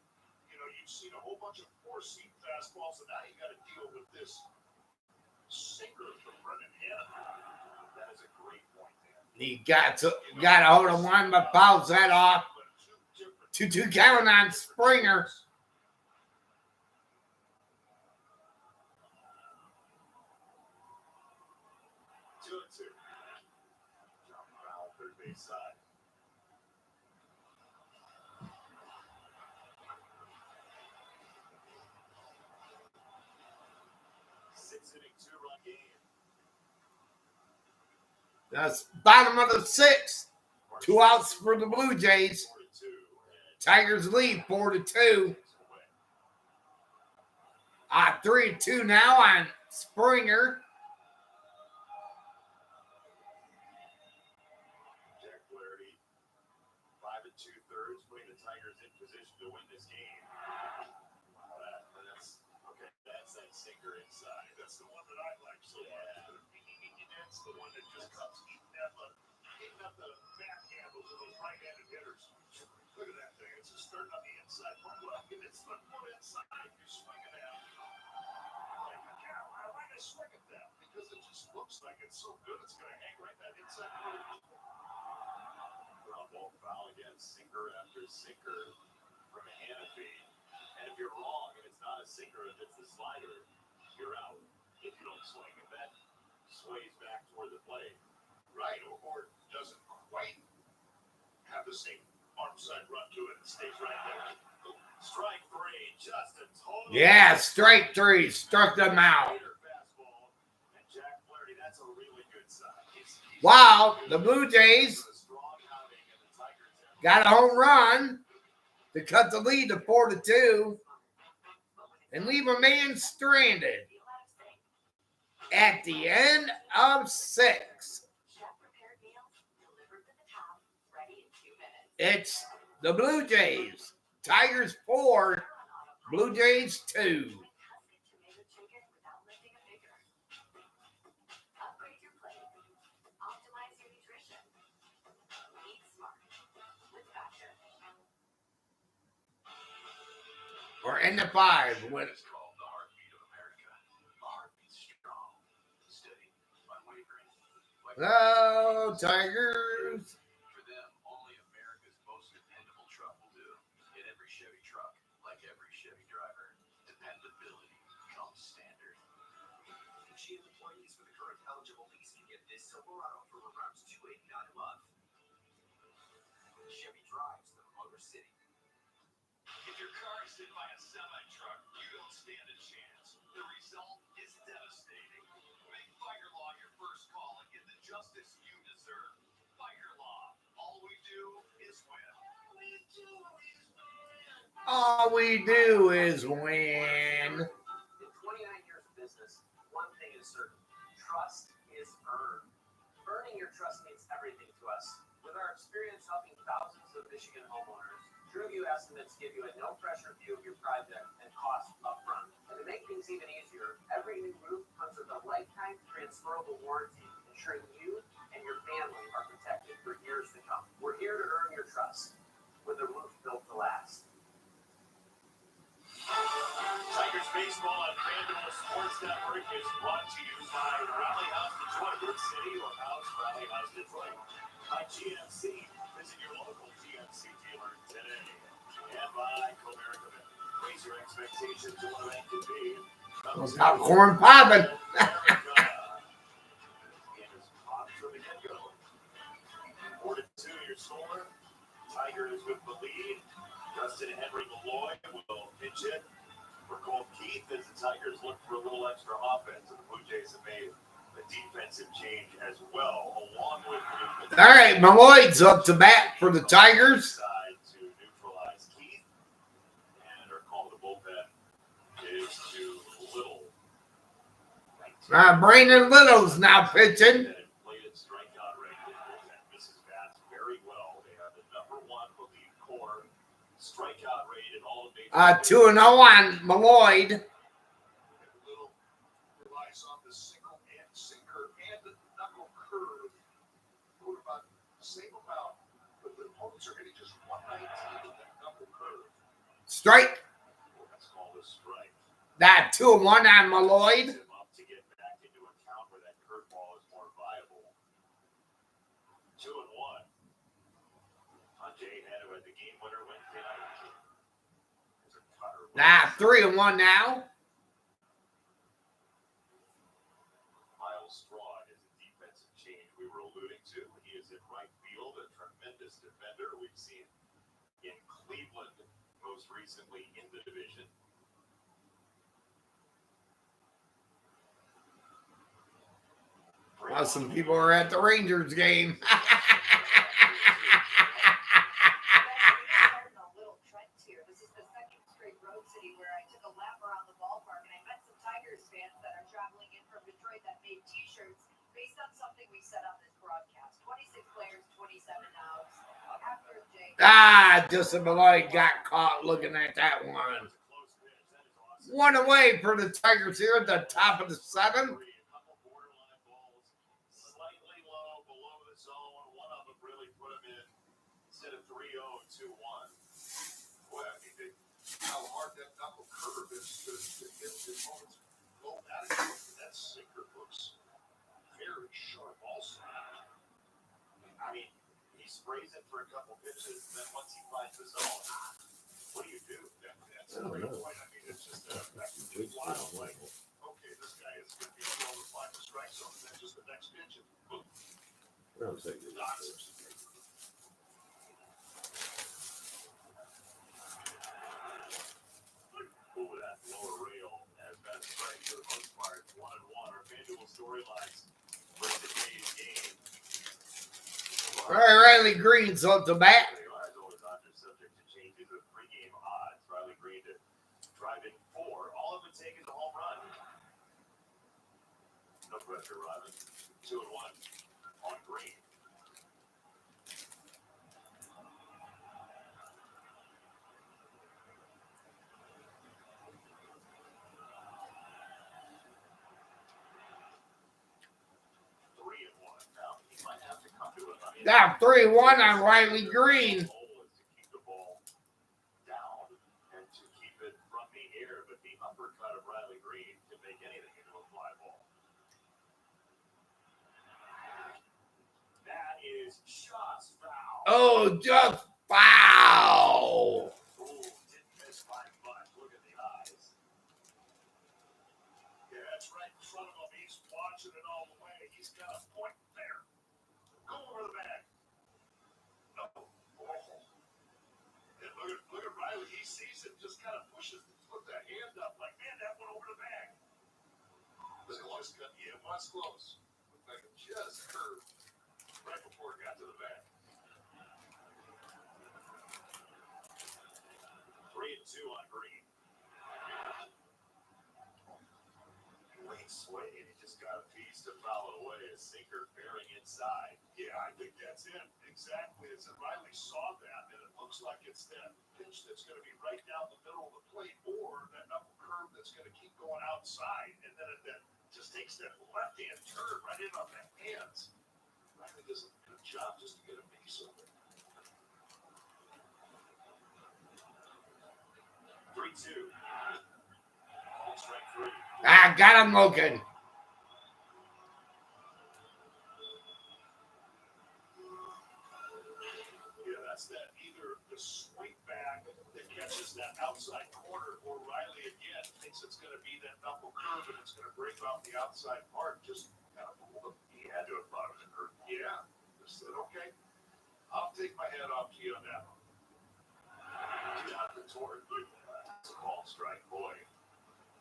you know, you've seen a whole bunch of 4-seam fastballs, and now you got to deal with this sinker from Brendan Hanna. That is a great point there. He got a hold of one, but fouls that off. 2-2 count on Springer. Jump foul, third base side. Six-inning, 2-run game. That's bottom of the sixth. 2 outs for the Blue Jays. Tigers lead 4-2. 3-2 now on Springer. Jack Flaherty, 5 2/3, putting the Tigers in position to win this game. Wow, that's okay. That's that sinker inside. That's the one that I like so much. That's the one that just comes eating up the back handles of those right-handed hitters. Look at that thing. It's just starting on the inside. And it's the one inside you're swinging at. Like, yeah, I like to swing at that because it just looks like it's so good. It's going to hang right that inside corner. Ground ball foul again. Sinker after sinker from Hanafie. And if you're wrong, and it's not a sinker, if it's the slider, you're out. If you don't swing, if that sways back toward the plate. Right, or doesn't quite have the same arm side run to it. It stays right there. Strike three, just a total. Yeah, strike 3. Struck them out. Fastball. And Jack Flaherty, that's a really good sign. Wow, the Blue Jays got a home run to cut the lead to 4-2 and leave a man stranded at the end of 6. It's the Blue Jays. Tigers 4, Blue Jays 2. We're in the 5 with It's called the heartbeat of America. The heartbeat's strong, steady, unwavering. Hello, Tigers. For them, only America's most dependable truck will do. In every Chevy truck, like every Chevy driver, dependability comes standard. GM employees with the current eligible lease can get this Silverado for around $289 a month. Chevy drives the Motor City. If your car is hit by a semi-truck, you don't stand a chance. The result is devastating. Make Fire Law your first call and get the justice you deserve. Fire Law. All we do is win. All we do is win. In 29 years of business, one thing is certain. Trust is earned. Earning your trust means everything to us. With our experience helping thousands of Michigan homeowners, TrueView estimates give you a no-pressure view of your project and costs upfront. And to make things even easier, every new roof comes with a lifetime transferable warranty, ensuring you and your family are protected for years to come. We're here to earn your trust with a roof built to last. Tigers baseball on Sports Network is brought to you by Rally House Detroit, your city or house, Rally House Detroit. By GMC, visit your local GMC dealer today. And by Comerica. Raise your expectations to what that could be. Popcorn popping. Your score. Tigers with the lead. Justin Henry Malloy will pitch it for Cole Keith as the Tigers look for a little extra offense. And the Blue Jays have made a defensive change as well, along with all right, Malloy's up to bat for the Tigers. To neutralize Keith, and our call to bullpen is to Little. Brandon Little's now pitching. Strikeout rate in all of 2-0 on Malloy. Little relies on the single and sinker and the knuckle curve. What about the same amount, but the opponents are hitting just 119 with that knuckle curve. Strike. That's called a strike. That 2-1 on Malloy. Up to get back into a count where that curveball is more viable. 2-1. Jay had it with the game winner Wednesday night. 3-1 now. Miles Straw is a defensive change we were alluding to. He is in right field, a tremendous defender we've seen in Cleveland, most recently in the division. Well, some people are at the Rangers game. T-shirts based on something we said on this broadcast. 26 players, 27 outs. Justin Malloy got caught looking at that one. One away for the Tigers here at the top of the seventh. Slightly low, below the zone. One of them really put him in instead of 3-0, 2-1. Boy, I mean, how hard that knuckle curve is to get the opponent's low attitude. That sinker looks very sharp also. I mean, he sprays it for a couple pitches, and then once he finds the zone, what do you do? That's a great point. I mean, it's just a wild, like, okay, this guy is going to be able to find the strike zone, and then just the next pitch, and boom. Ooh, that lower rail has been straight for the most part. 1-1. Our FanDuel storylines for today's game. All right, Riley Green's up to bat. They are always subject to changes of pregame odds. Riley Green to drive in 4. All it would take is a home run. No pressure, Riley. 2-1 on Green. Now 3-1 on Riley Green. To keep the ball down and to keep it from the air, but the uppercut of Riley Green can make anything into a fly ball. That is just foul. Oh, just foul. Ooh, didn't miss by much. Look at the eyes. Yeah, that's right in front of him. He's watching it all the way. He's got a point there. Go over the bag. No. Oh. And look at Riley. He sees it, just kind of pushes, put that hand up like, man, that went over the bag. Just got, yeah, it was close. Looked like it just curved right before it got to the bag. 3-2 on Green. Late sway, and he just got a piece to foul it away. A sinker bearing inside. Yeah, I think that's it. Exactly. It's Riley saw that, and it looks like it's that pitch that's going to be right down the middle of the plate, or that knuckle curve that's going to keep going outside, and then it then just takes that left-hand turn right in on that hands. Riley does a good job just to get a piece of it. 3-2. I got him looking. Yeah, that's that. Either the sweep back that catches that outside corner, or Riley again thinks it's going to be that knuckle curve and it's going to break off the outside part. Just kind of pulled him. He had to have thought it was a curve. Yeah. Just said, okay, I'll take my hat off to you on that one. Jonathan Tornoto. That's a ball strike. Boy,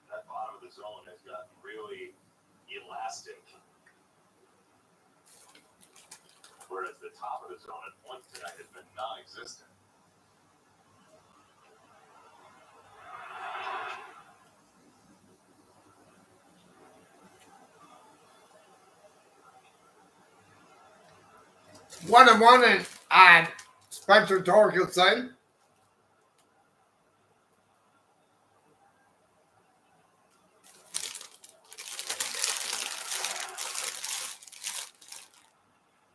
that bottom of the zone has gotten really elastic. Whereas the top of the zone at points tonight has been non-existent. One and one, and Spencer Torkelson.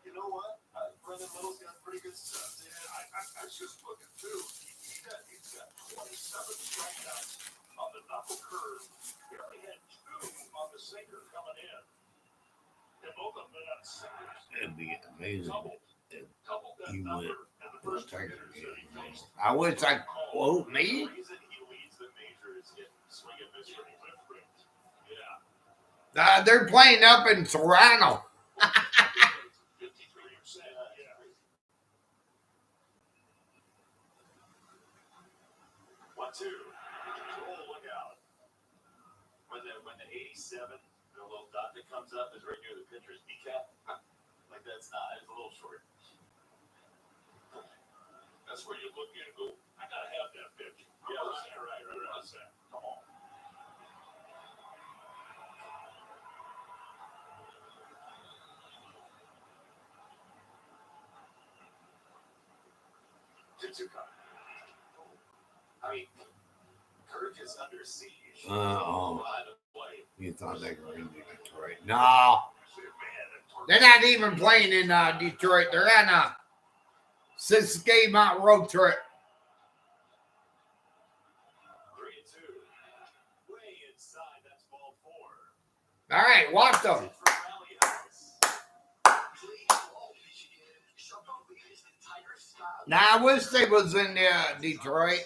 You know what? Brendan Little's got pretty good stuff. Yeah, I was just looking too. He's got 27 strikeouts on the knuckle curve. He only had 2 on the sinker coming in. And both of them been on sinkers. It'd be amazing if Doubled that he went number in the to the first 2 Tigers hitters that he faced. game. I wish I quote me. The reason he leads the majors in swing and miss rate, lift rate. Yeah. They're playing up in Toronto. 53%. Yeah. 1-2. Oh, look out. When the 87, the little dot that comes up is right near the pitcher's kneecap. Like that's not, it's a little short. That's where you look at it and go, I gotta have that pitch. Yeah, right. That's that. Come on. I mean, Kirk is under siege. You thought they were in Detroit? No, they're not even playing in Detroit. They're on a 6-game out road trip. 3-2. Way inside. That's ball 4. All right, watch them. Now I wish they was in Detroit,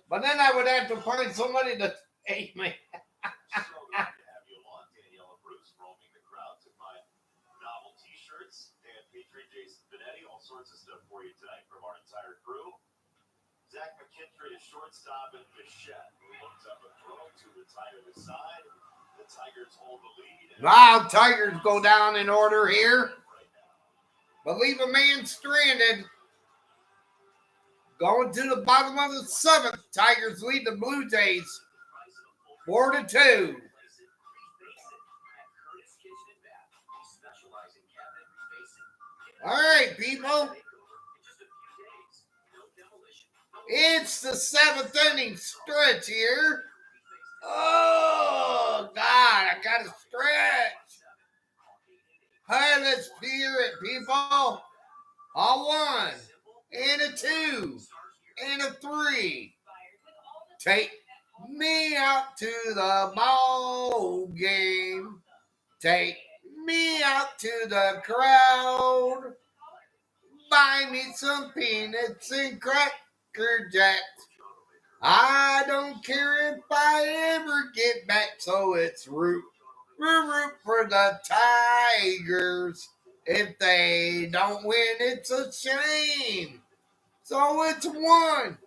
but then I would have to find somebody to hate me. So good to have you along, Danielle and Bruce, roaming the crowd to buy novel T-shirts. Dan Petrie, Jason Benetti, all sorts of stuff for you tonight from our entire crew. Zach McKinstry is shortstop, and Bichette looks up a throw to the tight of his side. The Tigers hold the lead. Wow, Tigers go down in order here, but leave a man stranded. Going to the bottom of the 7th, Tigers lead the Blue Jays 4-2. All right, people. It's the 7th inning stretch here. Oh, God, I got to stretch. Hey, let's hear it, people. A 1 and a 2 and a 3. Take me out to the ball game. Take me out to the crowd. Buy me some peanuts and Cracker Jacks. I don't care if I ever get back, so it's root for the Tigers. If they don't win, it's a shame. So it's 1,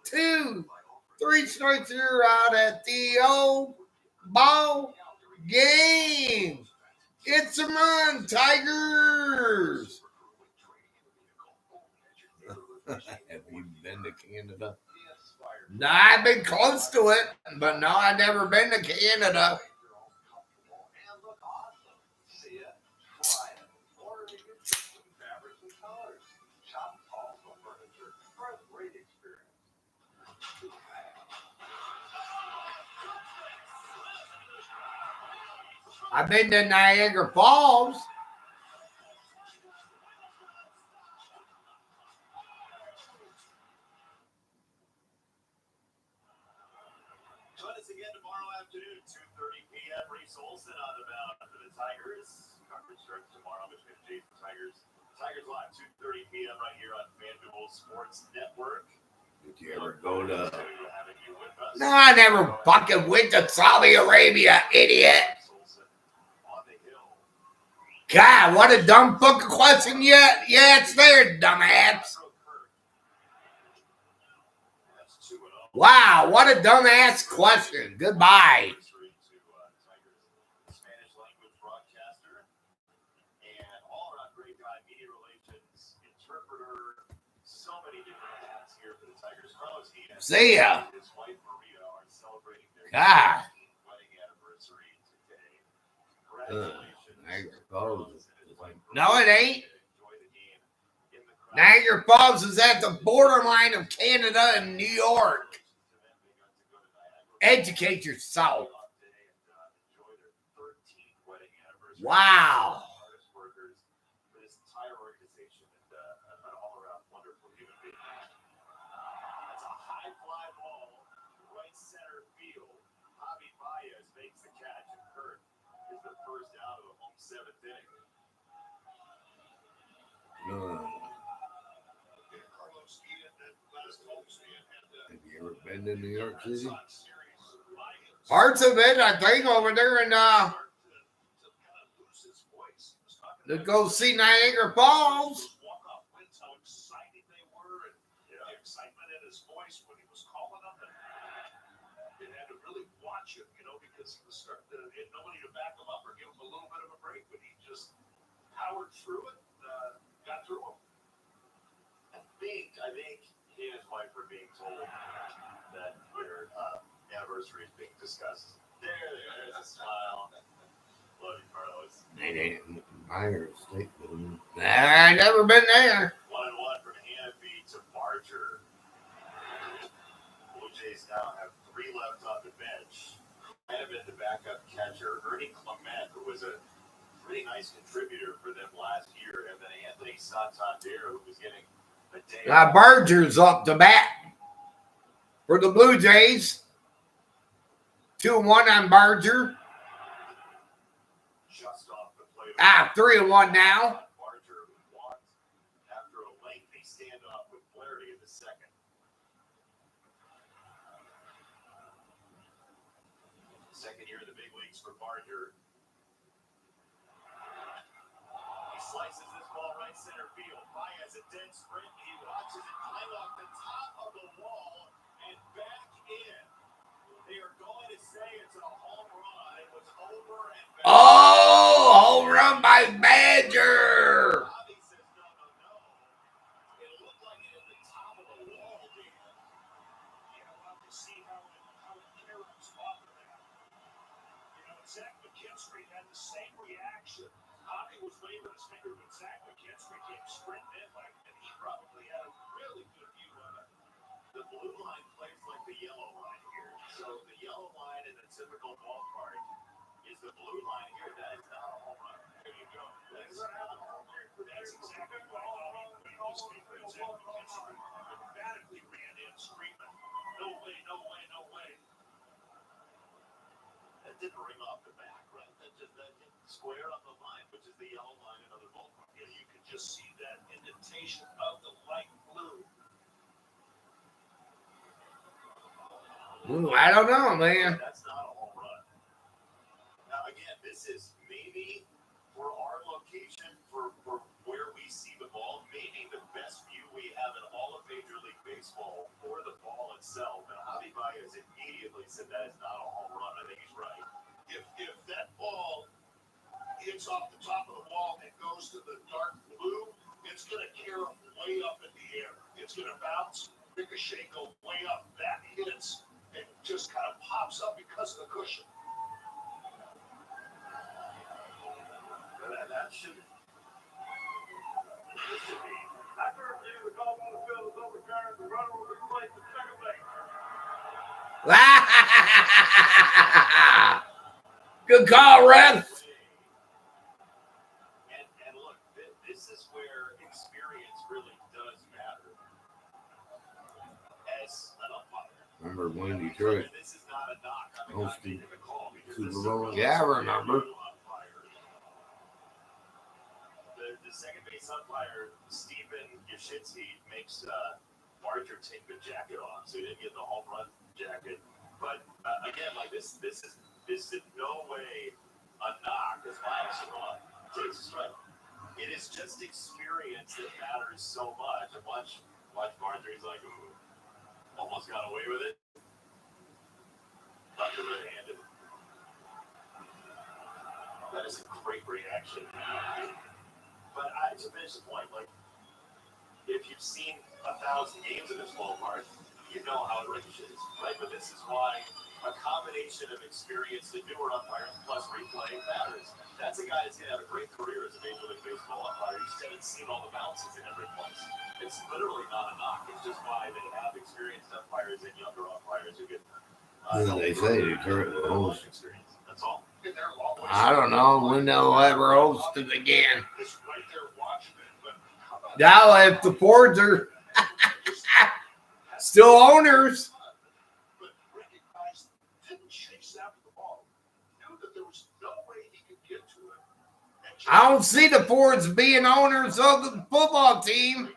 2, 3 strikes, you're out at the old ball game. It's a run, Tigers. Have you been to Canada? No, I've been close to it, but no, I've never been to Canada. I've been to Niagara Falls. Join us again tomorrow afternoon, 2:30 p.m. Reese Olson on the mound for the Tigers. Coverage starts tomorrow between the Jays and Tigers. Tigers live, 2:30 p.m. right here on FanDuel Sports Network. Did you ever go to... Having you with us. No, I never fucking went to Saudi Arabia, idiot. On the hill. God, what a dumb fucking question yet. Yeah, it's there, dumbass. Wow, what a dumbass question. Goodbye. Spanish language broadcaster and all-around great guy, media relations, interpreter, so many different hats here for the Tigers. Carlos Diaz See ya. and his wife Maria are celebrating their God. wedding anniversary today. Congratulations. Niagara Falls. No, it ain't. Enjoy the game in the crowd. Niagara Falls is at the borderline of Canada and New York. Educate yourself. Wow. That's a high fly ball, right center field. Javi Baez makes the catch, and Kurt is the first out of the home seventh inning. Have you ever been to New York City? Parts of it, I think, over there in to go see Niagara Falls. How excited they were, and the excitement in his voice when he was calling them, and they had to really watch him, because he was starting to had nobody to back him up or give him a little bit of a break, but he just powered through it, got through him. I think he and his wife were being told that their anniversary is being discussed. There's a smile. Love you, Carlos. I never been there. 1-1 from Hannafy to Barger. Blue Jays now have 3 left on the bench. Might have been the backup catcher, Ernie Clement, who was a pretty nice contributor for them last year, and then Anthony Santander, who was getting a day. Barger's up to bat for the Blue Jays. 2-1 on Barger. Just off the plate. 3-1 now. Barger walked after a lengthy standoff with Flaherty in the second. Second year in the big leagues for Barger. He slices this ball right center field. Baez a dead sprint. He watches it climb off the top of the wall and back in. They are going to say it's a home run. It was over and back. Oh, home run by Badger. Bobby says no. It looked like it at the top of the wall, Dan. Yeah, we'll have to see how it carries off of that. Zach McKinstry had the same reaction. Bobby was waving his finger, but Zach McKinstry came sprinting in like, and he probably had a really good view of it. The blue line plays like the yellow line here. So the yellow line in the typical ballpark is the blue line here. That is not a home run. There you go. That's exactly what Bobby was thinking. Zach McKinstry emphatically ran in screaming, no way, no way, no way. That didn't ring off the back, right? That hit square on the line, which is the yellow line in other ballpark. Yeah, you can just see that indentation of the light blue. Ooh, I don't know, man. That's not a home run. Now, again, this is maybe for our location, for where we see the ball, maybe the best view we have in all of Major League Baseball for the ball itself. And Javi Baez immediately said that is not a home run. I think he's right. If that ball hits off the top of the wall and goes to the dark blue, it's going to carry way up in the air. It's going to bounce, ricochet, go way up. That hits and just kind of pops up because of the cushion. That should be. After a review, the call on the field is overturned. The runner will be placed at second base. Good call, ref. And look, this is where experience really does matter. As an umpire. Remember when Detroit? This is not a knock on the guy Hosted making the call because Super this is a Bowl. really Yeah, I remember. umpire. The second base umpire, Steven Yashinsky, makes Barger take the jacket off, so he didn't get the home run jacket. But again, like this is in no way a knock. As Miles takes a strike. It is just experience that matters so much. And watch Barger. He's like, ooh, almost got away with it. Underhanded. That is a great reaction. But to finish the point, like, if you've seen 1,000 games in this ballpark, you know how it is, right? But this is why a combination of experience and newer umpires plus replay matters. That's a guy that's going to have a great career as a Major League Baseball umpire. You just haven't seen all the bounces in every place. It's literally not a knock. It's just why they have experienced umpires and younger umpires who get. They say Detroit will host. Experience. That's all. I don't know when they'll ever host it again. It's right there watching it, but how about Now, if the Fords are still owners, but recognized, didn't chase after the ball, knew that there was no way he could get to it. And just- I don't see the Fords being owners of the football team.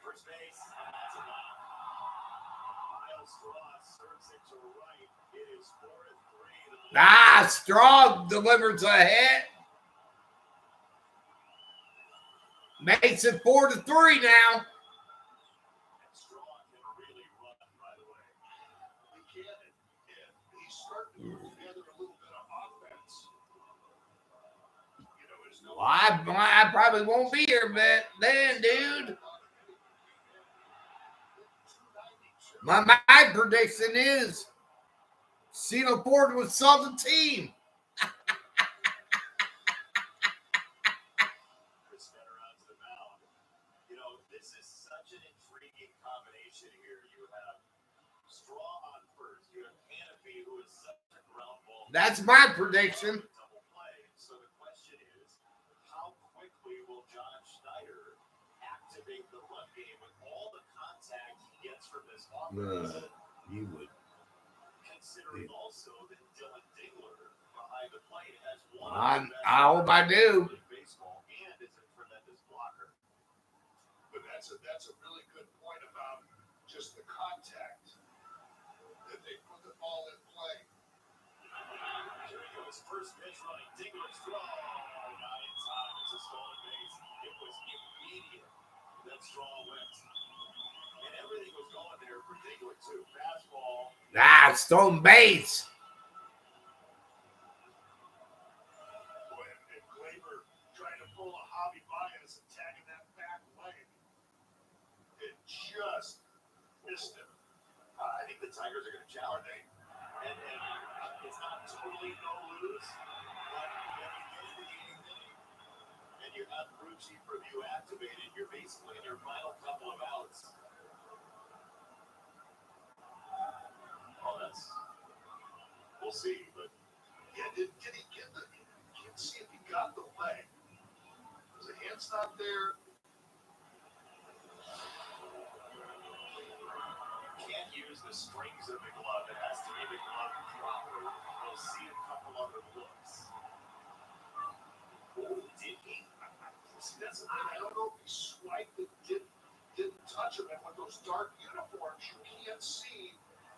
First base. Miles Ross serves it to right. It is 4-3. Straw delivers a hit. Makes it 4-3 now. Straw can really run, by the way. He can, and he's starting to put together a little bit of offense. You know, it's no. Well, I probably won't be here then, dude. My prediction is Cena Ford would sell the team. Chris Spencer on to the mound. You know, this is such an intriguing combination here. You have Straw on first. You have Canopy, who is such a ground ball. That's my prediction. Double play. So the question is, how quickly will John Schneider activate the run game with all the contact he gets from this offense? You would. Considering also that Dylan Dingler behind the plate has one. I hope I do. Baseball and is a tremendous blocker. But that's a really good point about just the contact that they put the ball in play. Here he goes, first pitch running. Dingler's throw. Not in time. It's a stolen base. It was immediate that Straw went. And everything was going there for Dingler, too. Fastball. Stone base. Boy, and Glaber trying to pull a Javi Baez and tagging that back leg. It just missed him. I think the Tigers are going to challenge it. And it's not totally no lose, but when you get into the 8th inning and you have crew chief review activated, you're basically in your final couple of outs. Oh, we'll see, but Yeah, did he get the? Can't see if he got the leg. The hand's not there. can't use the strings of the glove. It has to be the glove proper. We'll see a couple other looks. Oh, did he? See, I don't know if he swiped it, didn't touch him, and with those dark uniforms, you can't see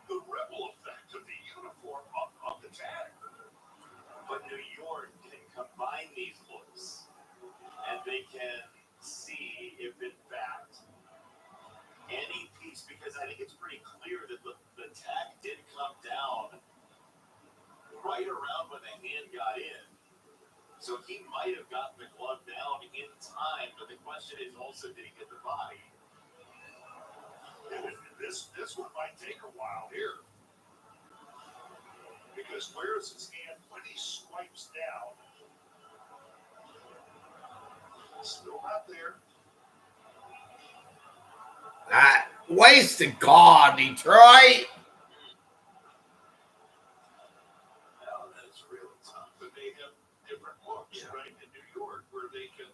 the ripple effect of the uniform of the tag. But New York can combine these looks, and they can see if, in fact, any piece, because I think it's pretty clear that the tag did come down right around when the hand got in. So he might have gotten the glove down in time, but the question is also, did he get the body? This one might take a while here. Because where is his hand when he swipes down? Still not there. Wasted God, Detroit. Well, that's really tough. But they have different looks, right, in New York, where they can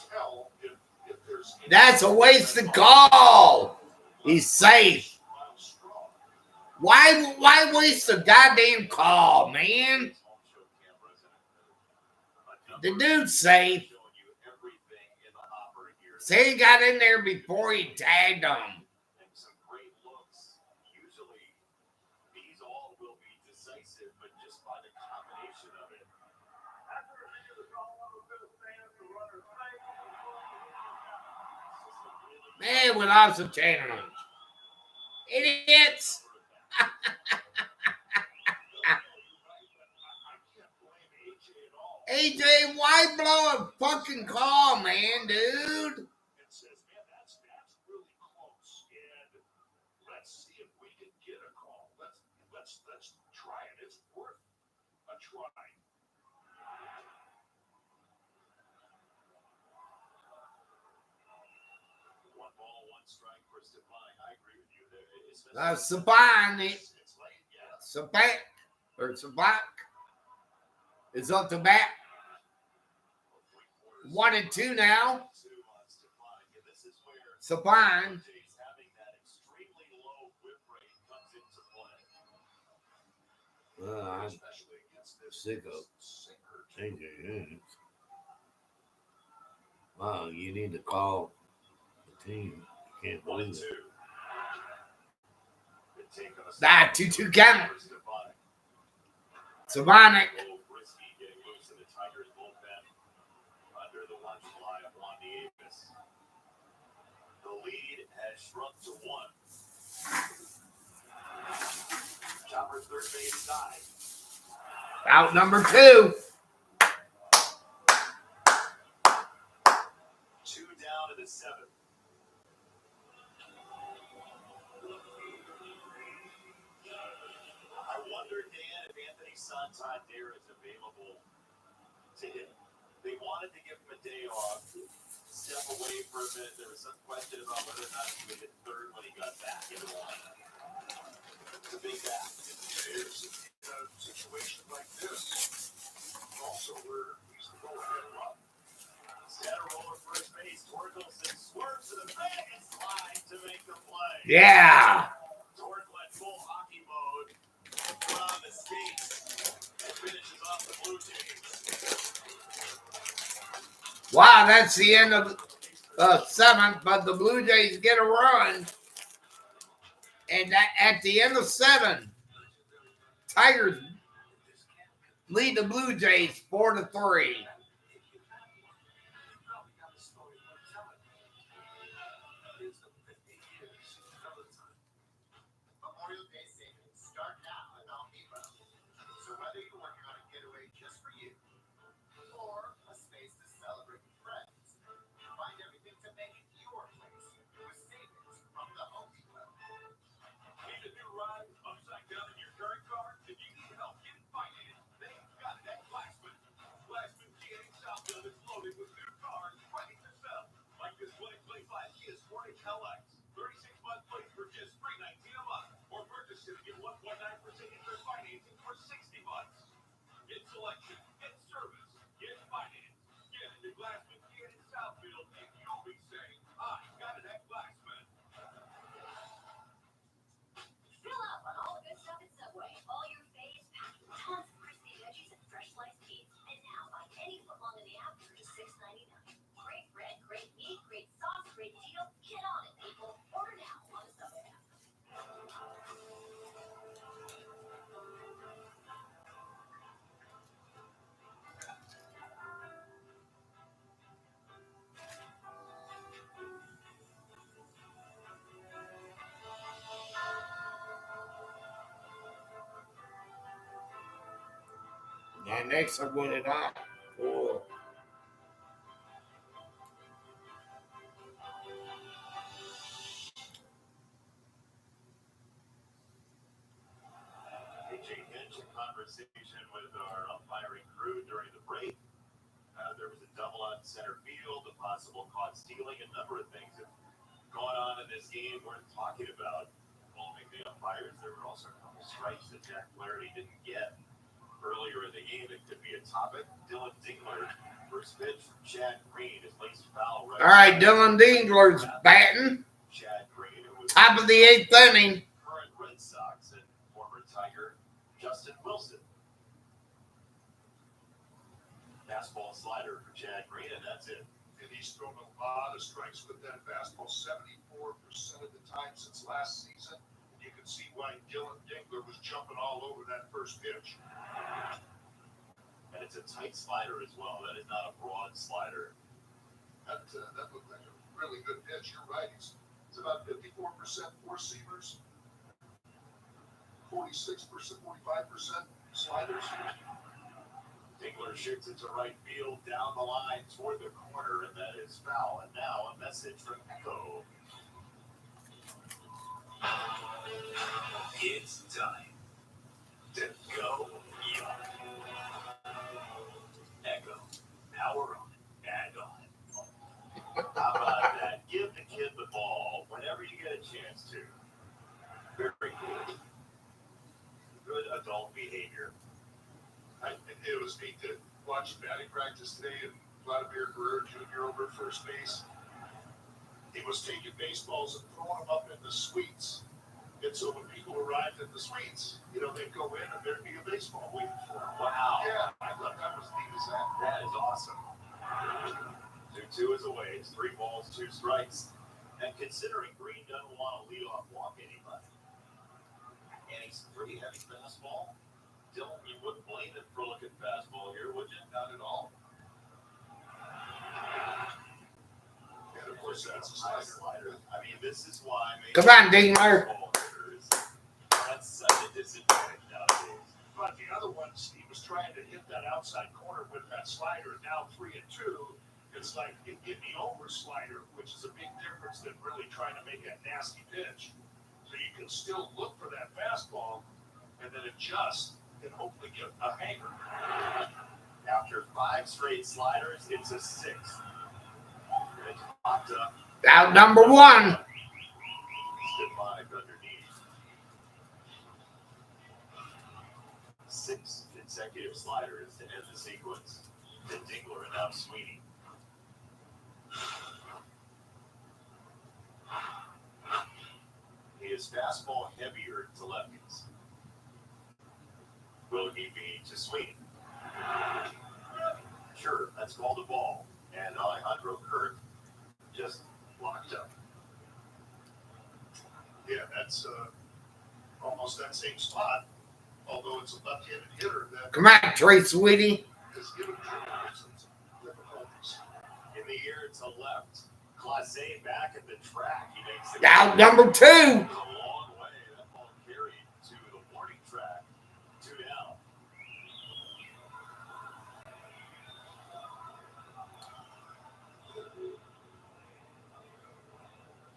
tell if there's... That's a wasted call. He's safe. Why waste the goddamn call, man? The dude's safe. Say he got in there before he tagged him. And some great looks. Usually, these all will be decisive, but just by the combination of it. Man, with lots of challenge. Idiots. AJ, why blow a fucking call, man, dude? And says, man, that's really close. And let's see if we can get a call. Let's try it. It's worth a try. One ball, one strike for Stefan. I agree with you there. Sabak is up to bat. 1-2 now. Sabine. I'm sick of changing. Wow, you need to call the team. You can't believe it. 2-2 count. Savonic. Under the one fly of Juan Davis. The lead has shrunk to 1. Chopper's third base side. Out number 2. 2 down to the 7th. I wonder, Dan, if Anthony Santander is available to hit. They wanted to give him a day off, step away for a bit. There was some question about whether or not he would hit third when he got back into the line. It's a big back. There's a situation like this. Also, he's the go-ahead run. Instead of rolling first base, Tornoto swerves to the bag and slides to make the play. Yeah. Tork went full hockey mode, put on the skates, and finishes off the Blue Jays. Wow, that's the end of the 7th, but the Blue Jays get a run. And at the end of 7, Tigers lead the Blue Jays 4-3. Memorial Day savings start now at Alpha. So whether you're working on a getaway just for you or a space to celebrate with friends, find everything to make it your place with savings from the Home Depot. Need a new ride upside down in your current car? If you need help getting financed, then you've got that Glassman. Glassman Kia in Southfield is loaded with new cars ready to sell. Like this 2025 Kia Sportage LX. 36-month lease for just $319 a month. Or purchase it and get 1.9% interest financing for 60 months. Get selection, get service, get finance. Get into Glassman Kia in Southfield and you'll be saying, I got it at Glassman. Fill up on all the good stuff at Subway. All your faves packed with tons of crispy veggies and fresh sliced meats. And now buy any footlong in the app for just $6.99. Great bread, great meat, great sauce, great deal. Get on it, people. Order now on the Subway app. And next I'm going to die. Oh. AJ mentioned conversation with our umpiring crew during the break. There was a double on center field, a possible caught stealing, a number of things that going on in this game worth talking about involving the umpires. There were also a couple strikes that Jack Flaherty didn't get earlier in the game. It could be a topic. Dylan Dingler, first pitch from Chad Green, is laced foul. All right, Dylan Dingler's batting. Chad Green, who was Top of the 8th inning. current Red Sox, and lot of strikes with that fastball, 74% of the time since last season. You can see why Dylan Dingler was jumping all over that first pitch. And it's a tight slider as well. That is not a broad slider. That looked like a really good pitch. You're right. It's about 54% four seamers, 46%, 45% sliders. Dingler shoots it to right field, down the line toward the corner, and that is foul. And now a message from Echo. It's time to go young. Echo, power on and on. How about that? Give the kid the ball whenever you get a chance to. Very good. Good adult behavior. It was neat to watch batting practice today, and Vladimir Guerrero Jr. over at first base. He was taking baseballs and throwing them up in the suites. And so when people arrived at the suites, they'd go in and there'd be a baseball waiting for them. Wow. Yeah, I thought that was neat as that. That is awesome. 2-2 is away. It's 3 balls, 2 strikes. And considering Green doesn't want to lead off walk anybody, and he's a pretty heavy fastball, Dylan, you wouldn't blame him for looking fastball here, would you? Not at all. And of course, that's a High slider. I mean, this is why. Come on, Dingler. That's such a disadvantage nowadays. But the other ones, he was trying to hit that outside corner with that slider. Now 3-2, it's like it hit the over slider, which is a big difference than really trying to make a nasty pitch. So you can still look for that fastball and then adjust and hopefully get a hanger. After 5 straight sliders, it's a 6th. It's popped up. Out number 1. Stefanik underneath. 6 consecutive sliders to end the sequence. Then Dingler and now Sweeney. He is fastball heavier to lefties. Will he be to Sweeney? Sure, that's called a ball. And Alejandro Kirk just locked up. Yeah, that's almost that same spot, although it's a left-handed hitter that Come on, Trey Sweetie. has given Triple some difficulties. In the air to left. Clase back at the track. He makes it Out number 2. a long way. That ball carried to the warning track. 2 down.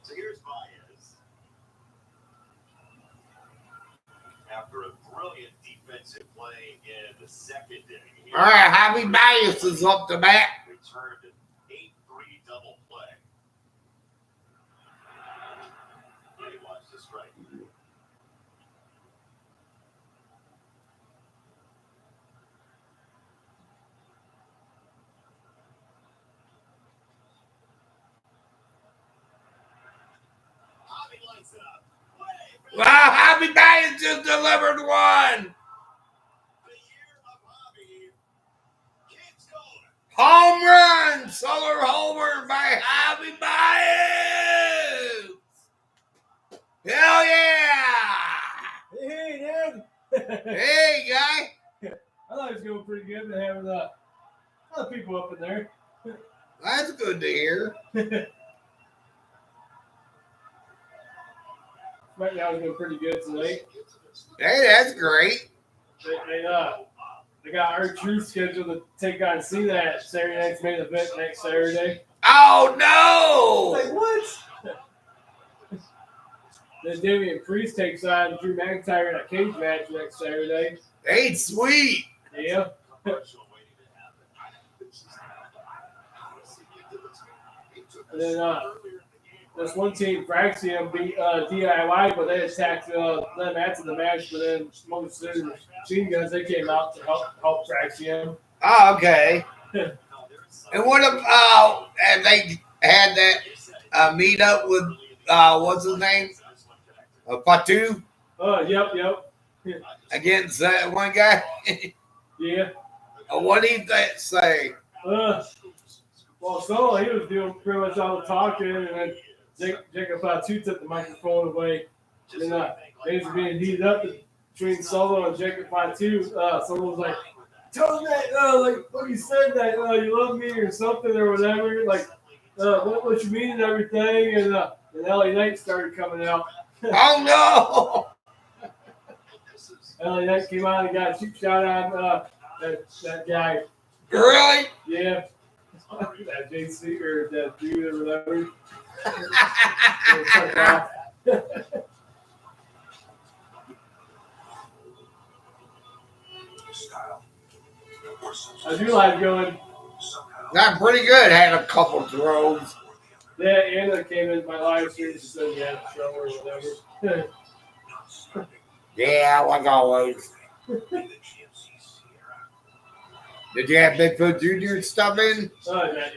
So here's Baez. After a brilliant defensive play in the second inning, All right, Javi Baez is up to bat. returned an 8-3 double play. He watched the strike. Javi lights it up. Wow, Javi Baez just delivered 1. The year of Javi keeps going. Home run. Solar homer by Javi Baez. Hell yeah. Hey, Dad. Hey, guy. I thought it was going pretty good to have a lot of people up in there. That's good to hear. Right now, it's going pretty good tonight. Hey, that's great. They got our truth scheduled to take on see that Saturday night's main event next Saturday. Oh, no. Like, what? Then Damian Priest takes on Drew McIntyre in a cage match next Saturday. Hey, sweet. Yeah. And then this one team, Fraxium, beat DIY, but they attacked them after the match. But then most of the machine guns, they came out to help Fraxium. Oh, okay. And what about and they had that meet up with what's his name? Patu Yep. against that one guy. Yeah. What did that say? Well, so he was doing pretty much all the talking, and then Jacob 5-2 took the microphone away. And things were being heated up between Solo and Jacob 5-2. Solo was like, tell him that, what you said, that you love me or something or whatever. Like, what you mean and everything. And LA Knight started coming out. Oh, no. LA Knight came out and got a cheap shot on that guy. Really? Yeah. That JC or that dude or whatever. I do like going. Not pretty good. Had a couple throws. Yeah, Anna came in my live stream and said you had a show or whatever. Yeah, like always. Did you have Bigfoot Jr. stuff in? Not yet.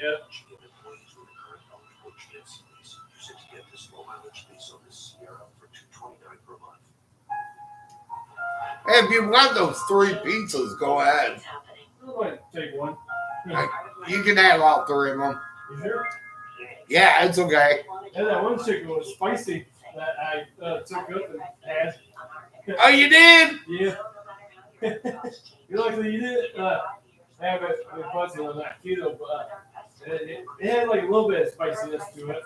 Hey, if you want those 3 pizzas, go ahead. I'm going to take one. You can have all 3 of them. You sure? Yeah, it's okay. And that one chicken was spicy that I took up and had. Oh, you did? Yeah. Luckily you did have it with fuzzy on that keto, but it had like a little bit of spiciness to it.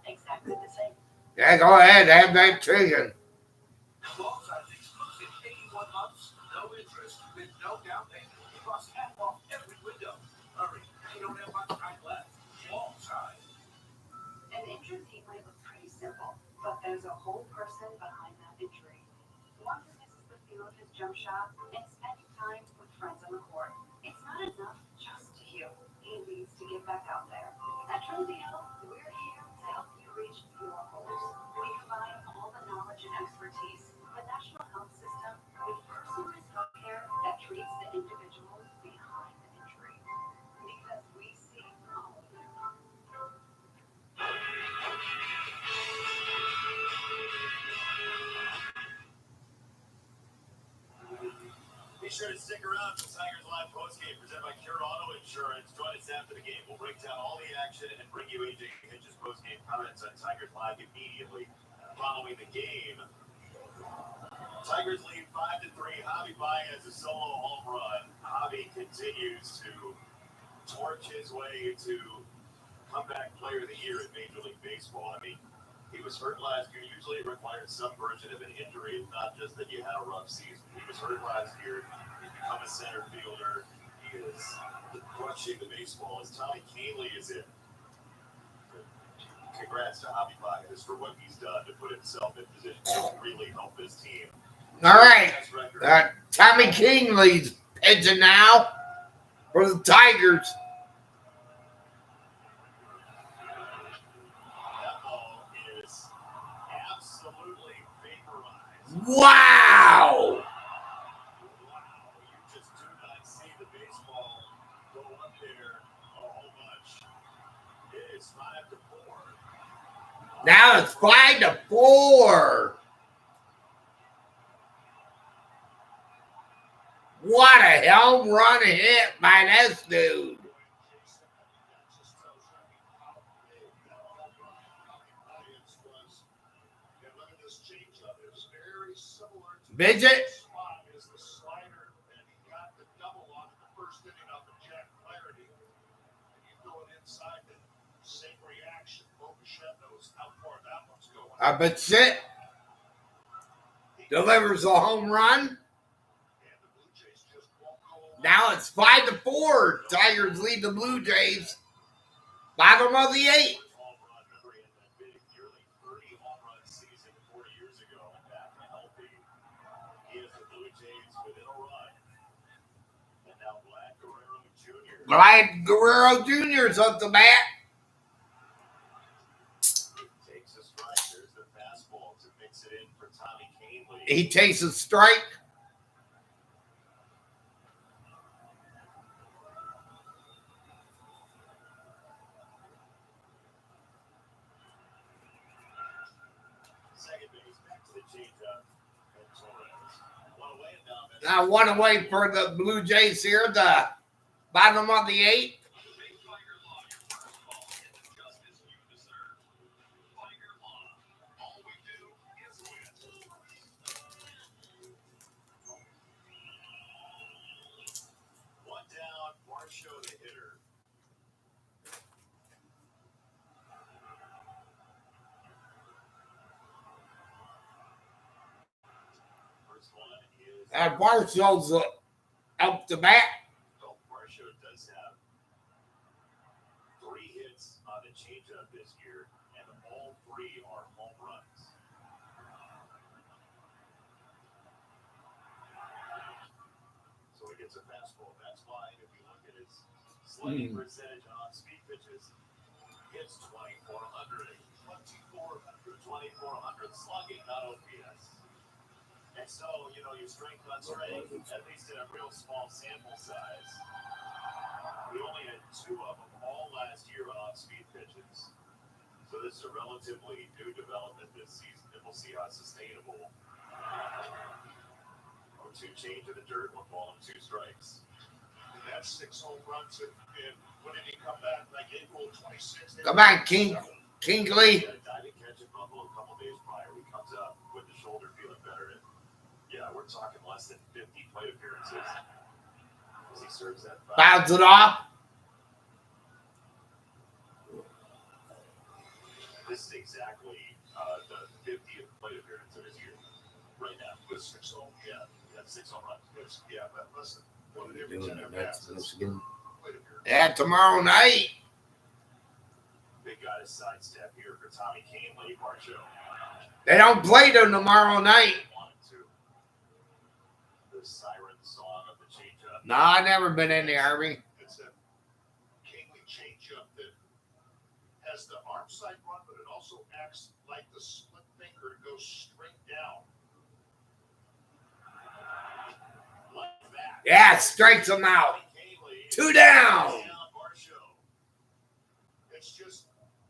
Exactly the same. Yeah, go ahead. Have that chicken. Alongside exclusive 81 months, no interest, with no down payment, plus half off every window. Hurry, you don't have much time left. Long time. An injured team might look pretty simple, but there's a whole person behind that injury. One who misses the feel of his jump shot and spending time with friends on the court. It's not enough just to heal. He needs to get back out there. At Tornoto, we're here to help you reach your goals. We combine all the knowledge and expertise of the National Health System with personalized health care that treats the individual behind the injury. Because we see all of you. Be sure to stick around for Tigers Live postgame presented by Tornoto Insurance. Join us after the game. We'll break down all the action and bring you AJ Hinch's postgame comments on Tigers Live immediately following the game. Tigers lead 5-3. Javi Baez a solo home run. Javi continues to torch his way to comeback player of the year in Major League Baseball. I mean, he was hurt last year. Usually it requires some version of an injury. It's not just that you had a rough season. He was hurt last year. He's become a center fielder. He is crushing the baseball as Tommy Kahnle is in. Congrats to Javi Baez for what he's done to put himself in position to really help his team. All right. Tommy Kahnle's pitching now for the Tigers. Wow! You just do not see the baseball go up there a whole much. It's 5-4. Now it's 5-4. What a home run hit by this dude. Midget? Is the slider, and he got the double on the first inning of the Jack Flaherty. And you throw it inside, the same reaction. Bo Bichette knows how far that one's going. But shit delivers a home run. Now it's 5-4. Tigers lead the Blue Jays. Bottom of the 8th. Glad Guerrero Jr.'s up the bat. Takes a strike. There's the fastball to mix it in for Tommy Kahnle. He takes a strike. Second base, back to the changeup. And Torres. One away and down. Now one away for the Blue Jays here. The bottom of the 8th. Marshall's up the bat. Well, Marshall does have 3 hits on the changeup this year, and all 3 are home runs. So he gets a fastball. That's fine. If you look at his slugging percentage on speed pitches, it's 2,400. 2,400 slugging, not OPS. And so, your strength on strength, at least in a real small sample size, we only had 2 of them all last year on speed pitches. So this is a relatively new development this season, and we'll see how sustainable. 2 change in the dirt, 1 ball and 2 strikes. And that's 6 home runs. And when did he come back? Like April 26th? Come on, Kingley. Diving catch in Buffalo a couple days prior. He comes up with the shoulder feeling better. And yeah, we're talking less than 50 plate appearances as he serves that. Fouls it off. This is exactly the 50th plate appearance of his year right now. With 6 home, yeah. That's 6 home runs. Yeah, but listen. What a Doing difference in it their next passes. again. Plate appearance. Yeah, tomorrow night. Big guy to sidestep here for Tommy Canley, Marshall. They don't play till tomorrow night. 1 and 2. The siren song of the changeup. No, I never been in the Army. It's a Canley changeup that has the arm side run, but it also acts like the split finger. It goes straight down. Like that. Yeah, strikes them out. Canley 2 down. Marshall. It's just,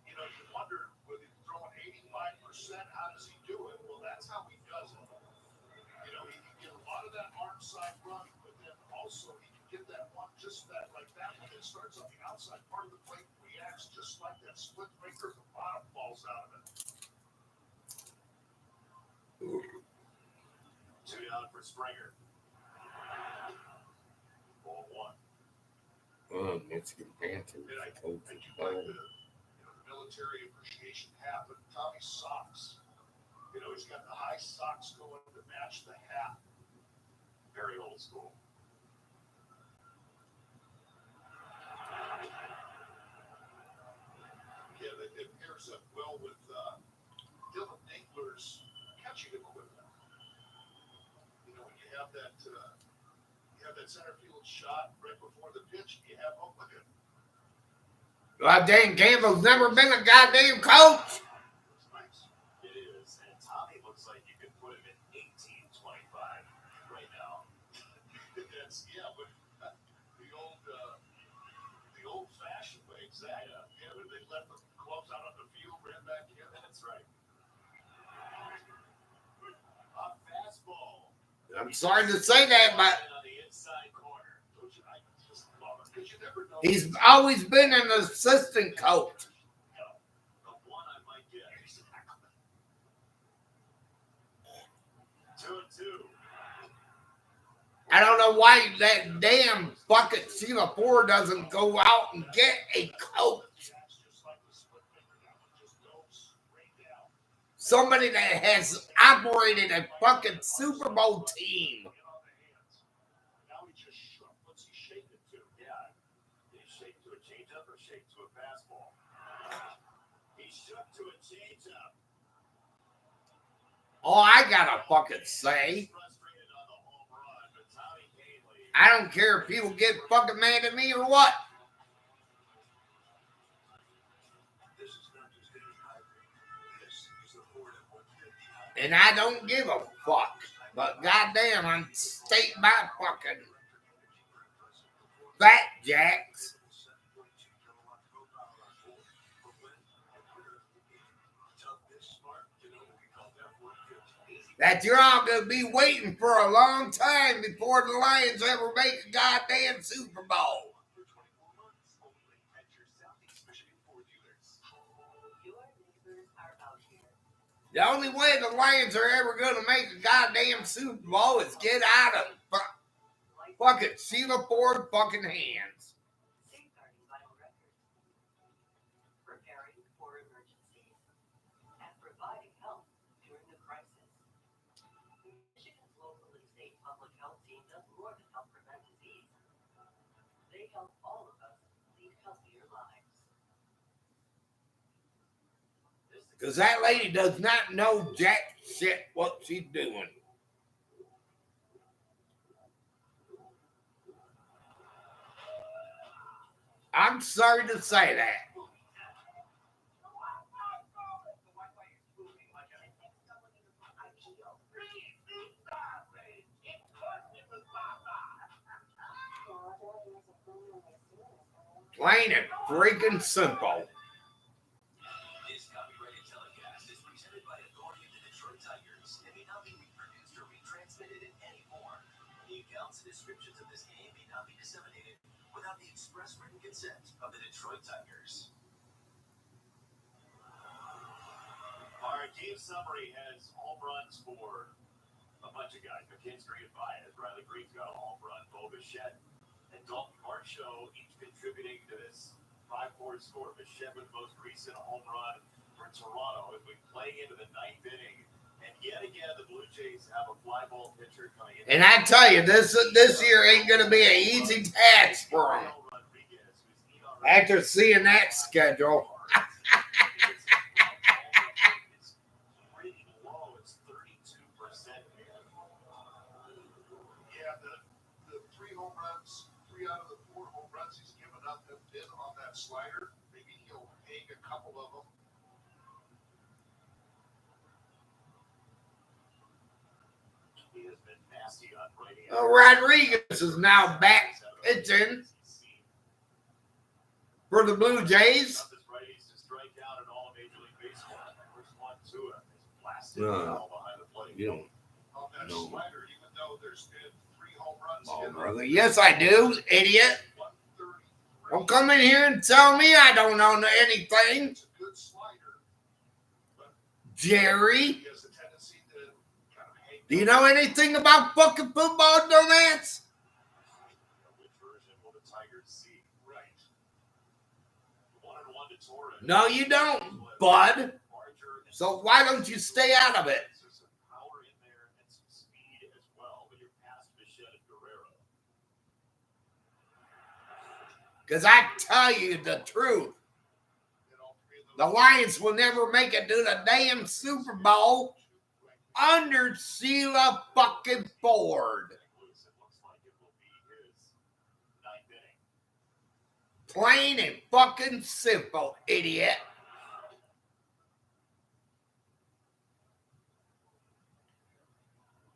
you wonder, with him throwing 85%, how does he do it? Well, that's how he does it. He can get a lot of that arm side run, but then also he can get that one just like that when it starts on the outside part of the plate, reacts just like that split finger, the bottom falls out of it. 2 down for Springer. Ball 1. Oh, Mexican Panthers. And I Coach do is like bald. the military appreciation hat, but Tommy's socks. He's got the high socks going to match the hat. Very old school. Yeah, it pairs up well with Dylan Dinkler's catching equipment. When you have that center field shot right before the pitch, you have look at. Well, Dan Campbell's never been a goddamn coach. It's nice. It is. And Tommy looks like you could put him in 1825 right now. That's but the old fashioned way, exactly. Yeah, but they left the gloves out on the field, ran back in. That's right. A fastball. I'm sorry to say that, but On the inside corner. I just love it because you never know. he's always been an assistant coach. The one I might get. 2 and 2. I don't know why that damn bucket Sheila Ford doesn't go out and get a coach. Just like the split finger, that one just goes straight down. Somebody that has operated a fucking Super Bowl team. Get on the hands. Now he just shook. What's he shaking to? Yeah. Did he shake to a changeup or shake to a fastball? He shook to a changeup. All I gotta fucking say, Frustrated on the home run, but Tommy Canley. I don't care if people get fucking mad at me or what. This is not just any hybrid. This is the Ford F-150 hybrid. And I don't give a fuck. But goddamn, I'm state by fucking Fat Jacks. That you're all gonna be waiting for a long time before the Lions ever make a goddamn Super Bowl. The only way the Lions are ever gonna make a goddamn Super Bowl is get out of fucking Sheila Ford fucking hands. Safeguarding vital records, preparing for emergencies, and providing help during the crisis. Michigan's local and state public Because that lady does not know jack shit what she's doing. I'm sorry to say that. Plain and freaking simple. This copyrighted telecast is presented by authority of the Detroit Tigers and may not be reproduced or retransmitted in any form. The accounts and descriptions of this game may not be disseminated without the express written consent of the Detroit Tigers. Our game summary has home runs for a bunch of guys. McKinstry and Baez. Riley Green's got a home run. Bo Bichette and Dalton Varsho each contributing to this 5-4 score. Bichette with the most recent home run for Toronto as we play into the 9th inning. And yet again, the Blue Jays have a fly ball pitcher coming in. And I tell you, this year ain't going to be an easy task for them. After seeing that schedule. Yeah, the 3 home runs, 3 out of the 4 home runs he's given up have been on that slider. Maybe he'll hang a couple of them. He has been nasty on Brady. Rodriguez is now back pitching for the Blue Jays. You don't On that No. slider, even though there's been 3 home runs know, given up, brother. Yes, I do, idiot. 133. Don't come in here and tell me I don't know anything, It's a good slider, but Jerry. he has a tendency to kind of hang. Do you know anything about fucking football, dumbass? Which version will the Tigers see? Right. 1-1 to Torres. No, you don't, bud. Larger and So why don't you stay out of it? there's some power in there and some speed as well, but you're past Bichette and Guerrero. Because I tell you the truth. And all 3 of The those Lions will never make it to the damn Super Bowl under Sheila fucking Ford. It looks like it will be his 9th inning. Plain and fucking simple, idiot.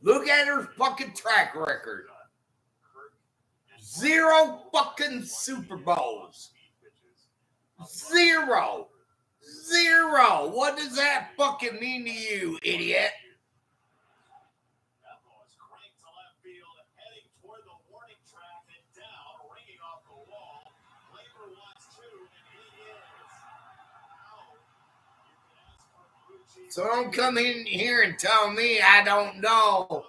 Look at her fucking track record. Kirk and 0 fucking Super Bowls. 0. 0. What does that fucking mean to you, idiot? That ball is cranked to left field, heading toward the warning track and down, ringing off the wall. Labor wants 2, and he is out. You can ask for Blue Jays. So don't come in here and tell me I don't know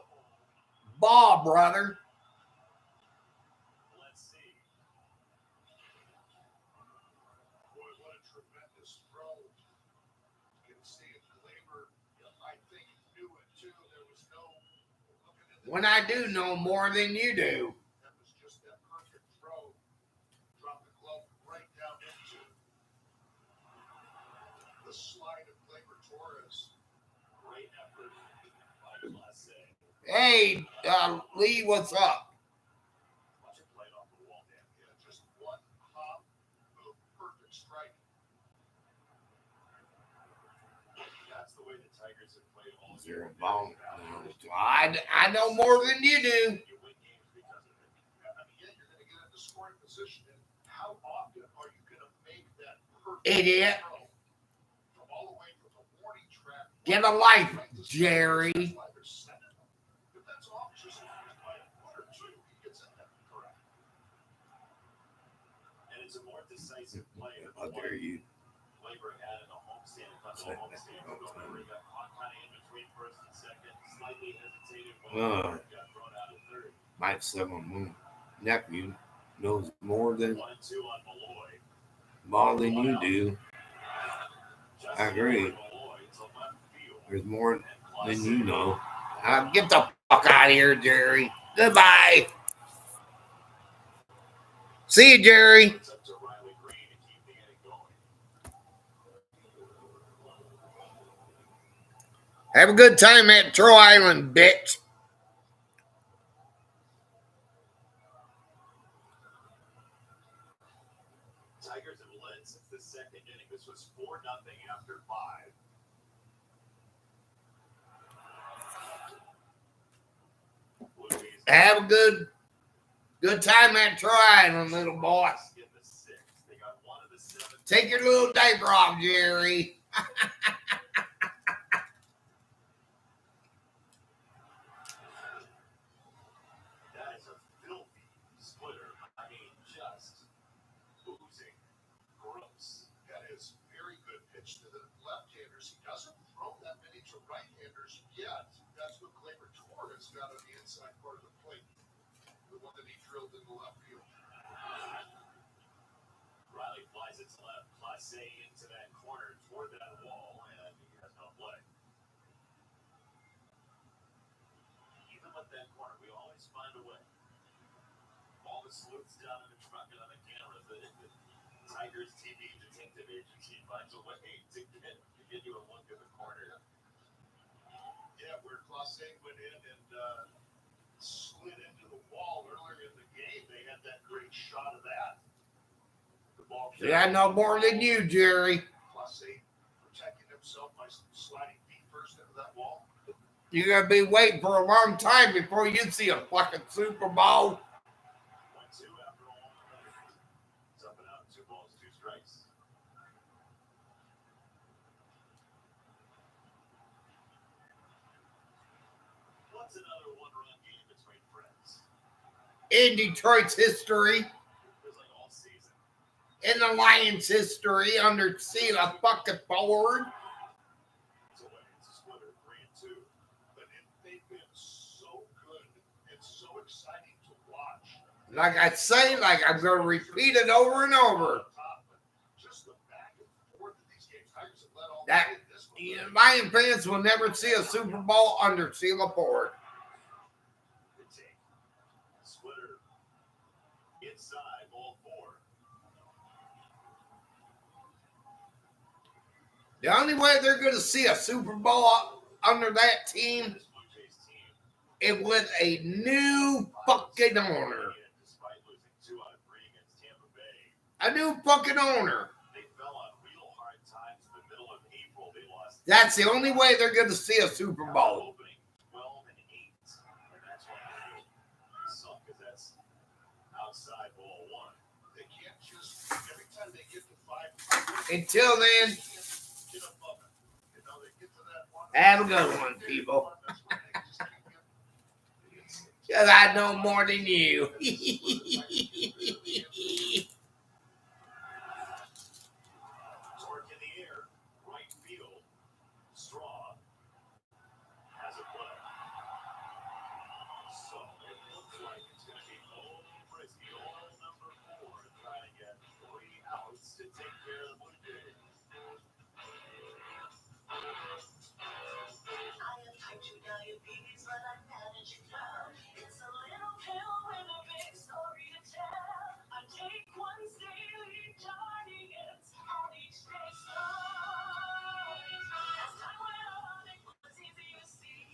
ball, brother. Let's see. Boy, what a tremendous throw. You can see it. Glaber, I think, knew it too. There was no looking at the When I do know more than you do. That was just that perfect throw. Dropped the glove right down into the slide of Glaber Torres. Great effort by Class A. Hey, Lee, what's up? Watch it played off the wall, Dan. Yeah, just one hop, boom, perfect strike. That's the way the Tigers have played all year. 0 ball. I know more than you do. You win games because of it. I mean, yeah, you're going to get into scoring position, and how often are you going to make that perfect Idiot. throw from all the way from the warning track? Get a life, Jerry. That's why they're sending them. If that's off just by a foot or 2, he gets in there. Correct. And it's a more decisive play than How the dare one you? Labor had in the homestand. He got caught kind of in between first and second. Slightly hesitated when got thrown out at third. My 7 nephew knows more than 1-2 on Malloy. ball than you do. Just I agree. Malloy to left field. There's more And than Clase you know. Get the fuck out of here, Jerry. Goodbye. See you, Jerry. It's up to Riley Green to keep the inning going. Have a good time at Troy Island, bitch. Tigers have led since the second inning. This was 4-0 after 5. Blue Jays Have a good time at Troy Island, little boy. in the 6th. They got one of the 7. Take your little diaper off, Jerry. That is a filthy splitter. I mean, just oozing gross. That is very good pitch to the left-handers. He doesn't throw that many to right-handers yet. That's what Gleyber Torres got on the inside part of the plate. The one that he drilled in the left field. Riley flies it to left. Clase into that corner toward that wall, and he has no play. Even with that corner, we always find a way. All the sleuths down in the truck and on the camera, the Tigers TV detective agency finds a way to get you a look at the corner. Yeah, where Clase went in and slid into the wall earlier in the game. They had that great shot of that. The ball See, I know more than you, Jerry. Clase protecting himself by sliding feet first into that wall. You're going to be waiting for a long time before you see a fucking Super Bowl. 1-2 after all. It's up and out. 2 balls, 2 strikes. What's another one-run game between friends? In Detroit's history, Feels like all season. in the Lions' history, under Sheila fucking Ford. It's a win. It's a splitter. 3-2. But they've been so good and so exciting to watch. Like I say, like I'm going to repeat it over and over. Just the back and forth of these games. Tigers have led all That day. This one, the Lion fans will never see a Super Bowl under Sheila Ford. Good take. Splitter. Inside. Ball 4. The only way they're going to see a Super Bowl under that team This Blue Jays team. is with a new fucking owner. Despite losing 2 out of 3 against Tampa Bay, A new fucking owner. they fell on real hard times in the middle of April. They lost. That's the only way they're going to see a Super Bowl. Opening 12-8, and that's why they sunk, because that's outside ball 1. they can't just, every time they get to 5, Until then, get above it. You know, they get to that one. have a good one, people. That's where they just keep getting. Because I know more than you. Torque in the air, right field. Straw has a play. So it looks like it's going to be old Frisbee, old number 4, trying to get 3 outs to take care of the Blue Jays. I have type 2 diabetes, but I manage it well. It's a little pill with a big story to tell. I take 1 daily, darling, it's on each day slow. As time went on, it was easy to see.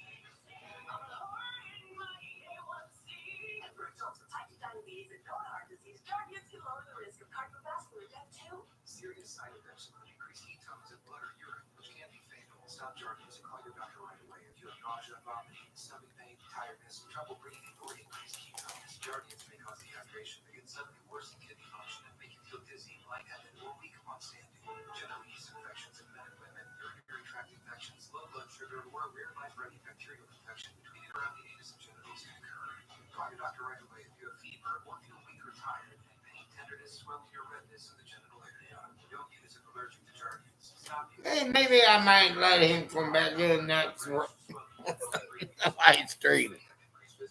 I'm lowering my A1C. And for adults with type 2 diabetes and known heart disease, Jardiance can lower the risk of cardiovascular death too. Serious side effects include increased ketones and blood or urine, which can be fatal. Stop Jardiance and call your doctor right away if you have nausea, vomiting, stomach pain, tiredness, trouble breathing, or increased ketones. Jardiance may cause dehydration, may can suddenly worsen kidney function, and make you feel dizzy, lightheaded, or weak upon standing. Genital yeast infections in men and women, urinary tract infections, low blood sugar, or a rare life-threatening bacterial infection between and around the anus and genitals can occur. Call your doctor right away if you have fever or feel weak or tired, pain, tenderness, swelling, or redness in the genital area. Don't use if allergic to Jardiance. Stop using. Hey, maybe I might let him come back in next live stream. This is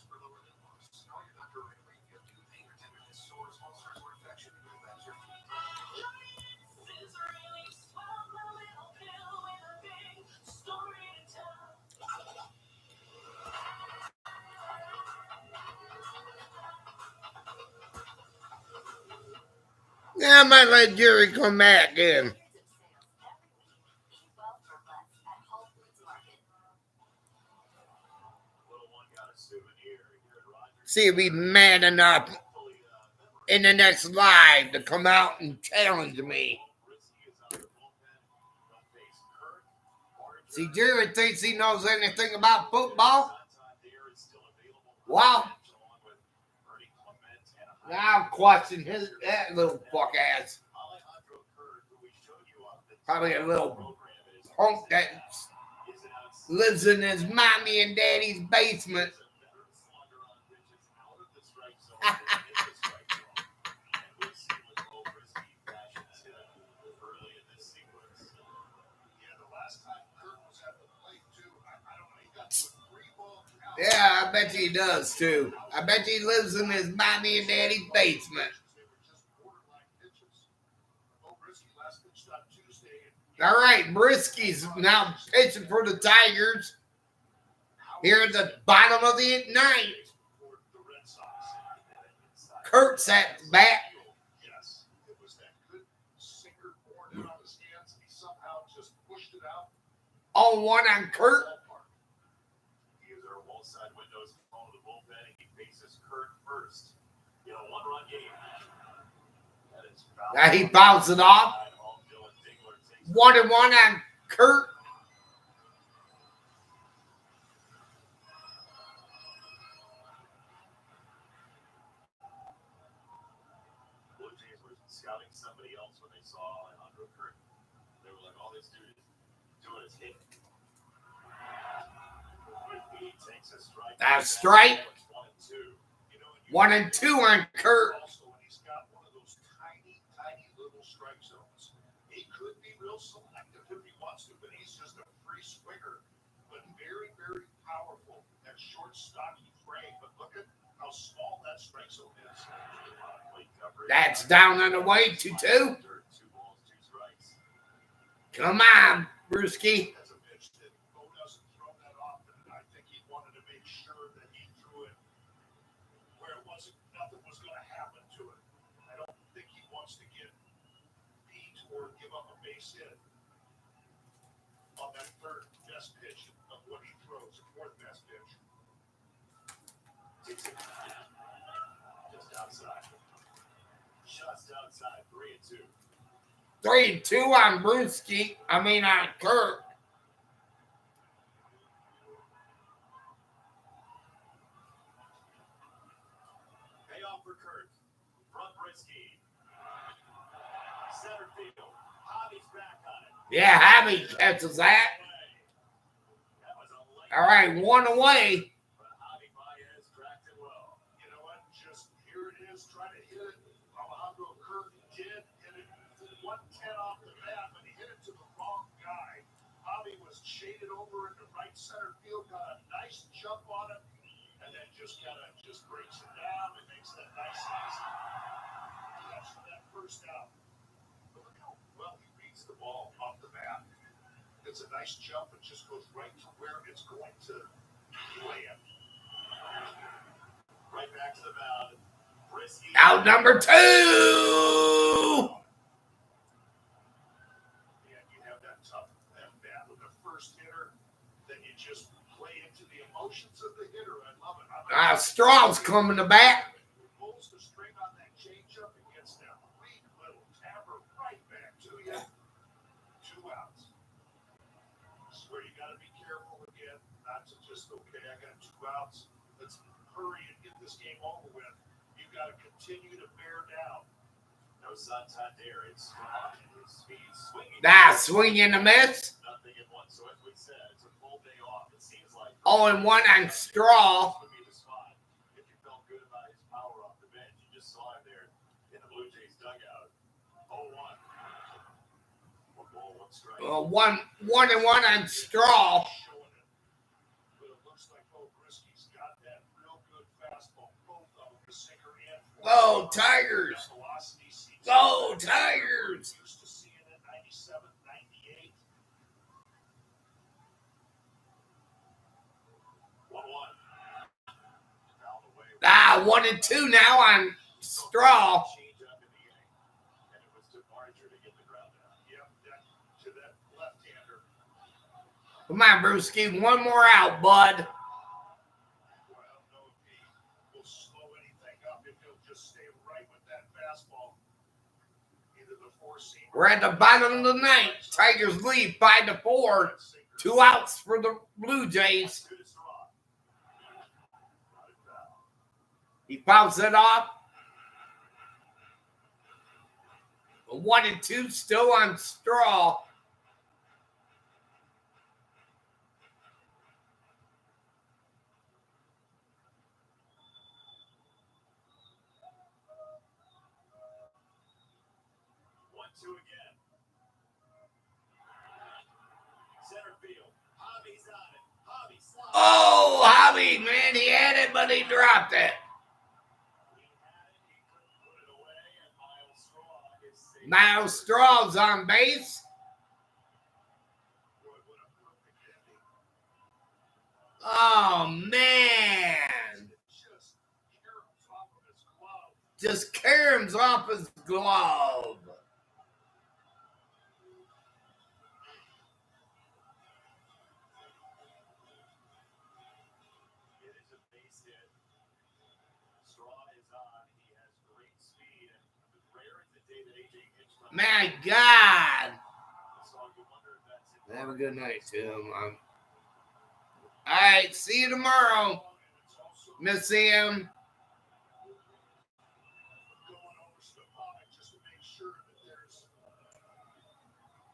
really swell, my little pill with a big story to tell. Yeah, I might let Jerry come back in. See if he's man enough in the next live to come out and challenge me. See, Jerry thinks he knows anything about football. Wow. Now question that little fuck ass. Probably a little punk that lives in his mommy and daddy's basement. Yeah, I bet he does too. I bet he lives in his mommy and daddy's basement. All right, Brisky's now pitching for the Tigers here at the bottom of the ninth. Kurt's at the bat. On one on Kurt. Now he fouls it off. 1-1 on Kurt. Blue Jays were scouting somebody else when they saw Alejandro Kurt. They were like, "Oh, this dude is doing his hit." He takes a strike. That's strike. 1 and 2. 1 and 2 on Kurt. Also, when he's got one of those tiny, tiny little strike zones, he could be real selective if he wants to, but he's just a free swinger, but very, very powerful. That short, stocky frame, but look at how small that strike zone is. That's down and away 2-2. 2 balls, 2 strikes. Come on, Brewski. As a pitch that Bo doesn't throw that often, I think he wanted to make sure that he threw it where it wasn't, nothing was going to happen to it. I don't think he wants to get beat or give up a base hit on that third best pitch of what he throws, the fourth best pitch. Just outside. Shots outside. 3 and 2. 3 and 2 on Brewski. On Kurt. Payoff for Kurt. From Brisky. Center field. Hobby's back on it. Yeah, Hobby catches that. That was a late. All right, 1 away. But Hobby Baez tracked it well. You know what? Just here it is, trying to hit it. Alejandro Kurt did hit it 110 off the bat, but he hit it to the wrong guy. Javi was shaded over into right center field, got a nice jump on it, and then just breaks it down and makes that nice catch for that first out. But look how well he reads the ball off the bat. It's a nice jump. It just goes right to where it's going to land. Right back to the mound. Brisky. Out number 2. And you have that tough at bat with the first hitter, then you just play into the emotions of the hitter. I love it. Straw's coming to bat. Pulls the string on that changeup and gets that weak little tapper right back to you. 2 outs. This is where you got to be careful again, not to just, okay, I got 2 outs. Let's hurry and get this game over with. You got to continue to bear down. No Santander. It's strong. His speed swinging. Swing and a miss. Nothing in one. So as we said, it's a full day off. It seems like 0 and 1 on Straw. would be the spot if you felt good about his power off the bench. You just saw him there in the Blue Jays dugout. 0-1. 1 ball, 1 strike. 1 and 1 on Straw. Showing it. But it looks like Brisky's got that real good fastball, both of them, the sinker and Go Tigers. that velocity seems Go Tigers. used to seeing it 97, 98. 1-1. 1 and 2 now on Straw. Change up in the inning, and it was to Barger to get the ground out. Yep, to that left-hander. Come on, Brewski. 1 more out, bud. Well, fastball into the four-seam. We're at the bottom of the ninth. Tigers lead 5-4. 2 outs for the Blue Jays. He fouls it off. 1-2 still on Straw. Again. Center field. Hobby's on it. Hobby slides. Oh, Hobby, man, he had it, but he dropped it. He had it. He couldn't put it away, and Miles Straw is safe. Miles Straw's on base. Boy, what a perfect ending. Oh, man. Just caroms off of his glove. Just caroms off his glove. It is a base hit. Straw is on. He has great speed, and rare is the day that AJ hits from. My God. So you wonder if that's it. Have a good night, Tim. All right, see you tomorrow, Miss M. Going over Stepanek just to make sure that there's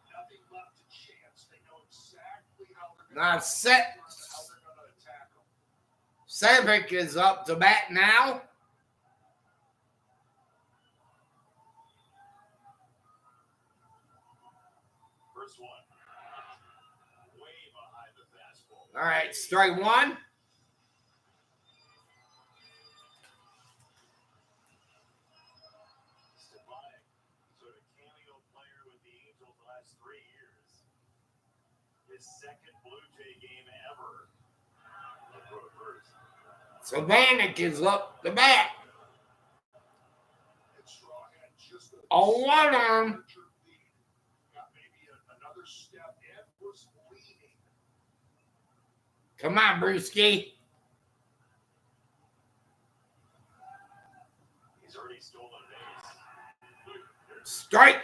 nothing left to chance. They know exactly how they're Now, going to attack him. Savick is up to bat now. First one. Way behind the fastball. All right, strike one. Stepanek, sort of cameo player with the Angels the last 3 years. His second Blue Jay game ever. Let's go to first. Savannah is up to bat. And Straw had just a On one arm. larger lead. Got maybe another step and was leading. Come on, Brewski. He's already stolen an ace. Strike.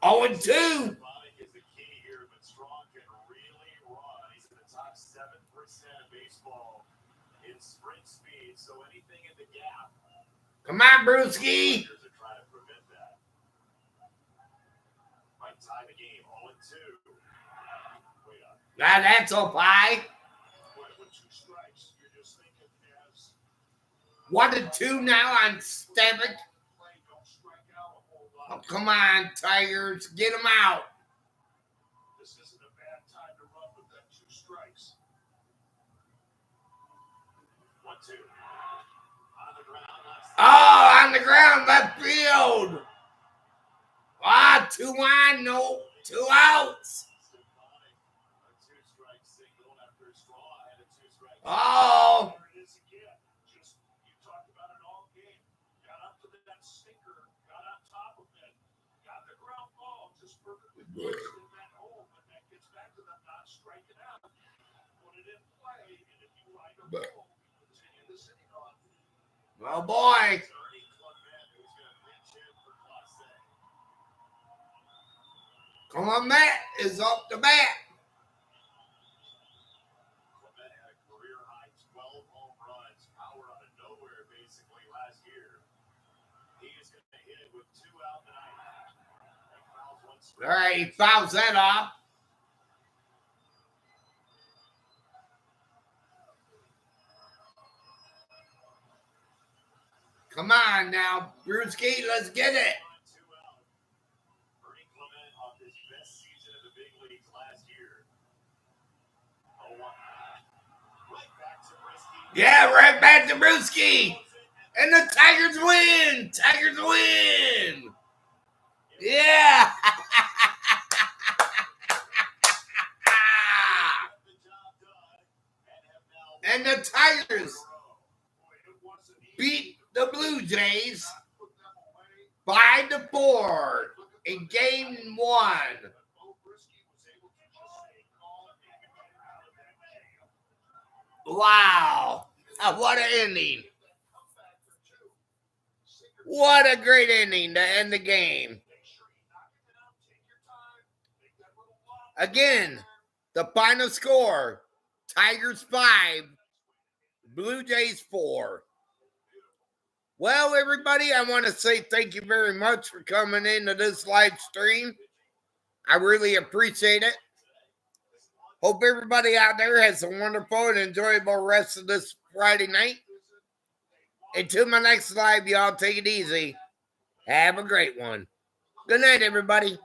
0-2. Stepanek is the key here, but Strong can really run. He's in the top 7% of baseball in sprint speed, so anything in the gap. Come on, Brewski. Players are trying to prevent that. Might tie the game 0-2. Wait up. Now that's up high. With 2 strikes, you're just thinking as 1-2 now on Savick. play, don't strike out a whole lot. Oh, come on, Tigers. Get him out. This isn't a bad time to run with that 2 strikes. 1-2. On the ground. Oh, on the ground, left field. 2 on, no, 2 outs. Stepanek, a 2-strike single after Straw had a 2-strike. Oh, There it is again. Just, you talked about it all game. Got up to that sinker, got on top of it, got the ground ball just perfectly placed in that hole, but that gets back to them not striking out. Put it in play, and if you find a hole, continue this inning on. oh boy. It's Ernie Clement who's going to pinch hit for Clase. Come on, Matt is up to bat. Clement had a career-high 12 home runs, power out of nowhere basically last year. He is going to hit it with 2 out tonight. He fouls one straight. All right, he fouls that off. Come on now, Brewski, let's get it. 2 out. Ernie Clement off his best season in the big leagues last year. 0-1. Right back to Brisky. Yeah, right back to Brewski. And the Tigers win. Tigers win. Yeah. And the Tigers beat the Blue Jays 5-4 in game 1. Wow. What an ending. What a great ending to end the game. Again, the final score, Tigers 5, Blue Jays 4. Well, everybody, I want to say thank you very much for coming into this live stream. I really appreciate it. Hope everybody out there has a wonderful and enjoyable rest of this Friday night. Until my next live, y'all take it easy. Have a great one. Good night, everybody.